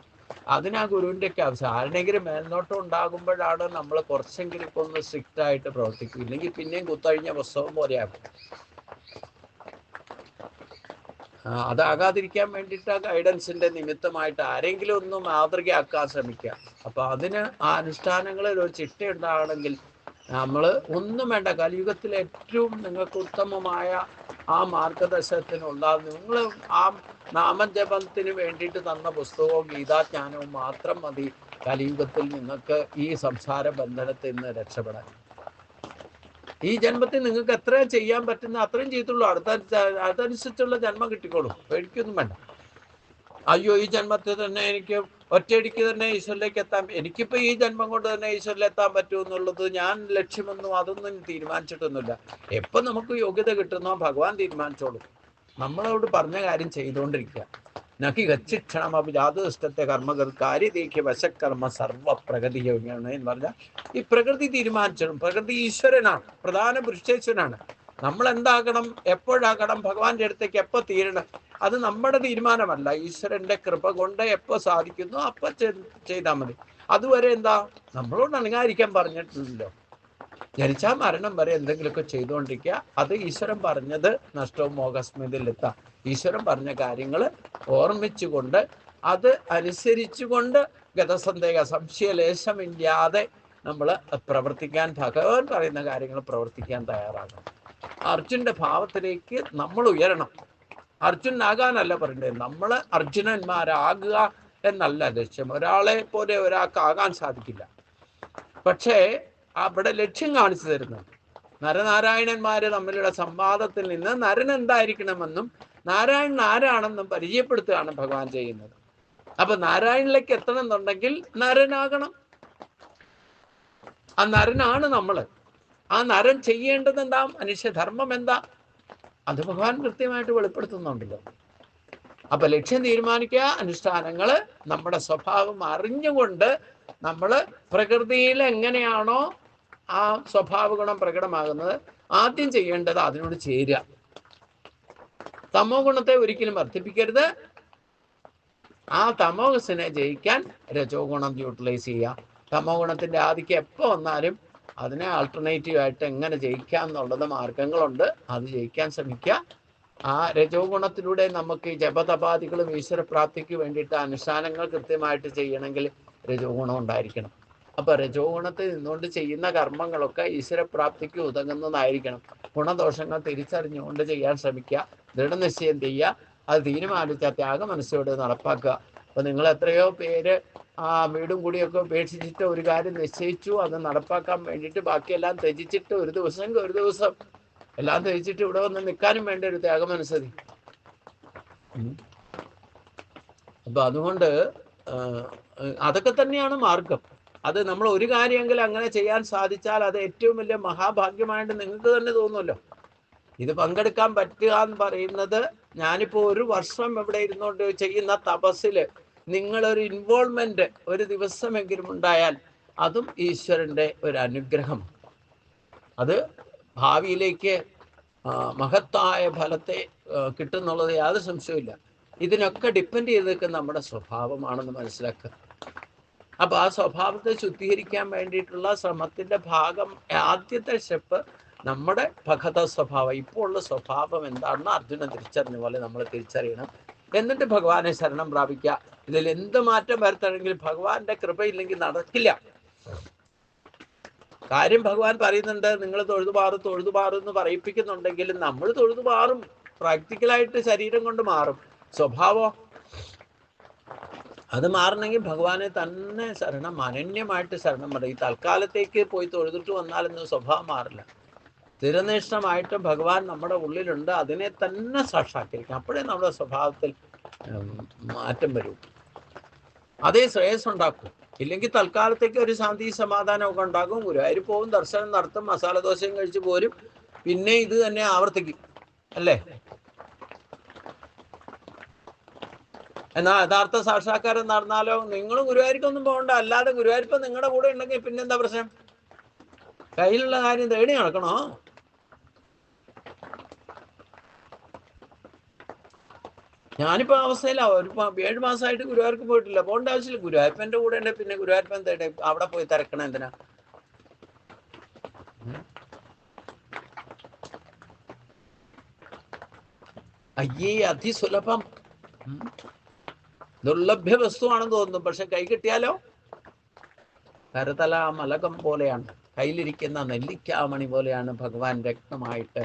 അതിന് ആ ഗുരുവിൻ്റെയൊക്കെ ആവശ്യം. ആരുടെയെങ്കിലും മേൽനോട്ടം ഉണ്ടാകുമ്പോഴാണ് നമ്മൾ കുറച്ചെങ്കിലും ഇപ്പൊ ഒന്ന് സ്ട്രിക്റ്റ് ആയിട്ട് പ്രവർത്തിക്കും. ഇല്ലെങ്കിൽ പിന്നെയും കുത്തഴിഞ്ഞ പുസ്തകം പോലെയാകും. അതാകാതിരിക്കാൻ വേണ്ടിയിട്ട് ഗൈഡൻസിന്റെ നിമിത്തമായിട്ട് ആരെങ്കിലും ഒന്ന് മാതൃകയാക്കാൻ ശ്രമിക്കുക. അപ്പൊ അതിന് ആ അനുഷ്ഠാനങ്ങളിൽ ഒരു ചിട്ടയുണ്ടാകണമെങ്കിൽ നമ്മൾ ഒന്നും വേണ്ട. കലിയുഗത്തിലെ ഏറ്റവും നിങ്ങൾക്ക് ഉത്തമമായ ആ മാർഗദർശനത്തിനുള്ള നിങ്ങൾ ആ നാമജപത്തിന് വേണ്ടിയിട്ട് തന്ന പുസ്തകവും ഗീതാജ്ഞാനവും മാത്രം മതി കലിയുഗത്തിൽ നിങ്ങൾക്ക് ഈ സംസാര ബന്ധനത്തിൽ നിന്ന് രക്ഷപ്പെടാൻ. ഈ ജന്മത്തിൽ നിങ്ങൾക്ക് എത്ര ചെയ്യാൻ പറ്റുന്ന അത്രയും ചെയ്തുള്ളൂ. അതനുസരിച്ചുള്ള ജന്മം കിട്ടിക്കോളും, പേടിക്കൊന്നും വേണ്ട. അയ്യോ ഈ ജന്മത്തിൽ തന്നെ എനിക്ക് ഒറ്റയടിക്ക് തന്നെ ഈശ്വരിലേക്ക് എത്താൻ, എനിക്കിപ്പോൾ ഈ ജന്മം കൊണ്ട് തന്നെ ഈശ്വരിലെത്താൻ പറ്റുമെന്നുള്ളത് ഞാൻ ലക്ഷ്യമൊന്നും അതൊന്നും തീരുമാനിച്ചിട്ടൊന്നുമില്ല. എപ്പം നമുക്ക് യോഗ്യത കിട്ടുന്നോ ഭഗവാൻ തീരുമാനിച്ചോളൂ. നമ്മളോട് പറഞ്ഞ കാര്യം ചെയ്തുകൊണ്ടിരിക്കുക. നഹി ഗച്ഛിക്ഷണം അപി ജാതസ്ഥത്തെ കർമ്മകർ കാര്യദേഖ്യ വശക്കർമ്മ സർവ പ്രകൃതിയാണ് എന്ന് പറഞ്ഞാൽ ഈ പ്രകൃതി തീരുമാനിച്ചിടും. പ്രകൃതി ഈശ്വരനാണ്, പ്രധാന പുരുഷേശ്വരനാണ്. നമ്മൾ എന്താകണം, എപ്പോഴാകണം, ഭഗവാന്റെ അടുത്തേക്ക് എപ്പോൾ തീരണം, അത് നമ്മുടെ തീരുമാനമല്ല. ഈശ്വരന്റെ കൃപ കൊണ്ട് എപ്പോൾ സാധിക്കുന്നു അപ്പം ചെയ്താൽ മതി. അതുവരെ എന്താ, നമ്മളോട് അണങ്ങാതിരിക്കാൻ പറഞ്ഞിട്ടില്ലല്ലോ. ജനിച്ചാൽ മരണം വരെ എന്തെങ്കിലുമൊക്കെ ചെയ്തുകൊണ്ടിരിക്കുക. അത് ഈശ്വരൻ പറഞ്ഞത് നഷ്ടവും മോഹസ്മൃതിയിലെത്താം. ഈശ്വരൻ പറഞ്ഞ കാര്യങ്ങൾ ഓർമ്മിച്ചുകൊണ്ട് അത് അനുസരിച്ചുകൊണ്ട് ഗതസന്ദേഹ സംശയലേശമില്ലാതെ നമ്മൾ പ്രവർത്തിക്കാൻ, ഭഗവാൻ പറയുന്ന കാര്യങ്ങൾ പ്രവർത്തിക്കാൻ തയ്യാറാകണം. അർജുന്റെ ഭാവത്തിലേക്ക് നമ്മൾ ഉയരണം. അർജുനാകാനല്ല പറയേണ്ടത്, നമ്മൾ അർജുനന്മാരാകുക എന്നല്ല ലക്ഷ്യം. ഒരാളെ പോലെ ഒരാൾക്ക് ആകാൻ സാധിക്കില്ല. പക്ഷേ അവിടെ ലക്ഷ്യം കാണിച്ചു തരുന്നത് നരനാരായണന്മാര് തമ്മിലുള്ള സംവാദത്തിൽ നിന്ന് നരൻ എന്തായിരിക്കണമെന്നും നാരായണൻ ആരാണെന്നും പരിചയപ്പെടുത്തുകയാണ് ഭഗവാൻ ചെയ്യുന്നത്. അപ്പൊ നാരായണിലേക്ക് എത്തണം എന്നുണ്ടെങ്കിൽ നരനാകണം. ആ നരനാണ് നമ്മള്. ആ നരൻ ചെയ്യേണ്ടത് എന്താ, മനുഷ്യധർമ്മം എന്താ, അത് ഭഗവാൻ കൃത്യമായിട്ട് വെളിപ്പെടുത്തുന്നുണ്ടല്ലോ. അപ്പൊ ലക്ഷ്യം തീരുമാനിക്കുക, അനുഷ്ഠാനങ്ങള് നമ്മുടെ സ്വഭാവം അറിഞ്ഞുകൊണ്ട് നമ്മൾ പ്രകൃതിയിൽ എങ്ങനെയാണോ ആ സ്വഭാവ ഗുണം പ്രകടമാകുന്നത് ആദ്യം ചെയ്യേണ്ടത് അതിനോട് ചേരുക. തമോ ഗുണത്തെ ഒരിക്കലും വർദ്ധിപ്പിക്കരുത്. ആ തമോഗസിനെ ജയിക്കാൻ രജോ ഗുണം യൂട്ടിലൈസ് ചെയ്യുക. തമോ ഗുണത്തിന്റെ ആദിക്ക് എപ്പോൾ വന്നാലും അതിനെ ആൾട്ടർനേറ്റീവ് ആയിട്ട് എങ്ങനെ ജയിക്കാം എന്നുള്ളത് മാർഗങ്ങളുണ്ട്. അത് ജയിക്കാൻ ശ്രമിക്കുക. ആ രജോ ഗുണത്തിലൂടെ നമുക്ക് ജപതപാദികളും ഈശ്വരപ്രാപ്തിക്ക് വേണ്ടിയിട്ട് അനുഷ്ഠാനങ്ങൾ കൃത്യമായിട്ട് ചെയ്യണമെങ്കിൽ രജോ ഗുണം ഉണ്ടായിരിക്കണം. അപ്പൊ രജോ ഗുണത്തിൽ നിന്നുകൊണ്ട് ചെയ്യുന്ന കർമ്മങ്ങളൊക്കെ ഈശ്വരപ്രാപ്തിക്ക് ഉതകുന്നതായിരിക്കണം. ഗുണദോഷങ്ങൾ തിരിച്ചറിഞ്ഞുകൊണ്ട് ചെയ്യാൻ ശ്രമിക്കുക. ദൃഢനിശ്ചയം ചെയ്യുക. അത് തീരുമാനിച്ച ത്യാഗ മനസ്സോടെ നടപ്പാക്കുക. അപ്പൊ നിങ്ങൾ എത്രയോ പേര് വീടും കൂടിയൊക്കെ ഉപേക്ഷിച്ചിട്ട് ഒരു കാര്യം നിശ്ചയിച്ചു, അത് നടപ്പാക്കാൻ വേണ്ടിയിട്ട് ബാക്കിയെല്ലാം ത്യജിച്ചിട്ട് ഒരു ദിവസം എല്ലാം ത്യജിച്ചിട്ട് ഇവിടെ വന്ന് നിൽക്കാനും വേണ്ട ഒരു ത്യാഗമനസ്സതി. അപ്പൊ അതുകൊണ്ട് അതൊക്കെ തന്നെയാണ് മാർഗം. അത് നമ്മൾ ഒരു കാര്യമെങ്കിലും അങ്ങനെ ചെയ്യാൻ സാധിച്ചാൽ അത് ഏറ്റവും വലിയ മഹാഭാഗ്യമായിട്ട് നിങ്ങൾക്ക് തന്നെ തോന്നുമല്ലോ. ഇത് പങ്കെടുക്കാൻ പറ്റുക എന്ന് പറയുന്നത്, ഞാനിപ്പോ ഒരു വർഷം ഇവിടെ ഇരുന്നുകൊണ്ട് ചെയ്യുന്ന തപസ്സില് നിങ്ങളൊരു ഇൻവോൾവ്മെന്റ് ഒരു ദിവസമെങ്കിലും ഉണ്ടായാൽ അതും ഈശ്വരന്റെ ഒരു അനുഗ്രഹം. അത് ഭാവിയിലേക്ക് മഹത്തായ ഫലത്തെ കിട്ടുന്നുള്ളത് യാതൊരു സംശയമില്ല. ഇതിനൊക്കെ ഡിപ്പെൻഡ് ചെയ്ത് നിൽക്കുന്ന നമ്മുടെ സ്വഭാവമാണെന്ന് മനസ്സിലാക്കുക. അപ്പൊ ആ സ്വഭാവത്തെ ശുദ്ധീകരിക്കാൻ വേണ്ടിയിട്ടുള്ള ശ്രമത്തിന്റെ ഭാഗം, ആദ്യത്തെ സ്റ്റെപ്പ് നമ്മുടെ ഭഗത സ്വഭാവം, ഇപ്പോൾ ഉള്ള സ്വഭാവം എന്താണെന്ന് അർജുനൻ തിരിച്ചറിഞ്ഞ പോലെ നമ്മൾ തിരിച്ചറിയണം. എന്നിട്ട് ഭഗവാനെ ശരണം പ്രാപിക്കുക. ഇതിൽ എന്ത് മാറ്റം വരുത്തണമെങ്കിൽ ഭഗവാന്റെ കൃപയില്ലെങ്കിൽ നടക്കില്ല. കാര്യം ഭഗവാൻ പറയുന്നുണ്ട്, നിങ്ങൾ തൊഴുതുമാറും എന്ന് പറയിപ്പിക്കുന്നുണ്ടെങ്കിലും നമ്മൾ തൊഴുതുമാറും, പ്രാക്ടിക്കലായിട്ട് ശരീരം കൊണ്ട് മാറും. സ്വഭാവം അത് മാറണമെങ്കിൽ ഭഗവാനെ തന്നെ ശരണം, അനന്യമായിട്ട് ശരണം പറയും. തൽക്കാലത്തേക്ക് പോയി തൊഴുതിട്ട് വന്നാലൊന്നും സ്വഭാവം മാറില്ല. സ്ഥിരനിഷ്ഠമായിട്ട് ഭഗവാൻ നമ്മുടെ ഉള്ളിലുണ്ട്, അതിനെ തന്നെ സാക്ഷാത്കരിക്കും. അപ്പോഴേ നമ്മുടെ സ്വഭാവത്തിൽ മാറ്റം വരും. അതേ ശ്രേയസ് ഉണ്ടാക്കും. ഇല്ലെങ്കിൽ തൽക്കാലത്തേക്ക് ഒരു ശാന്തി സമാധാനമൊക്കെ ഉണ്ടാകും. ഗുരുവായൂർ പോവും, ദർശനം നടത്തും, മസാല ദോശയും കഴിച്ച് പോരും, പിന്നെ ഇത് തന്നെ ആവർത്തിക്കും, അല്ലേ? എന്നാൽ യഥാർത്ഥ സാക്ഷാത്കാരം നടന്നാലോ, നിങ്ങൾ ഗുരുവായൂർക്കൊന്നും പോകണ്ട. അല്ലാതെ ഗുരുവായൂരിപ്പം നിങ്ങളുടെ കൂടെ ഉണ്ടെങ്കിൽ പിന്നെന്താ പ്രശ്നം? കയ്യിലുള്ള കാര്യം തേടി നടക്കണോ? ഞാനിപ്പോൾ അവസ്ഥയില്ല. ഒരു 7 മാസമായിട്ട് ഗുരുവായൂർക്ക് പോയിട്ടില്ല. പോകേണ്ട ആവശ്യമില്ല. ഗുരുവായൂരപ്പൻ്റെ കൂടെ ഉണ്ട്. പിന്നെ ഗുരുവായൂരപ്പൻ തേടെ അവിടെ പോയി തിരക്കണം എന്തിനാ? അയ്യേ, അതിസുലഭം, ദുർലഭ്യ വസ്തുവാണെന്ന് തോന്നുന്നു. പക്ഷെ കൈ കിട്ടിയാലോ കരതല മലകം പോലെയാണ്, കയ്യിലിരിക്കുന്ന നെല്ലിക്കാമണി പോലെയാണ്. ഭഗവാൻ രത്നമായിട്ട്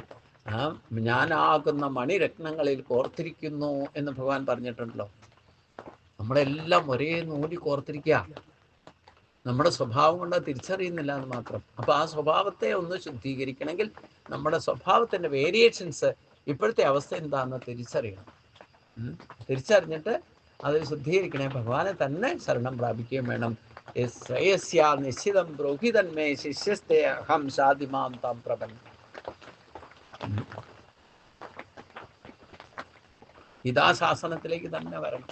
ഞാനാകുന്ന മണിരത്നങ്ങളിൽ കോർത്തിരിക്കുന്നു എന്ന് ഭഗവാൻ പറഞ്ഞിട്ടുണ്ടല്ലോ. നമ്മളെല്ലാം ഒരേ നൂലി കോർത്തിരിക്കുക. നമ്മുടെ സ്വഭാവം കൊണ്ട് തിരിച്ചറിയുന്നില്ല എന്ന് മാത്രം. അപ്പൊ ആ സ്വഭാവത്തെ ഒന്ന് ശുദ്ധീകരിക്കണമെങ്കിൽ നമ്മുടെ സ്വഭാവത്തിന്റെ വേരിയേഷൻസ്, ഇപ്പോഴത്തെ അവസ്ഥ എന്താണെന്ന് തിരിച്ചറിയണം. തിരിച്ചറിഞ്ഞിട്ട് അതിൽ ശുദ്ധീകരിക്കണേ ഭഗവാനെ തന്നെ ശരണം പ്രാപിക്കുകയും വേണം. നിശ്ചിതം ബ്രോഹിതന്മേ ശിഷ്യസ്തേ അഹം ശാദിമാം താം പ്രപൻ. ഗീതാശാസനത്തിലേക്ക് തന്നെ വരണം.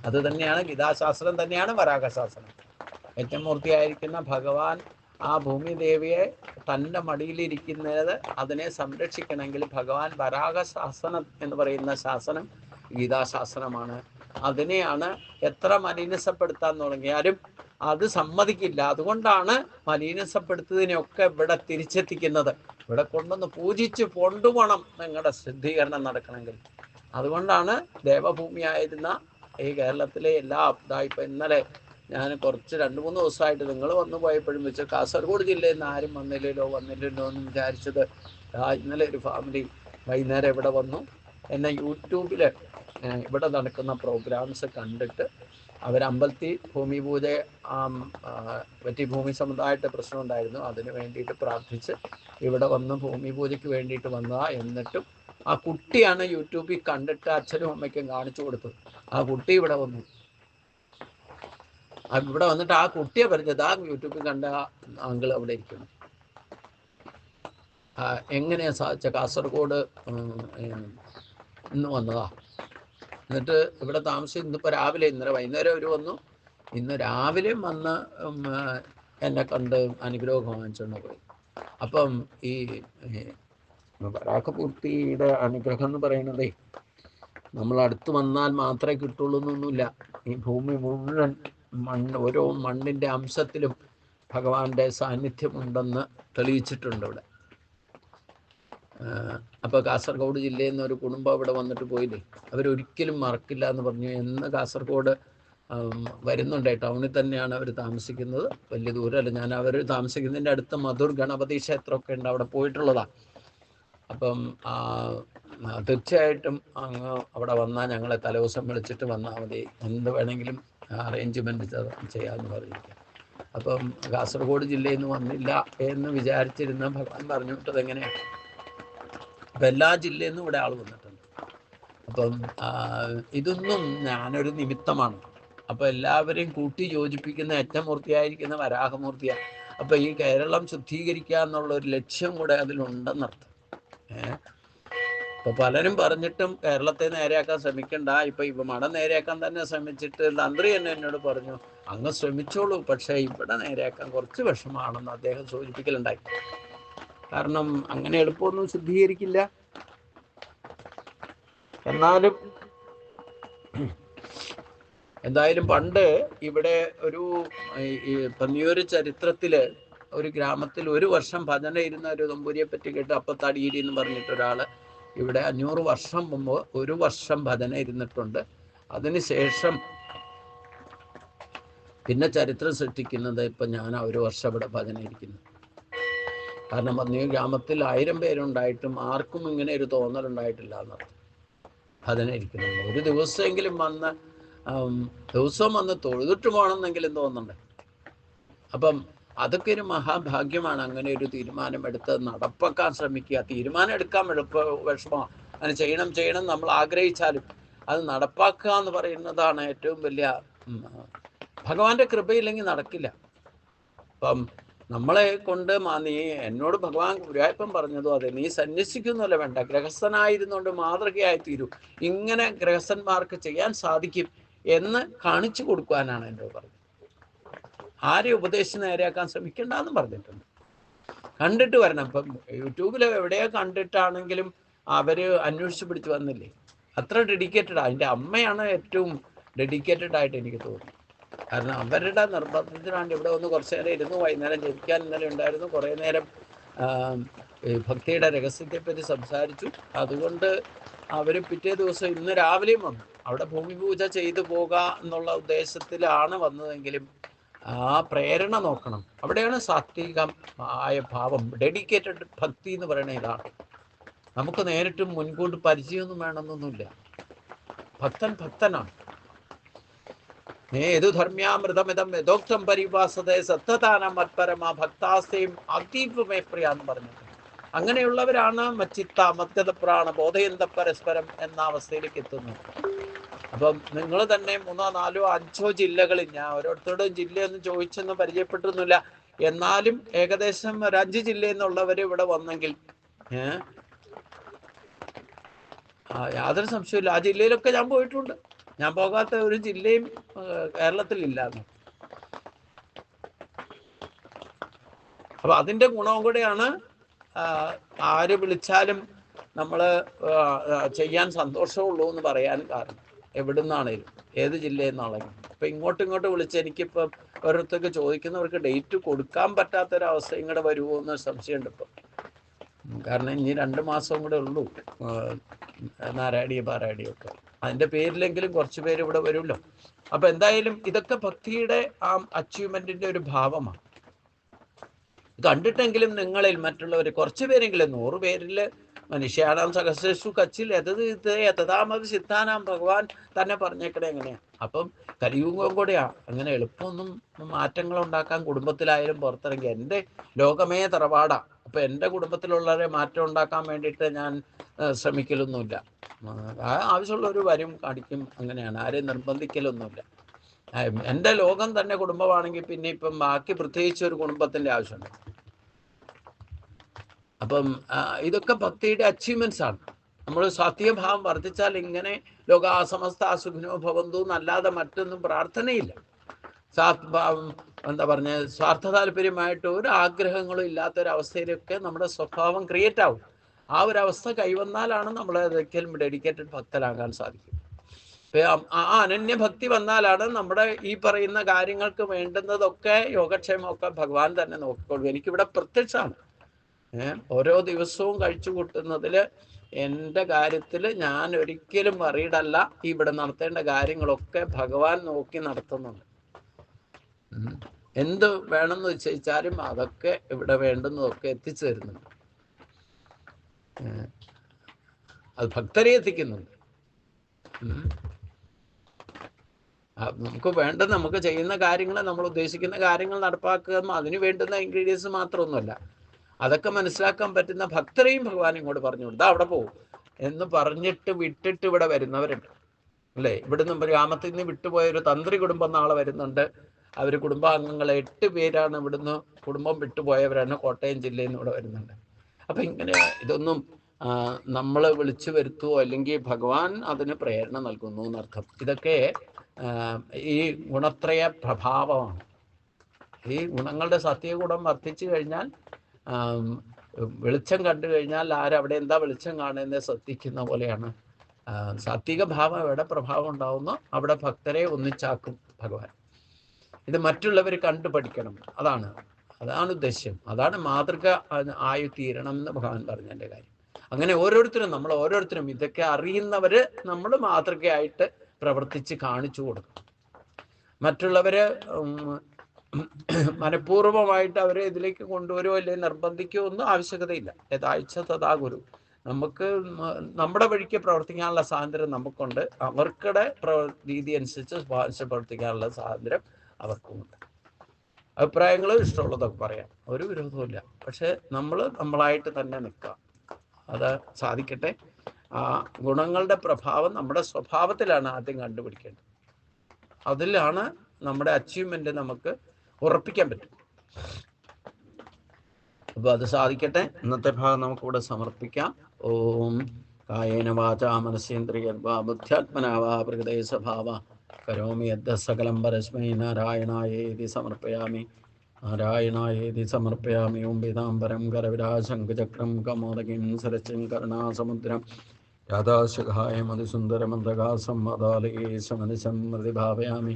അത് തന്നെയാണ് ഗീതാശാസ്ത്രം, തന്നെയാണ് വരാഹശാസനം. യജ്ഞമൂർത്തിയായിരിക്കുന്ന ഭഗവാൻ ആ ഭൂമിദേവിയെ തൻ്റെ മടിയിലിരിക്കുന്നത് അതിനെ സംരക്ഷിക്കണമെങ്കിൽ ഭഗവാൻ വരാഹശാസനം എന്ന് പറയുന്ന ശാസനം ഗീതാശാസനമാണ്. അതിനെയാണ് എത്ര മലിനസപ്പെടുത്താൻ തുടങ്ങിയാലും അത് സമ്മതിക്കില്ല. അതുകൊണ്ടാണ് മലിനസപ്പെടുത്തതിനെയൊക്കെ ഇവിടെ തിരിച്ചെത്തിക്കുന്നത്. ഇവിടെ കൊണ്ടൊന്ന് പൂജിച്ച് കൊണ്ടുപോകണം നിങ്ങളുടെ ശുദ്ധീകരണം നടക്കണമെങ്കിൽ. അതുകൊണ്ടാണ് ദേവഭൂമിയായിരുന്ന ഈ കേരളത്തിലെ എല്ലാ ഇപ്പം ഇന്നലെ ഞാൻ കുറച്ച് 2-3 ദിവസമായിട്ട് നിങ്ങൾ വന്നു പോയപ്പോഴും വെച്ച് കാസർഗോഡ് ജില്ലയിൽ നിന്ന് ആരും വന്നില്ലല്ലോ എന്ന് വിചാരിച്ചത്. ഇന്നലെ ഒരു ഫാമിലി വൈകുന്നേരം ഇവിടെ വന്നു. എന്നെ യൂട്യൂബിൽ ഇവിടെ നടക്കുന്ന പ്രോഗ്രാംസ് കണ്ടിട്ട് അവർ അമ്പലത്തിൽ ഭൂമി പൂജ പറ്റി ഭൂമി സമുദായത്തെ പ്രശ്നം ഉണ്ടായിരുന്നു, അതിന് വേണ്ടിയിട്ട് പ്രാർത്ഥിച്ച് ഇവിടെ വന്ന് ഭൂമി പൂജയ്ക്ക് വേണ്ടിയിട്ട് വന്നതാ. എന്നിട്ടും ആ കുട്ടിയാണ് യൂട്യൂബിൽ കണ്ടിട്ട് അച്ഛനും അമ്മയ്ക്കും കാണിച്ചു കൊടുത്തത്. ആ കുട്ടി ഇവിടെ വന്നു. ഇവിടെ വന്നിട്ട് ആ കുട്ടിയെ പറഞ്ഞത് ആ യൂട്യൂബിൽ കണ്ട അങ്കിൾ അവിടെ ഇരിക്കുന്നു. എങ്ങനെയാ സാധിച്ച? കാസർഗോഡ് ഇന്ന് വന്നതാ. എന്നിട്ട് ഇവിടെ താമസിച്ച് ഇന്നിപ്പോൾ രാവിലെ, ഇന്നലെ വൈകുന്നേരം അവർ വന്നു. ഇന്ന് രാവിലെയും വന്ന് എന്നെ കണ്ട് അനുഗ്രഹം വാങ്ങിച്ചുകൊണ്ട് പോയി. അപ്പം ഈ വരാഹപൂർത്തിയുടെ അനുഗ്രഹം എന്ന് പറയുന്നതേ നമ്മൾ അടുത്ത് വന്നാൽ മാത്രമേ കിട്ടുള്ളൂ എന്നൊന്നുമില്ല. ഈ ഭൂമി മുഴുവൻ ഓരോ മണ്ണിൻ്റെ അംശത്തിലും ഭഗവാന്റെ സാന്നിധ്യമുണ്ടെന്ന് തെളിയിച്ചിട്ടുണ്ട് ഇവിടെ. അപ്പോൾ കാസർഗോഡ് ജില്ലയിൽ നിന്ന് ഒരു കുടുംബം ഇവിടെ വന്നിട്ട് പോയില്ലേ, അവരൊരിക്കലും മറക്കില്ല എന്ന് പറഞ്ഞു. എന്ന് കാസർഗോഡ് വരുന്നുണ്ട്, ടൗണിൽ തന്നെയാണ് അവർ താമസിക്കുന്നത്, വലിയ ദൂരമല്ല. ഞാൻ അവർ താമസിക്കുന്നതിൻ്റെ അടുത്ത് മധുർ ഗണപതി ക്ഷേത്രമൊക്കെ ഉണ്ട്, അവിടെ പോയിട്ടുള്ളതാണ്. അപ്പം തീർച്ചയായിട്ടും അങ്ങ് അവിടെ വന്നാൽ ഞങ്ങളെ തലേദിവസം വിളിച്ചിട്ട് വന്നാൽ മതി, എന്ത് വേണമെങ്കിലും അറേഞ്ച്മെൻറ്റ് ചെയ്യാമെന്ന് പറഞ്ഞിരിക്കുക. അപ്പം കാസർഗോഡ് ജില്ലയിൽ നിന്ന് വന്നില്ല എന്ന് വിചാരിച്ചിരുന്ന ഭഗവാൻ പറഞ്ഞു വിട്ടത് എങ്ങനെയാണ്? അപ്പം എല്ലാ ജില്ലയിൽ നിന്നും ഇവിടെ ആൾ വന്നിട്ടുണ്ട്. അപ്പം ഇതൊന്നും ഞാനൊരു നിമിത്തമാണ്. അപ്പം എല്ലാവരെയും കൂട്ടി യോജിപ്പിക്കുന്ന യജ്ഞമൂർത്തിയായിരിക്കുന്ന വരാഹമൂർത്തിയാണ്. അപ്പം ഈ കേരളം ശുദ്ധീകരിക്കുക എന്നുള്ളൊരു ലക്ഷ്യം കൂടെ അതിലുണ്ടെന്നർത്ഥം. ഇപ്പൊ പലരും പറഞ്ഞിട്ടും കേരളത്തെ നേരെയാക്കാൻ ശ്രമിക്കണ്ട. ഇപ്പൊ മഠം നേരെയാക്കാൻ തന്നെ ശ്രമിച്ചിട്ട് തന്ത്രി തന്നെ എന്നോട് പറഞ്ഞു, അങ്ങ് ശ്രമിച്ചോളൂ, പക്ഷെ ഇവിടെ നേരെയാക്കാൻ കുറച്ച് വിഷമാണെന്ന് അദ്ദേഹം സൂചിപ്പിക്കലുണ്ടായി. കാരണം അങ്ങനെ എളുപ്പമൊന്നും ശുദ്ധീകരിക്കില്ല. എന്തായാലും പണ്ട് ഇവിടെ ഒരു പന്നിയൂര് ചരിത്രത്തില് ഒരു ഗ്രാമത്തിൽ 1 വർഷം ഭജന ഇരുന്ന ഒരു നമ്പൂരിയെ പറ്റി കേട്ട്, അപ്പത്താടിയേരി എന്ന് പറഞ്ഞിട്ട് ഒരാള് ഇവിടെ 500 വർഷം മുമ്പ് 1 വർഷം ഭജന ഇരുന്നിട്ടുണ്ട്. അതിനുശേഷം പിന്നെ ചരിത്രം സൃഷ്ടിക്കുന്നത് ഇപ്പൊ ഞാൻ 1 വർഷം ഇവിടെ ഭജന ഇരിക്കുന്നു. കാരണം പന്നിയൂർ ഗ്രാമത്തിൽ 1000 പേരുണ്ടായിട്ടും ആർക്കും ഇങ്ങനെ ഒരു തോന്നലുണ്ടായിട്ടില്ല എന്നർത്ഥം. ഭജന ഇരിക്കുന്നു. ഒരു ദിവസമെങ്കിലും ദിവസവും വന്ന് തൊഴുതിട്ട് പോകണമെന്നെങ്കിലും തോന്നണ്ടേ? അപ്പം അതൊക്കെ ഒരു മഹാഭാഗ്യമാണ്. അങ്ങനെ ഒരു തീരുമാനം എടുത്ത് നടപ്പാക്കാൻ ശ്രമിക്കുക. തീരുമാനം എടുക്കാൻ വിഷമമാണ്. അങ്ങനെ ചെയ്യണം നമ്മൾ ആഗ്രഹിച്ചാലും അത് നടപ്പാക്കുക എന്ന് പറയുന്നതാണ് ഏറ്റവും വലിയ. ഭഗവാന്റെ കൃപയില്ലെങ്കിൽ നടക്കില്ല. അപ്പം നമ്മളെ കൊണ്ട് നീ എന്നോട് ഭഗവാൻ ഗുരുവായൂരപ്പൻ പറഞ്ഞതും അതെ, നീ സന്യസിക്കുന്നല്ല വേണ്ട, ഗൃഹസ്ഥനായിരുന്നുകൊണ്ട് മാതൃകയായി തീരൂ. ഇങ്ങനെ ഗൃഹസ്ഥന്മാർക്ക് ചെയ്യാൻ സാധിക്കും എന്ന് കാണിച്ചു കൊടുക്കാനാണ് എന്നോട് പറഞ്ഞത്. ആരെ ഉപദേശം നേരെയാക്കാൻ ശ്രമിക്കണ്ടെന്നും പറഞ്ഞിട്ടുണ്ട്. കണ്ടിട്ട് വരണം. ഇപ്പം യൂട്യൂബിൽ എവിടെയോ കണ്ടിട്ടാണെങ്കിലും അവര് അന്വേഷിച്ച് പിടിച്ച് വന്നില്ലേ, അത്ര ഡെഡിക്കേറ്റഡ്. അതിൻ്റെ അമ്മയാണ് ഏറ്റവും ഡെഡിക്കേറ്റഡ് ആയിട്ട് എനിക്ക് തോന്നുന്നു. കാരണം അവരുടെ നിർബന്ധത്തിനാണ് ഇവിടെ വന്ന് കുറച്ച് നേരം ഇരുന്നു. വൈകുന്നേരം ജപിക്കാൻ ഇന്നലെ ഉണ്ടായിരുന്നു. കുറേ നേരം ഭക്തിയുടെ രഹസ്യത്തെപ്പറ്റി സംസാരിച്ചു. അതുകൊണ്ട് അവർ പിറ്റേ ദിവസം ഇന്ന് രാവിലെയും വന്നു. അവിടെ ഭൂമി പൂജ ചെയ്തു പോകുക എന്നുള്ള ഉദ്ദേശത്തിലാണ് വന്നതെങ്കിലും ആ പ്രേരണ നോക്കണം. അവിടെയാണ് സാത്വികമായ ഭാവം, ഡെഡിക്കേറ്റഡ് ഭക്തി എന്ന് പറയുന്നത് ഇതാണ്. നമുക്ക് നേരിട്ടും മുൻകൂട്ടി പരിചയമൊന്നും വേണമെന്നൊന്നുമില്ല. ഭക്തനാണ്. ഏതു ധർമ്യാമൃതമിതം യഥോക്തം പരിഭാസത്തെ സത്തതാനം മത്പരമാ ഭക്താസ്തയും അതീവമേ പ്രിയ എന്ന് പറഞ്ഞിട്ടുണ്ട്. അങ്ങനെയുള്ളവരാണ് മച്ചിത്ത മദ്ഗതപ്രാണ ബോധയന്ത പരസ്പരം എന്ന അവസ്ഥയിലേക്ക് എത്തുന്നത്. അപ്പം നിങ്ങൾ തന്നെ 3, 4, 5 ജില്ലകളിൽ, ഞാൻ ഓരോരുത്തരുടെയും ജില്ലയൊന്നും ചോദിച്ചൊന്നും പരിചയപ്പെട്ടൊന്നുമില്ല, എന്നാലും ഏകദേശം ഒരു 5 ജില്ലയിൽ നിന്നുള്ളവർ ഇവിടെ വന്നെങ്കിൽ യാതൊരു സംശയമില്ല. ആ ജില്ലയിലൊക്കെ ഞാൻ പോയിട്ടുണ്ട്. ഞാൻ പോകാത്ത ഒരു ജില്ലയും കേരളത്തിലില്ല. അപ്പൊ അതിന്റെ ഗുണവും കൂടെയാണ് ആര് വിളിച്ചാലും നമ്മൾ ചെയ്യാൻ സന്തോഷമുള്ളൂ എന്ന് പറയാൻ കാരണം. എവിടുന്നാണേലും, ഏത് ജില്ലയിൽ നിന്നാണെങ്കിലും. ഇപ്പൊ ഇങ്ങോട്ട് വിളിച്ച് എനിക്കിപ്പം ഓരോരുത്തർക്ക് ചോദിക്കുന്നവർക്ക് ഡേറ്റ് കൊടുക്കാൻ പറ്റാത്തൊരവസ്ഥ ഇങ്ങോട്ട് വരുമോ എന്ന് സംശയമുണ്ട് ഇപ്പം. കാരണം ഇനി 2 മാസവും കൂടെ ഉള്ളൂ നാരായണിയും പാരായണിയും ഒക്കെ. അതിന്റെ പേരിലെങ്കിലും കുറച്ച് പേര് ഇവിടെ വരുമല്ലോ. അപ്പൊ എന്തായാലും ഇതൊക്കെ ഭക്തിയുടെ ആ അച്ചീവ്മെന്റിന്റെ ഒരു ഭാവമാണ്. കണ്ടിട്ടെങ്കിലും നിങ്ങളിൽ മറ്റുള്ളവർ കുറച്ച് പേരെങ്കിലും 100 പേരിൽ മനുഷ്യാണാം സഹസ്രേഷു കച്ചിൽ യഥാമത് സിദ്ധാനാം ഭഗവാൻ തന്നെ പറഞ്ഞേക്കണേ എങ്ങനെയാ. അപ്പം കലിയുഗം കൂടെയാ. അങ്ങനെ എളുപ്പമൊന്നും മാറ്റങ്ങൾ ഉണ്ടാക്കാൻ കുടുംബത്തിലായാലും പുറത്തിറങ്ങി. എൻ്റെ ലോകമേ തറവാടാ. അപ്പൊ എൻ്റെ കുടുംബത്തിലുള്ളവരെ മാറ്റം ഉണ്ടാക്കാൻ വേണ്ടിയിട്ട് ഞാൻ ശ്രമിക്കലൊന്നുമില്ല. ആവശ്യമുള്ളവർ വരും, കാണിക്കും. അങ്ങനെയാണ്. ആരെയും നിർബന്ധിക്കലൊന്നുമില്ല. എൻ്റെ ലോകം തന്നെ കുടുംബമാണെങ്കിൽ പിന്നെ ഇപ്പം ബാക്കി പ്രത്യേകിച്ച് ഒരു കുടുംബത്തിൻ്റെ ആവശ്യമുണ്ട്. അപ്പം ഇതൊക്കെ ഭക്തിയുടെ അച്ചീവ്മെന്റ്സ് ആണ്. നമ്മൾ സത്യഭാവം വർദ്ധിച്ചാൽ ഇങ്ങനെ ലോകാസമസ്ത സുഖിനോ ഭവന്തു എന്നല്ലാതെ മറ്റൊന്നും പ്രാർത്ഥനയില്ല. എന്താ പറഞ്ഞ സ്വാർത്ഥ താല്പര്യമായിട്ട് ഒരു ആഗ്രഹങ്ങളും ഇല്ലാത്തൊരവസ്ഥയിലൊക്കെ നമ്മുടെ സ്വഭാവം ക്രിയേറ്റ് ആവും. ആ ഒരു അവസ്ഥ കൈവന്നാലാണ് നമ്മൾ ഒരിക്കലും ഡെഡിക്കേറ്റഡ് ഭക്തരാകാൻ സാധിക്കും. ആ അനന്യഭക്തി വന്നാലാണ് നമ്മുടെ ഈ പറയുന്ന കാര്യങ്ങൾക്ക് വേണ്ടുന്നതൊക്കെ യോഗക്ഷേമമൊക്കെ ഭഗവാൻ തന്നെ നോക്കിക്കൊള്ളും. എനിക്കിവിടെ പ്രത്യക്ഷമാണ്. ഓരോ ദിവസവും കഴിച്ചു കൂട്ടുന്നതിൽ എൻ്റെ കാര്യത്തിൽ ഞാൻ ഒരിക്കലും വറീഡല്ല. ഇവിടെ നടത്തേണ്ട കാര്യങ്ങളൊക്കെ ഭഗവാൻ നോക്കി നടത്തുന്നുണ്ട്. എന്ത് വേണമെന്ന് വെച്ചാലും അതൊക്കെ ഇവിടെ വേണ്ടുന്നതൊക്കെ എത്തിച്ചു തരുന്നുണ്ട്. അത് ഭക്തരെ എത്തിക്കുന്നുണ്ട്. നമുക്ക് വേണ്ടത്, നമുക്ക് ചെയ്യുന്ന കാര്യങ്ങൾ, നമ്മൾ ഉദ്ദേശിക്കുന്ന കാര്യങ്ങൾ നടപ്പാക്കുക, അതിന് വേണ്ടുന്ന ഇൻഗ്രീഡിയൻസ് മാത്രമൊന്നുമല്ല. അതൊക്കെ മനസ്സിലാക്കാൻ പറ്റുന്ന ഭക്തരെയും ഭഗവാൻ ഇങ്ങോട്ട് പറഞ്ഞു കൊടുത്താൽ അവിടെ പോകും എന്ന് പറഞ്ഞിട്ട് വിട്ടിട്ട് ഇവിടെ വരുന്നവരുണ്ട് അല്ലേ. ഇവിടുന്ന് ഗ്രാമത്തിൽ നിന്ന് വിട്ടുപോയൊരു തന്ത്രി കുടുംബം നാളെ വരുന്നുണ്ട്. അവർ കുടുംബാംഗങ്ങൾ 8 പേരാണ് ഇവിടുന്ന് കുടുംബം വിട്ടുപോയവരാണ്. കോട്ടയം ജില്ലയിൽ നിന്ന് ഇവിടെ വരുന്നുണ്ട്. അപ്പം ഇങ്ങനെ ഇതൊന്നും നമ്മൾ വിളിച്ചു വരുത്തുവോ അല്ലെങ്കിൽ ഭഗവാൻ അതിന് പ്രേരണ നൽകുന്നു എന്നർത്ഥം. ഇതൊക്കെ ഈ ഗുണത്രയ പ്രഭാവമാണ്. ഈ ഗുണങ്ങളുടെ സത്യഗുണം വർദ്ധിച്ചു കഴിഞ്ഞാൽ, വെളിച്ചം കണ്ടു കഴിഞ്ഞാൽ ആരവിടെ എന്താ വെളിച്ചം കാണുന്നത് ശ്രദ്ധിക്കുന്ന പോലെയാണ്. സാത്വിക ഭാവം എവിടെ പ്രഭാവം ഉണ്ടാവുന്നോ അവിടെ ഭക്തരെ ഒന്നിച്ചാക്കും ഭഗവാൻ. ഇത് മറ്റുള്ളവർ കണ്ടു പഠിക്കണം. അതാണ് ഉദ്ദേശ്യം. അതാണ് മാതൃക ആയി തീരണം എന്ന് ഭഗവാൻ പറഞ്ഞതിൻ്റെ കാര്യം. അങ്ങനെ നമ്മൾ ഓരോരുത്തരും ഇതൊക്കെ അറിയുന്നവര് നമ്മൾ മാതൃകയായിട്ട് പ്രവർത്തിച്ച് കാണിച്ചു കൊടുക്കും. മറ്റുള്ളവര് മനഃപൂർവ്വമായിട്ട് അവരെ ഇതിലേക്ക് കൊണ്ടുവരുമോ അല്ലെങ്കിൽ നിർബന്ധിക്കുകയോ ഒന്നും ആവശ്യകതയില്ല. യഥാഴ്ച തഥാ ഗുരു. നമുക്ക് നമ്മുടെ വഴിക്ക് പ്രവർത്തിക്കാനുള്ള സ്വാതന്ത്ര്യം നമുക്കുണ്ട്. അവർക്കുടെ രീതി അനുസരിച്ച് പ്രവർത്തിക്കാനുള്ള സ്വാതന്ത്ര്യം അവർക്കുമുണ്ട്. അഭിപ്രായങ്ങൾ ഇഷ്ടമുള്ളതൊക്കെ പറയാം, ഒരു വിരോധവുമില്ല. പക്ഷെ നമ്മളായിട്ട് തന്നെ നിൽക്കാം. അത് സാധിക്കട്ടെ. ആ ഗുണങ്ങളുടെ പ്രഭാവം നമ്മുടെ സ്വഭാവത്തിലാണ് ആദ്യം കണ്ടുപിടിക്കേണ്ടത്. അതിലാണ് നമ്മുടെ അച്ചീവ്മെന്റ് നമുക്ക് ഉറപ്പിക്കാൻ പറ്റും. അപ്പോൾ അത് സാധിക്കട്ടെ. ഇന്നത്തെ ഭാഗം നമുക്കിവിടെ സമർപ്പിക്കാം. ഓം കായേന വാചാ മനസേന്ദ്രിയർവാ ബുദ്ധ്യാത്മനാ വാ പ്രകൃതേ സ്വഭാവ കരോമി യദ്ദ സകലം പരസ്മൈ നാരായണായേതി സമർപ്പയാമി. നാരായണായേതി സമർപ്പയാമി. ഓം പീതാംബരം കരവിരാശങ്കചക്രം കമോദകിം സരസിം കരുണാസമുദ്രം രാധാശിഖായ മധുസുന്ദരമന്ദകാസം മദാലയേശമനിശം പ്രതിഭാവയാമി.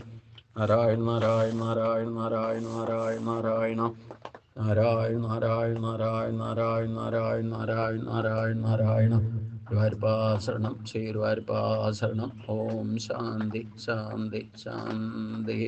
നാരായണ നാരായണ നാരായണ നാരായണ നാരായണ നാരായണ നാരായണ നാരായണ നാരായണ നാരായണ നാരായണ നാരായണ നാരായണ നാരായണ. ഗുരുവായൂരപ്പാശരണം. ശ്രീ ഗുരുവായൂരപ്പാശരണം. ഓം ശാന്തി ശാന്തി ശാന്തി.